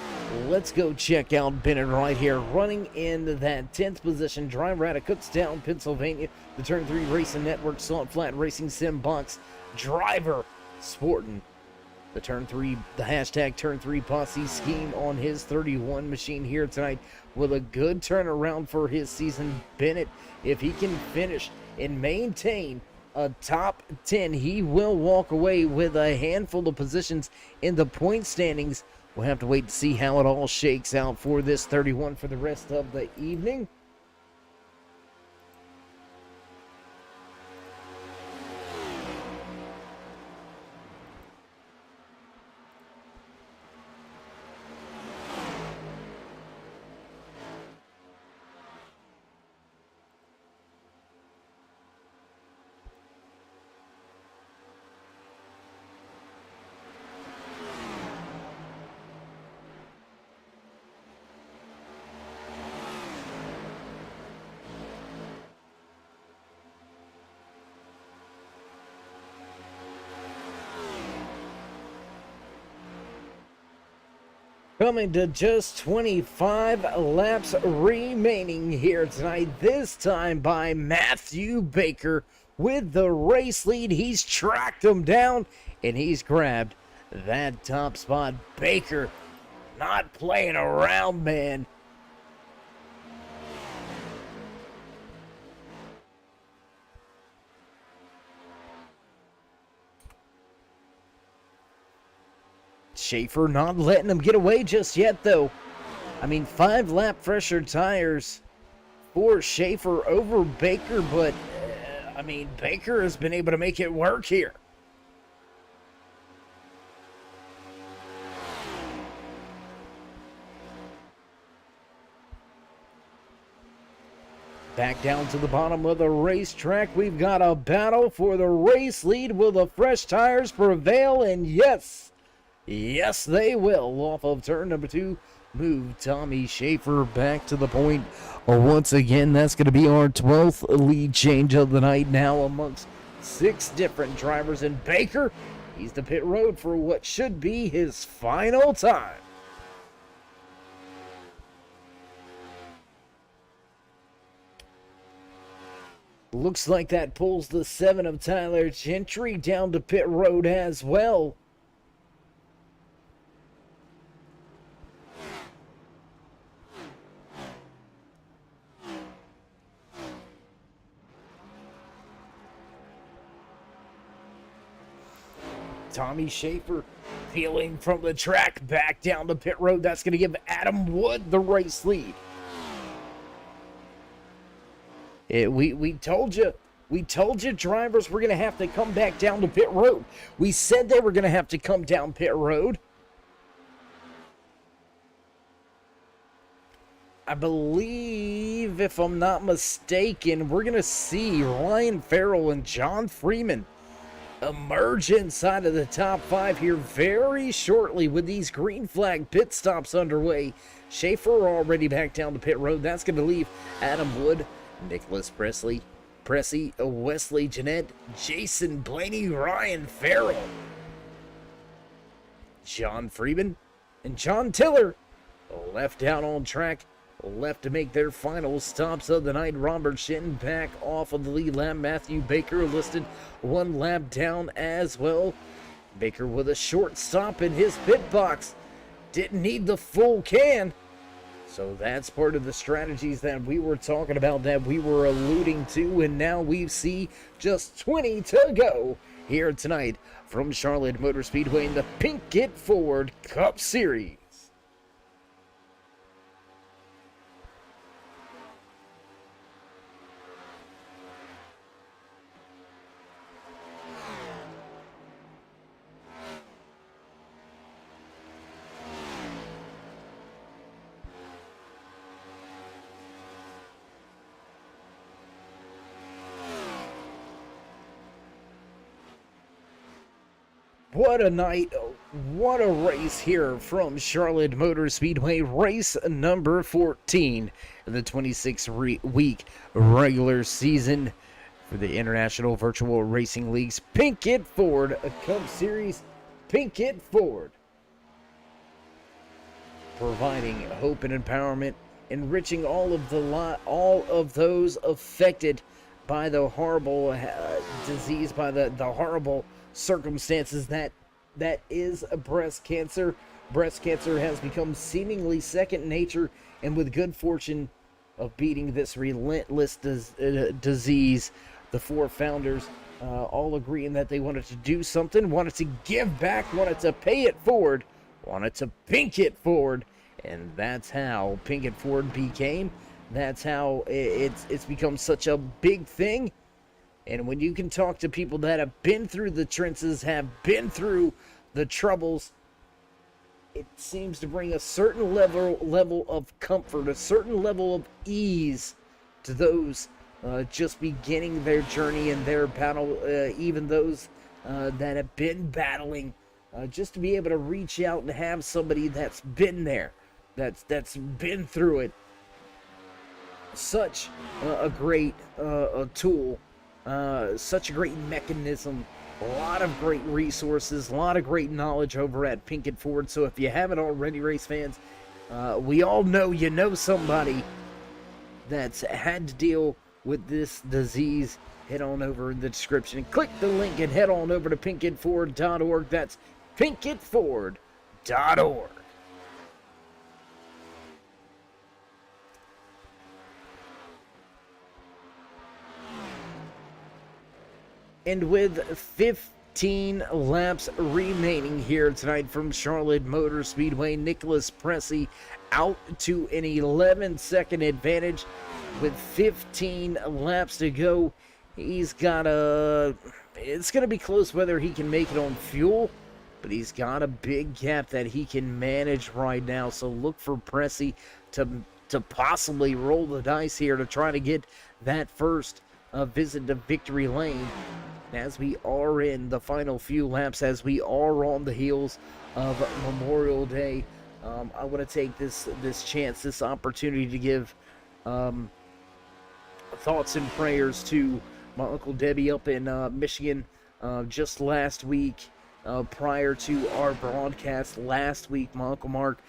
Let's go check out Bennett right here, running in that 10th position. Driver out of Kutztown, Pennsylvania. The Turn 3 Racing Network Salt Flat Racing Sim Box driver sporting the hashtag Turn 3 Posse scheme on his 31 machine here tonight with a good turnaround for his season. Bennett, if he can finish and maintain a top 10, he will walk away with a handful of positions in the point standings. We'll have to wait to see how it all shakes out for this 31 for the rest of the evening. Coming to just 25 laps remaining here tonight, this time by Matthew Baker with the race lead. He's tracked him down and he's grabbed that top spot. Baker not playing around, man. Schaefer not letting him get away just yet, though. I mean, 5 lap fresher tires for Schaefer over Baker, but, I mean, Baker has been able to make it work here. Back down to the bottom of the racetrack, we've got a battle for the race lead. Will the fresh tires prevail? And yes, they will. Off of turn number 2, move Tommy Schaefer back to the point. Once again, that's going to be our 12th lead change of the night now amongst 6 different drivers. And Baker He's to pit road for what should be his final time. Looks like that pulls the 7 of Tyler Gentry down to pit road as well. Tommy Schaefer peeling from the track back down to pit road. That's going to give Adam Wood the race lead. We told you drivers were going to have to come back down to pit road. We said they were going to have to come down pit road. I believe, if I'm not mistaken, we're going to see Ryan Farrell and John Freeman emerge inside of the top 5 here very shortly with these green flag pit stops underway. Schaefer already back down to pit road. That's going to leave Adam Wood, Nicholas Pressey, Wesley Jeanette, Jason Blaney, Ryan Farrell, John Freeman, and John Tiller left out on track, left to make their final stops of the night. Robert Shin back off of the lead lap. Matthew Baker listed 1 lap down as well. Baker with a short stop in his pit box. Didn't need the full can. So that's part of the strategies that we were talking about, that we were alluding to, and now we see just 20 to go here tonight from Charlotte Motor Speedway in the Pinkett Ford Cup Series. What a night, what a race here from Charlotte Motor Speedway, race number 14 of the 26-week regular season for the International Virtual Racing League's Pinkett Ford Cup Series. Pinkett Ford, providing hope and empowerment, enriching all of those affected by the horrible disease, by the horrible circumstances that is breast cancer. Breast cancer has become seemingly second nature, and with good fortune of beating this relentless disease, the 4 founders all agreeing that they wanted to do something, wanted to give back, wanted to pay it forward, wanted to pink it forward, and that's how Pinkett Ford became. That's how it's become such a big thing. And when you can talk to people that have been through the trenches, have been through the troubles, it seems to bring a certain level of comfort, a certain level of ease to those just beginning their journey and their battle, even those that have been battling, just to be able to reach out and have somebody that's been there, that's been through it. Such a great tool. Such a great mechanism, a lot of great resources, a lot of great knowledge over at Pinkett Ford. So if you haven't already, race fans, we all know you know somebody that's had to deal with this disease. Head on over in the description and click the link and head on over to pinkettford.org. That's pinkettford.org. And with 15 laps remaining here tonight from Charlotte Motor Speedway, Nicholas Pressey out to an 11-second advantage. With 15 laps to go, he's got it's going to be close whether he can make it on fuel, but he's got a big gap that he can manage right now. So look for Pressey to possibly roll the dice here to try to get that first visit to victory lane, as we are in the final few laps, as we are on the heels of Memorial Day. I want to take this chance, this opportunity to give thoughts and prayers to my Uncle Debbie up in Michigan. Just last week, prior to our broadcast last week. My Uncle Mark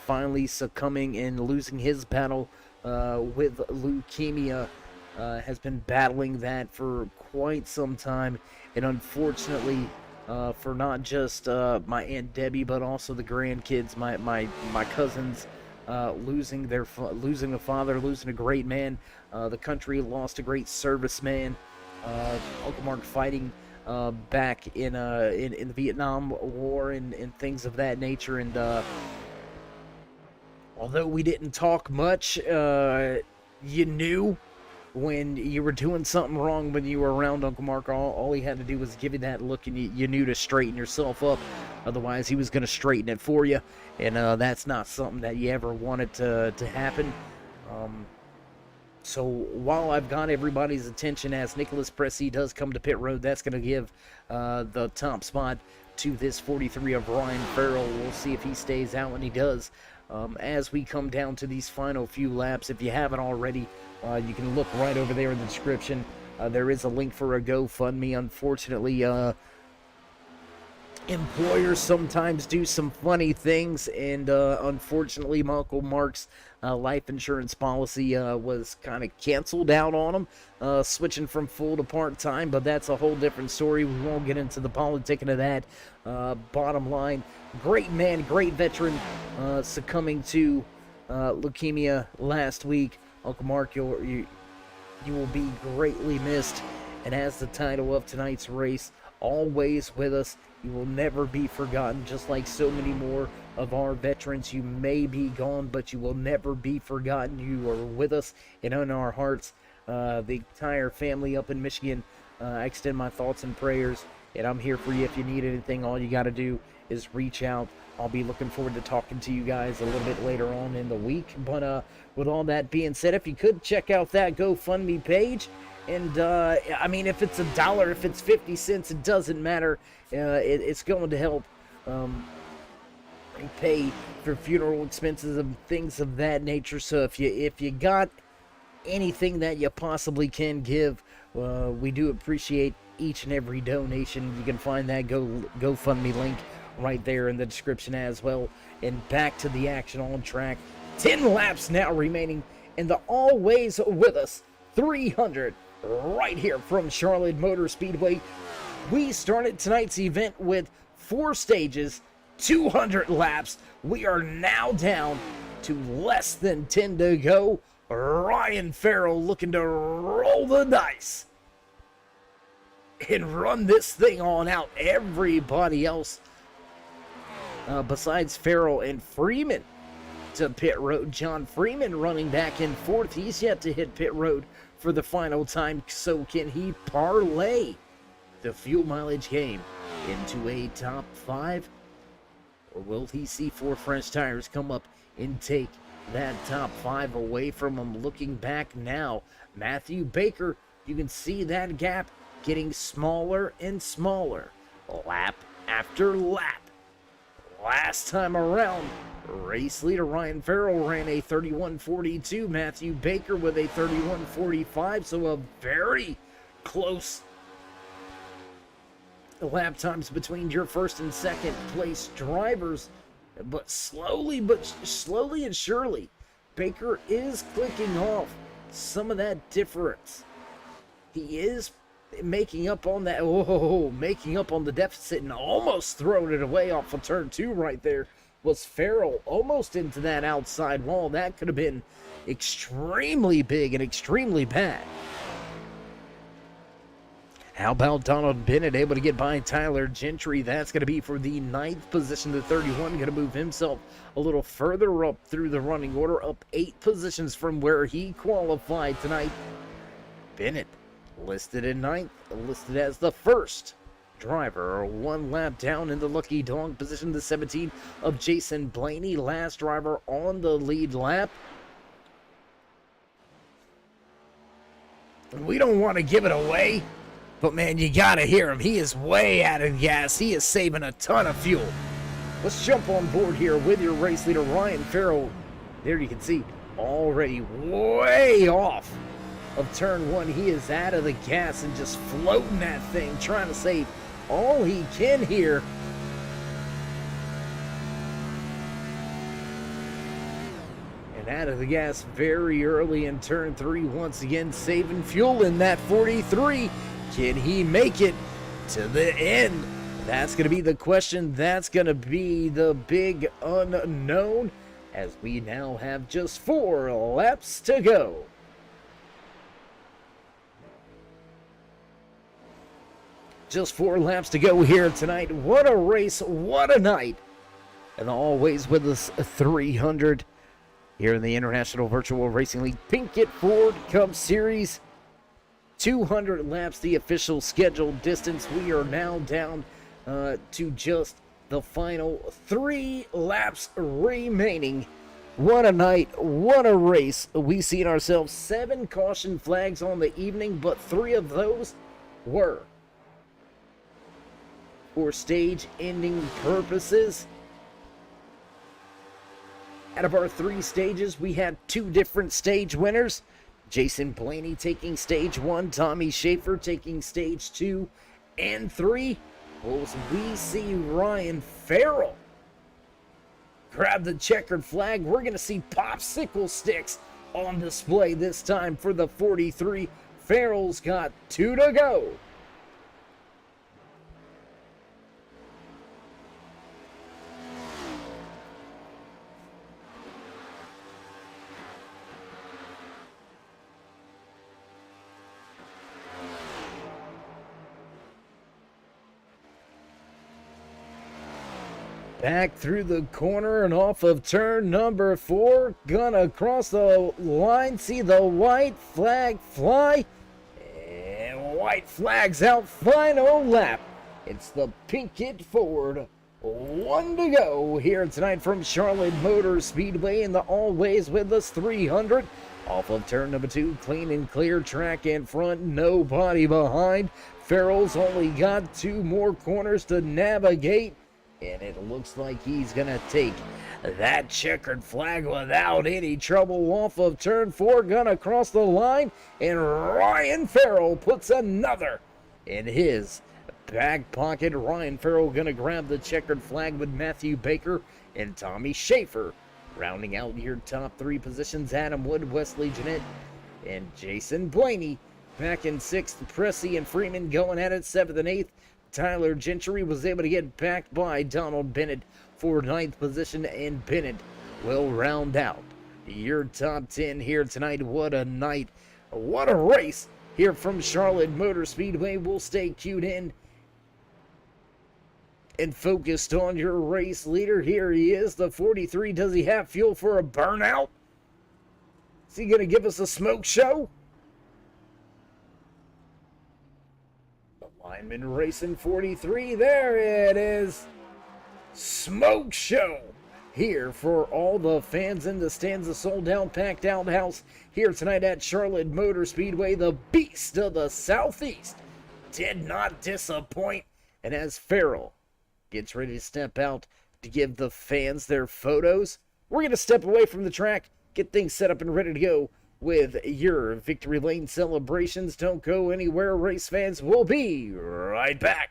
finally succumbing and losing his battle with leukemia. Has been battling that for quite some time, and unfortunately, for not just my Aunt Debbie, but also the grandkids, my cousins, losing a father, losing a great man. The country lost a great serviceman. Uncle Mark fighting back in the Vietnam War and things of that nature. And although we didn't talk much, you knew when you were doing something wrong when you were around Uncle Mark. All he had to do was give you that look, and you knew to straighten yourself up. Otherwise, he was going to straighten it for you, and that's not something that you ever wanted to happen. So while I've got everybody's attention as Nicholas Pressey does come to pit road, that's going to give the top spot to this 43 of Ryan Farrell. We'll see if he stays out, and he does. As we come down to these final few laps, if you haven't already, you can look right over there in the description. There is a link for a GoFundMe. Unfortunately, employers sometimes do some funny things, and unfortunately, my Uncle Mark's life insurance policy was kind of canceled out on him, switching from full to part-time, but that's a whole different story. We won't get into the politicking of that. Bottom line, great man, great veteran, succumbing to leukemia last week. Uncle Mark, you will be greatly missed, and as the title of tonight's race, always with us. You will never be forgotten, just like so many more of our veterans. You may be gone, but you will never be forgotten. You are with us and in our hearts. The entire family up in Michigan, I extend my thoughts and prayers, and I'm here for you if you need anything. All you got to do is reach out. I'll be looking forward to talking to you guys a little bit later on in the week. But with all that being said, if you could check out that GoFundMe page, and I mean, if it's $1, if it's 50 cents, it doesn't matter. It's going to help pay for funeral expenses and things of that nature. So if you got anything that you possibly can give, we do appreciate each and every donation. You can find that GoFundMe link right there in the description as well. And back to the action on track. 10 laps now remaining in the always with us 300 right here from Charlotte Motor Speedway. We started tonight's event with 4 stages, 200 laps. We are now down to less than 10 to go. Ryan Farrell looking to roll the dice and run this thing on out. Everybody else besides Farrell and Freeman to pit road. John Freeman running back in 4th. He's yet to hit pit road for the final time. So can he parlay the fuel mileage game into a top 5? Or will he see 4 French tires come up and take that top 5 away from him? Looking back now, Matthew Baker, you can see that gap getting smaller and smaller, lap after lap. Last time around, race leader Ryan Farrell ran a 31:42. Matthew Baker with a 31:45, so a very close lap times between your first and second place drivers. But slowly and surely, Baker is clicking off some of that difference. He is making up on that, making up on the deficit, and almost throwing it away off of turn 2 right there was Farrell, almost into that outside wall. That could have been extremely big and extremely bad. How about Donald Bennett able to get by Tyler Gentry? That's going to be for the 9th position. The 31 going to move himself a little further up through the running order, up 8 positions from where he qualified tonight. Bennett listed in 9th, listed as the first driver, 1 lap down in the lucky dog position. The 17 of Jason Blaney, last driver on the lead lap. We don't want to give it away, but man, you gotta hear him. He is way out of gas. He is saving a ton of fuel. Let's jump on board here with your race leader, Ryan Farrell. There you can see, already way off of turn 1. He is out of the gas and just floating that thing, trying to save all he can here. And out of the gas very early in turn 3, once again saving fuel in that 43. Can he make it to the end? That's going to be the question. That's going to be the big unknown, as we now have just 4 laps to go. Just 4 laps to go here tonight. What a race, what a night. And always with us 300 here in the International Virtual Racing League Pinkett Ford Cup Series. 200 laps, the official scheduled distance. We are now down to just the final 3 laps remaining. What a night, what a race. We seen ourselves 7 caution flags on the evening, but 3 of those were for stage ending purposes. Out of our 3 stages, we had 2 different stage winners. Jason Blaney taking stage 1, Tommy Schaefer taking stage 2 and 3. We see Ryan Farrell grab the checkered flag. We're going to see popsicle sticks on display this time for the 43. Farrell's got 2 to go. Back through the corner and off of turn number 4. Gonna cross the line. See the white flag fly. And white flag's out. Final lap. It's the Pinkett Ford. 1 to go here tonight from Charlotte Motor Speedway in the Always With Us 300. Off of turn number 2. Clean and clear track in front. Nobody behind. Farrell's only got 2 more corners to navigate. And it looks like he's going to take that checkered flag without any trouble off of turn 4. Going to cross the line. And Ryan Farrell puts another in his back pocket. Ryan Farrell going to grab the checkered flag with Matthew Baker and Tommy Schaefer. Rounding out your top 3 positions, Adam Wood, Wesley Jeanette, and Jason Blaney. Back in 6th, Pressey and Freeman going at it 7th and 8th. Tyler Gentry was able to get backed by Donald Bennett for 9th position, and Bennett will round out your top 10 here tonight. What a night. What a race here from Charlotte Motor Speedway. We'll stay queued in and focused on your race leader. Here he is, the 43. Does he have fuel for a burnout? Is he going to give us a smoke show? Lineman racing 43, there it is. Smoke show here for all the fans in the stands. A sold out, packed out house here tonight at Charlotte Motor Speedway. The beast of the Southeast did not disappoint. And as Farrell gets ready to step out to give the fans their photos, we're going to step away from the track, get things set up and ready to go with your Victory Lane celebrations. Don't go anywhere, race fans. We'll be right back.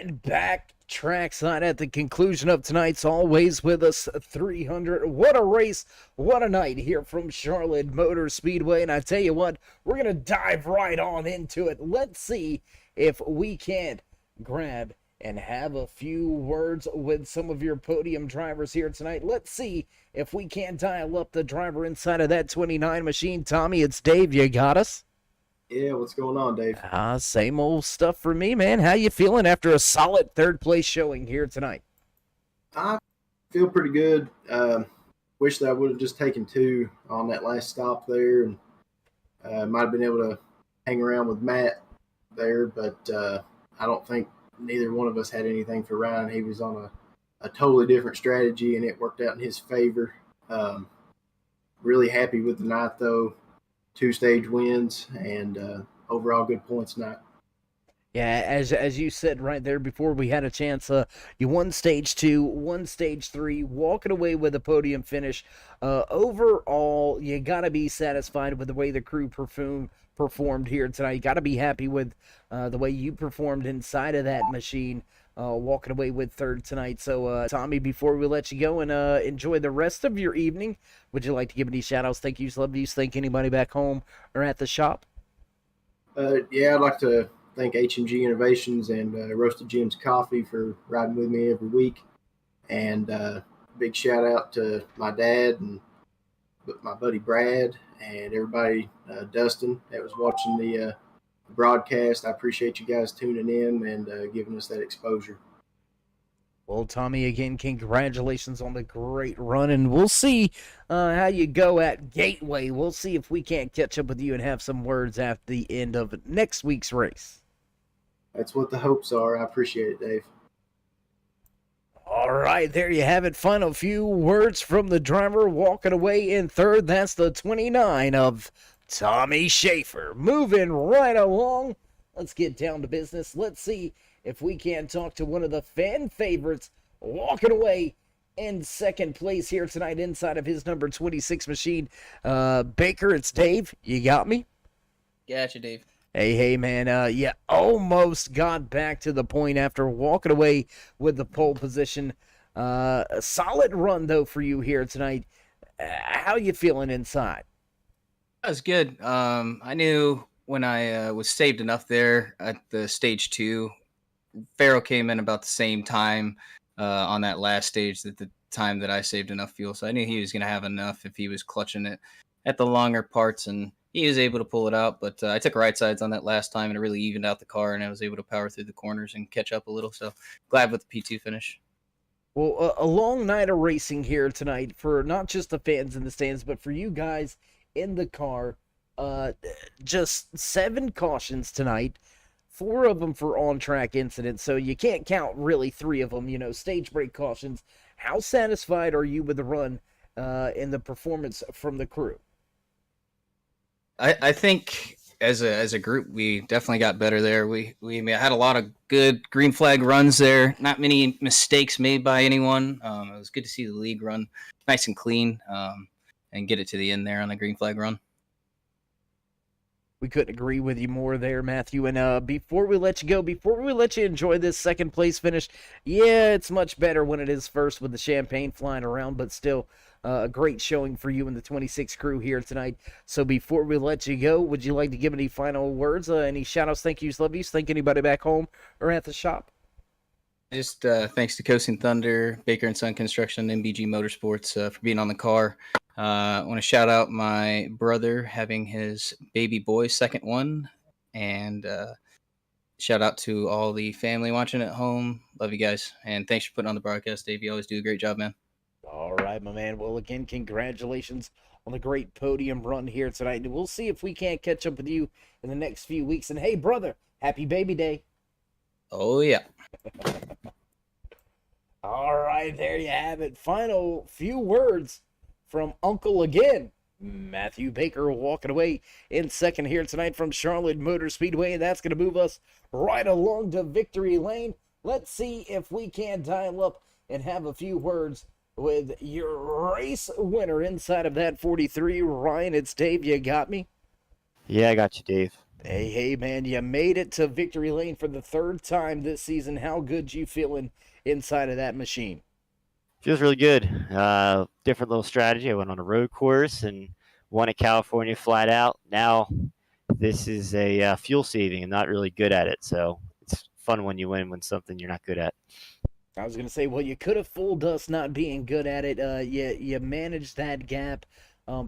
And back trackside at the conclusion of tonight's Always With Us 300. What a race, what a night here from Charlotte Motor Speedway. And I tell you what, we're going to dive right on into it. Let's see if we can't grab and have a few words with some of your podium drivers here tonight. Let's see if we can't dial up the driver inside of that 29 machine. Tommy, it's Dave. You got us? Yeah, what's going on, Dave? Same old stuff for me, man. How you feeling after a solid third place showing here tonight? I feel pretty good. Wish that I would have just taken 2 on that last stop there, and might have been able to hang around with Matt there, but I don't think neither one of us had anything for Ryan. He was on a totally different strategy, and it worked out in his favor. Really happy with the night, though. 2 stage wins and overall good points tonight. Yeah, as you said right there before we had a chance, you won stage 2, won stage 3, walking away with a podium finish. Overall, you got to be satisfied with the way the crew performed here tonight. You got to be happy with the way you performed inside of that machine, walking away with third tonight. So, Tommy, before we let you go and enjoy the rest of your evening, would you like to give any shout-outs, thank yous, love yous, thank anybody back home or at the shop? Yeah, I'd like to thank HMG Innovations and Roasted Jim's Coffee for riding with me every week. And big shout-out to my dad and my buddy Brad and everybody, Dustin, that was watching the broadcast. I appreciate you guys tuning in and giving us that exposure. Well, Tommy, again, congratulations on the great run, and we'll see how you go at Gateway. We'll see if we can't catch up with you and have some words at the end of next week's race. That's what the hopes are. I appreciate it, Dave. All right, there you have it. Final few words from the driver walking away in third. That's the 29 of Tommy Schaefer. Moving right along. Let's get down to business. Let's see if we can talk to one of the fan favorites walking away in second place here tonight inside of his number 26 machine. Baker, it's Dave. You got me? Gotcha, Dave. Hey, man. You almost got back to the point after walking away with the pole position. A solid run, though, for you here tonight. How you feeling inside? That was good. I knew when I was saved enough there at the stage 2, Farrell came in about the same time on that last stage at the time that I saved enough fuel. So I knew he was going to have enough if he was clutching it at the longer parts, and he was able to pull it out. But I took right sides on that last time, and it really evened out the car, and I was able to power through the corners and catch up a little. So glad with the P2 finish. Well, a long night of racing here tonight for not just the fans in the stands, but for you guys in the car. Just 7 cautions tonight. 4 of them for on-track incidents, so you can't count really 3 of them, stage break cautions. How satisfied are you with the run and the performance from the crew? I think as a group, we definitely got better there. We had a lot of good green flag runs there. Not many mistakes made by anyone. It was good to see the league run nice and clean and get it to the end there on the green flag run. We couldn't agree with you more there, Matthew. And before we let you go, before we let you enjoy this second place finish, yeah, it's much better when it is first with the champagne flying around, but still a great showing for you and the 26 crew here tonight. So before we let you go, would you like to give any final words, any shout-outs, thank yous, love yous, thank anybody back home or at the shop? Just thanks to Coasting Thunder, Baker and Son Construction, MBG Motorsports for being on the car. I want to shout out my brother having his baby boy's second one, and shout out to all the family watching at home. Love you guys, and thanks for putting on the broadcast, Dave. You always do a great job, man. All right, my man. Well, again, congratulations on the great podium run here tonight. We'll see if we can't catch up with you in the next few weeks. And hey, brother, happy baby day. Oh, yeah. All right, there you have it. Final few words from Uncle again. Matthew Baker walking away in second here tonight from Charlotte Motor Speedway. And that's going to move us right along to victory lane. Let's see if we can dial up and have a few words with your race winner inside of that 43. Ryan, it's Dave. You got me? Yeah, I got you, Dave. Hey, man, you made it to victory lane for the third time this season. How good you feeling inside of that machine? Feels really good. Different little strategy. I went on a road course and won at California flat out. Now this is a fuel saving. I'm not really good at it, so it's fun when you win when something you're not good at. I was gonna say, well, you could have fooled us not being good at it. You managed that gap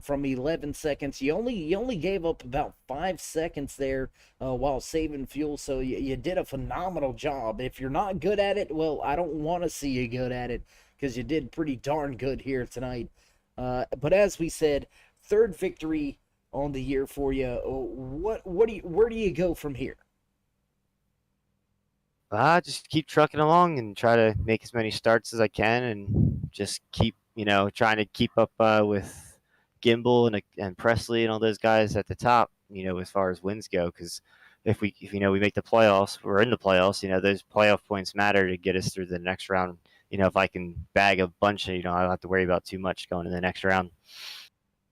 from 11 seconds. You only gave up about 5 seconds there while saving fuel. So you did a phenomenal job. If you're not good at it, well, I don't want to see you good at it because you did pretty darn good here tonight. But as we said, third victory on the year for you. Where do you go from here? Just keep trucking along and try to make as many starts as I can, and just keep trying to keep up with Gimbal and Presley and all those guys at the top. As far as wins go, because if we make the playoffs, we're in the playoffs. Those playoff points matter to get us through the next round. If I can bag a bunch, I don't have to worry about too much going to the next round.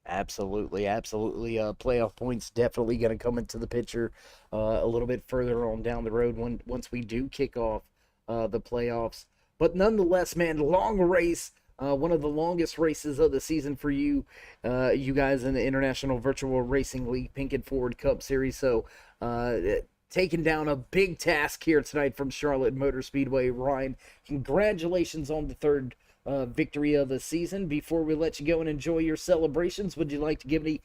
Absolutely. Playoff points definitely going to come into the picture a little bit further on down the road once we do kick off the playoffs. But nonetheless, man, long race, one of the longest races of the season for you guys in the International Virtual Racing League Pinkett Ford Cup Series. So taking down a big task here tonight from Charlotte Motor Speedway. Ryan, congratulations on the third victory of the season. Before we let you go and enjoy your celebrations, would you like to give any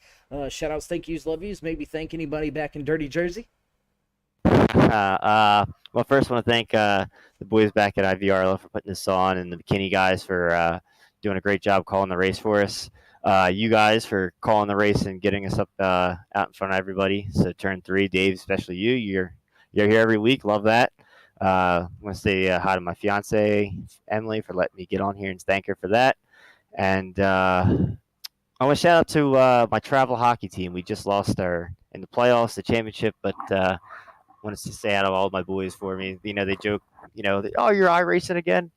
shout outs, thank yous, love yous, maybe thank anybody back in Dirty Jersey? Well, first I want to thank the boys back at IVRL for putting this on, and the McKinney guys for doing a great job calling the race for us. You guys for calling the race and getting us up out in front of everybody. So turn 3, Dave, especially you're here every week. Love that. I want to say hi to my fiance Emily for letting me get on here and thank her for that. And I want to shout out to my travel hockey team. We just lost in the playoffs, the championship, but I wanted to say out of all my boys for me. They joke, oh, you're iRacing again,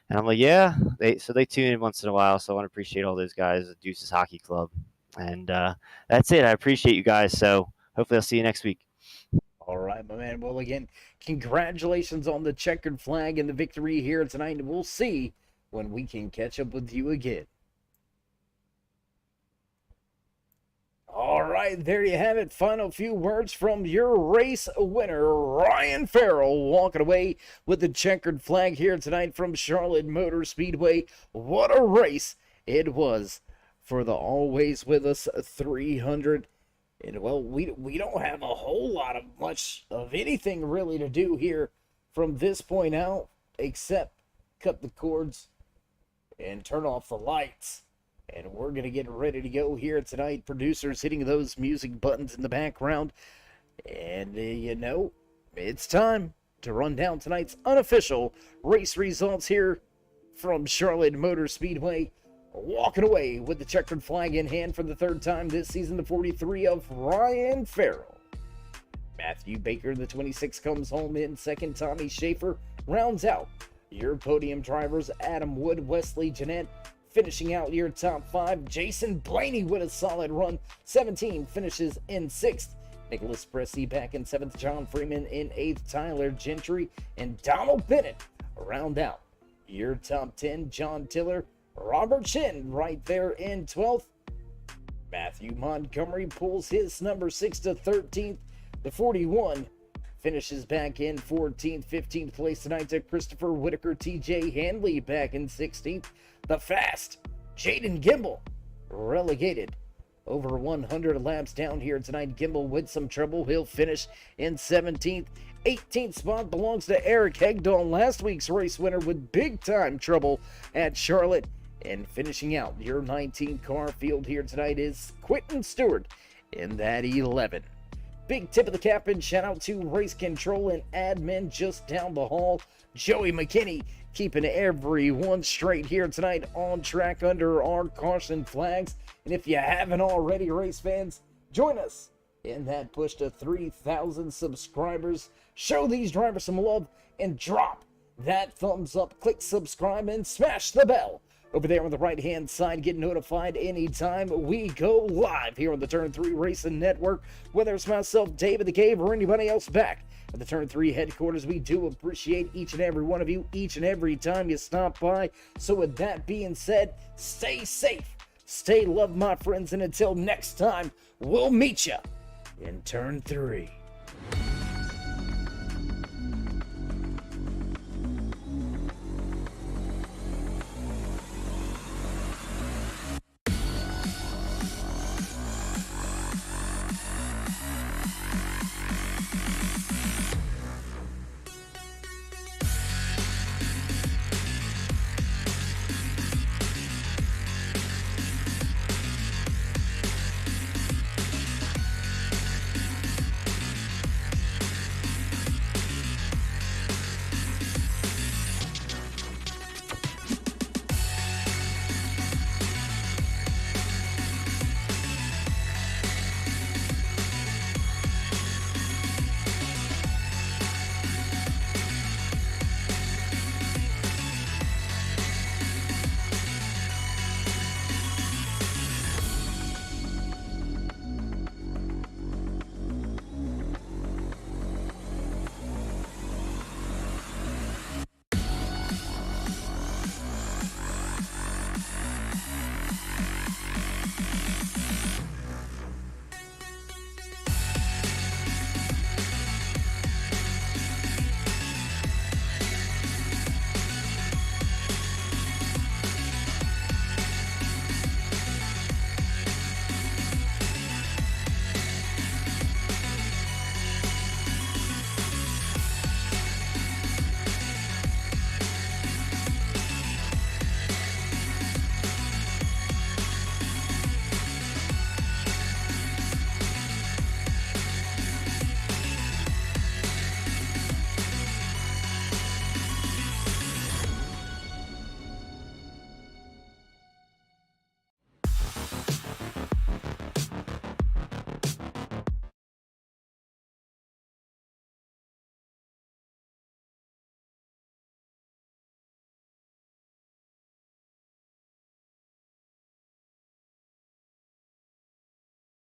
and I'm like, yeah. They tune in once in a while, so I want to appreciate all those guys at Deuces Hockey Club. And that's it. I appreciate you guys. So hopefully I'll see you next week. All right, my man. Well, again, congratulations on the checkered flag and the victory here tonight. We'll see when we can catch up with you again. All right, there you have it. Final few words from your race winner, Ryan Farrell, walking away with the checkered flag here tonight from Charlotte Motor Speedway. What a race it was for the always with us 300. And, well, we don't have a whole lot of much of anything really to do here from this point out, except cut the cords and turn off the lights. And we're going to get ready to go here tonight. Producers hitting those music buttons in the background. And, it's time to run down tonight's unofficial race results here from Charlotte Motor Speedway. Walking away with the checkered flag in hand for the third time this season, the 43 of Ryan Farrell. Matthew Baker, the 26, comes home in second. Tommy Schaefer rounds out your podium drivers. Adam Wood, Wesley Jeanette finishing out your top 5. Jason Blaney with a solid run. 17 finishes in 6th. Nicholas Pressey back in 7th. John Freeman in 8th. Tyler Gentry and Donald Bennett round out your top 10. John Tiller, Robert Chin right there in 12th. Matthew Montgomery pulls his number 6 to 13th. The 41 finishes back in 14th. 15th place tonight to Christopher Whitaker. TJ Hanley back in 16th. The fast Jaden Gimbal relegated over 100 laps down here tonight. Gimbal with some trouble. He'll finish in 17th. 18th spot belongs to Eric Hegdahl, last week's race winner, with big time trouble at Charlotte. And finishing out your 19 car field here tonight is Quentin Stewart in that 11. Big tip of the cap and shout out to Race Control and Admin just down the hall. Joey McKinney keeping everyone straight here tonight on track under our caution flags. And if you haven't already, race fans, join us in that push to 3,000 subscribers. Show these drivers some love and drop that thumbs up. Click subscribe and smash the bell over there on the right-hand side. Get notified anytime we go live here on the Turn 3 Racing Network. Whether it's myself, David the Cave, or anybody else back at the Turn 3 headquarters, we do appreciate each and every one of you, each and every time you stop by. So with that being said, stay safe, stay loved, my friends, and until next time, we'll meet you in Turn 3.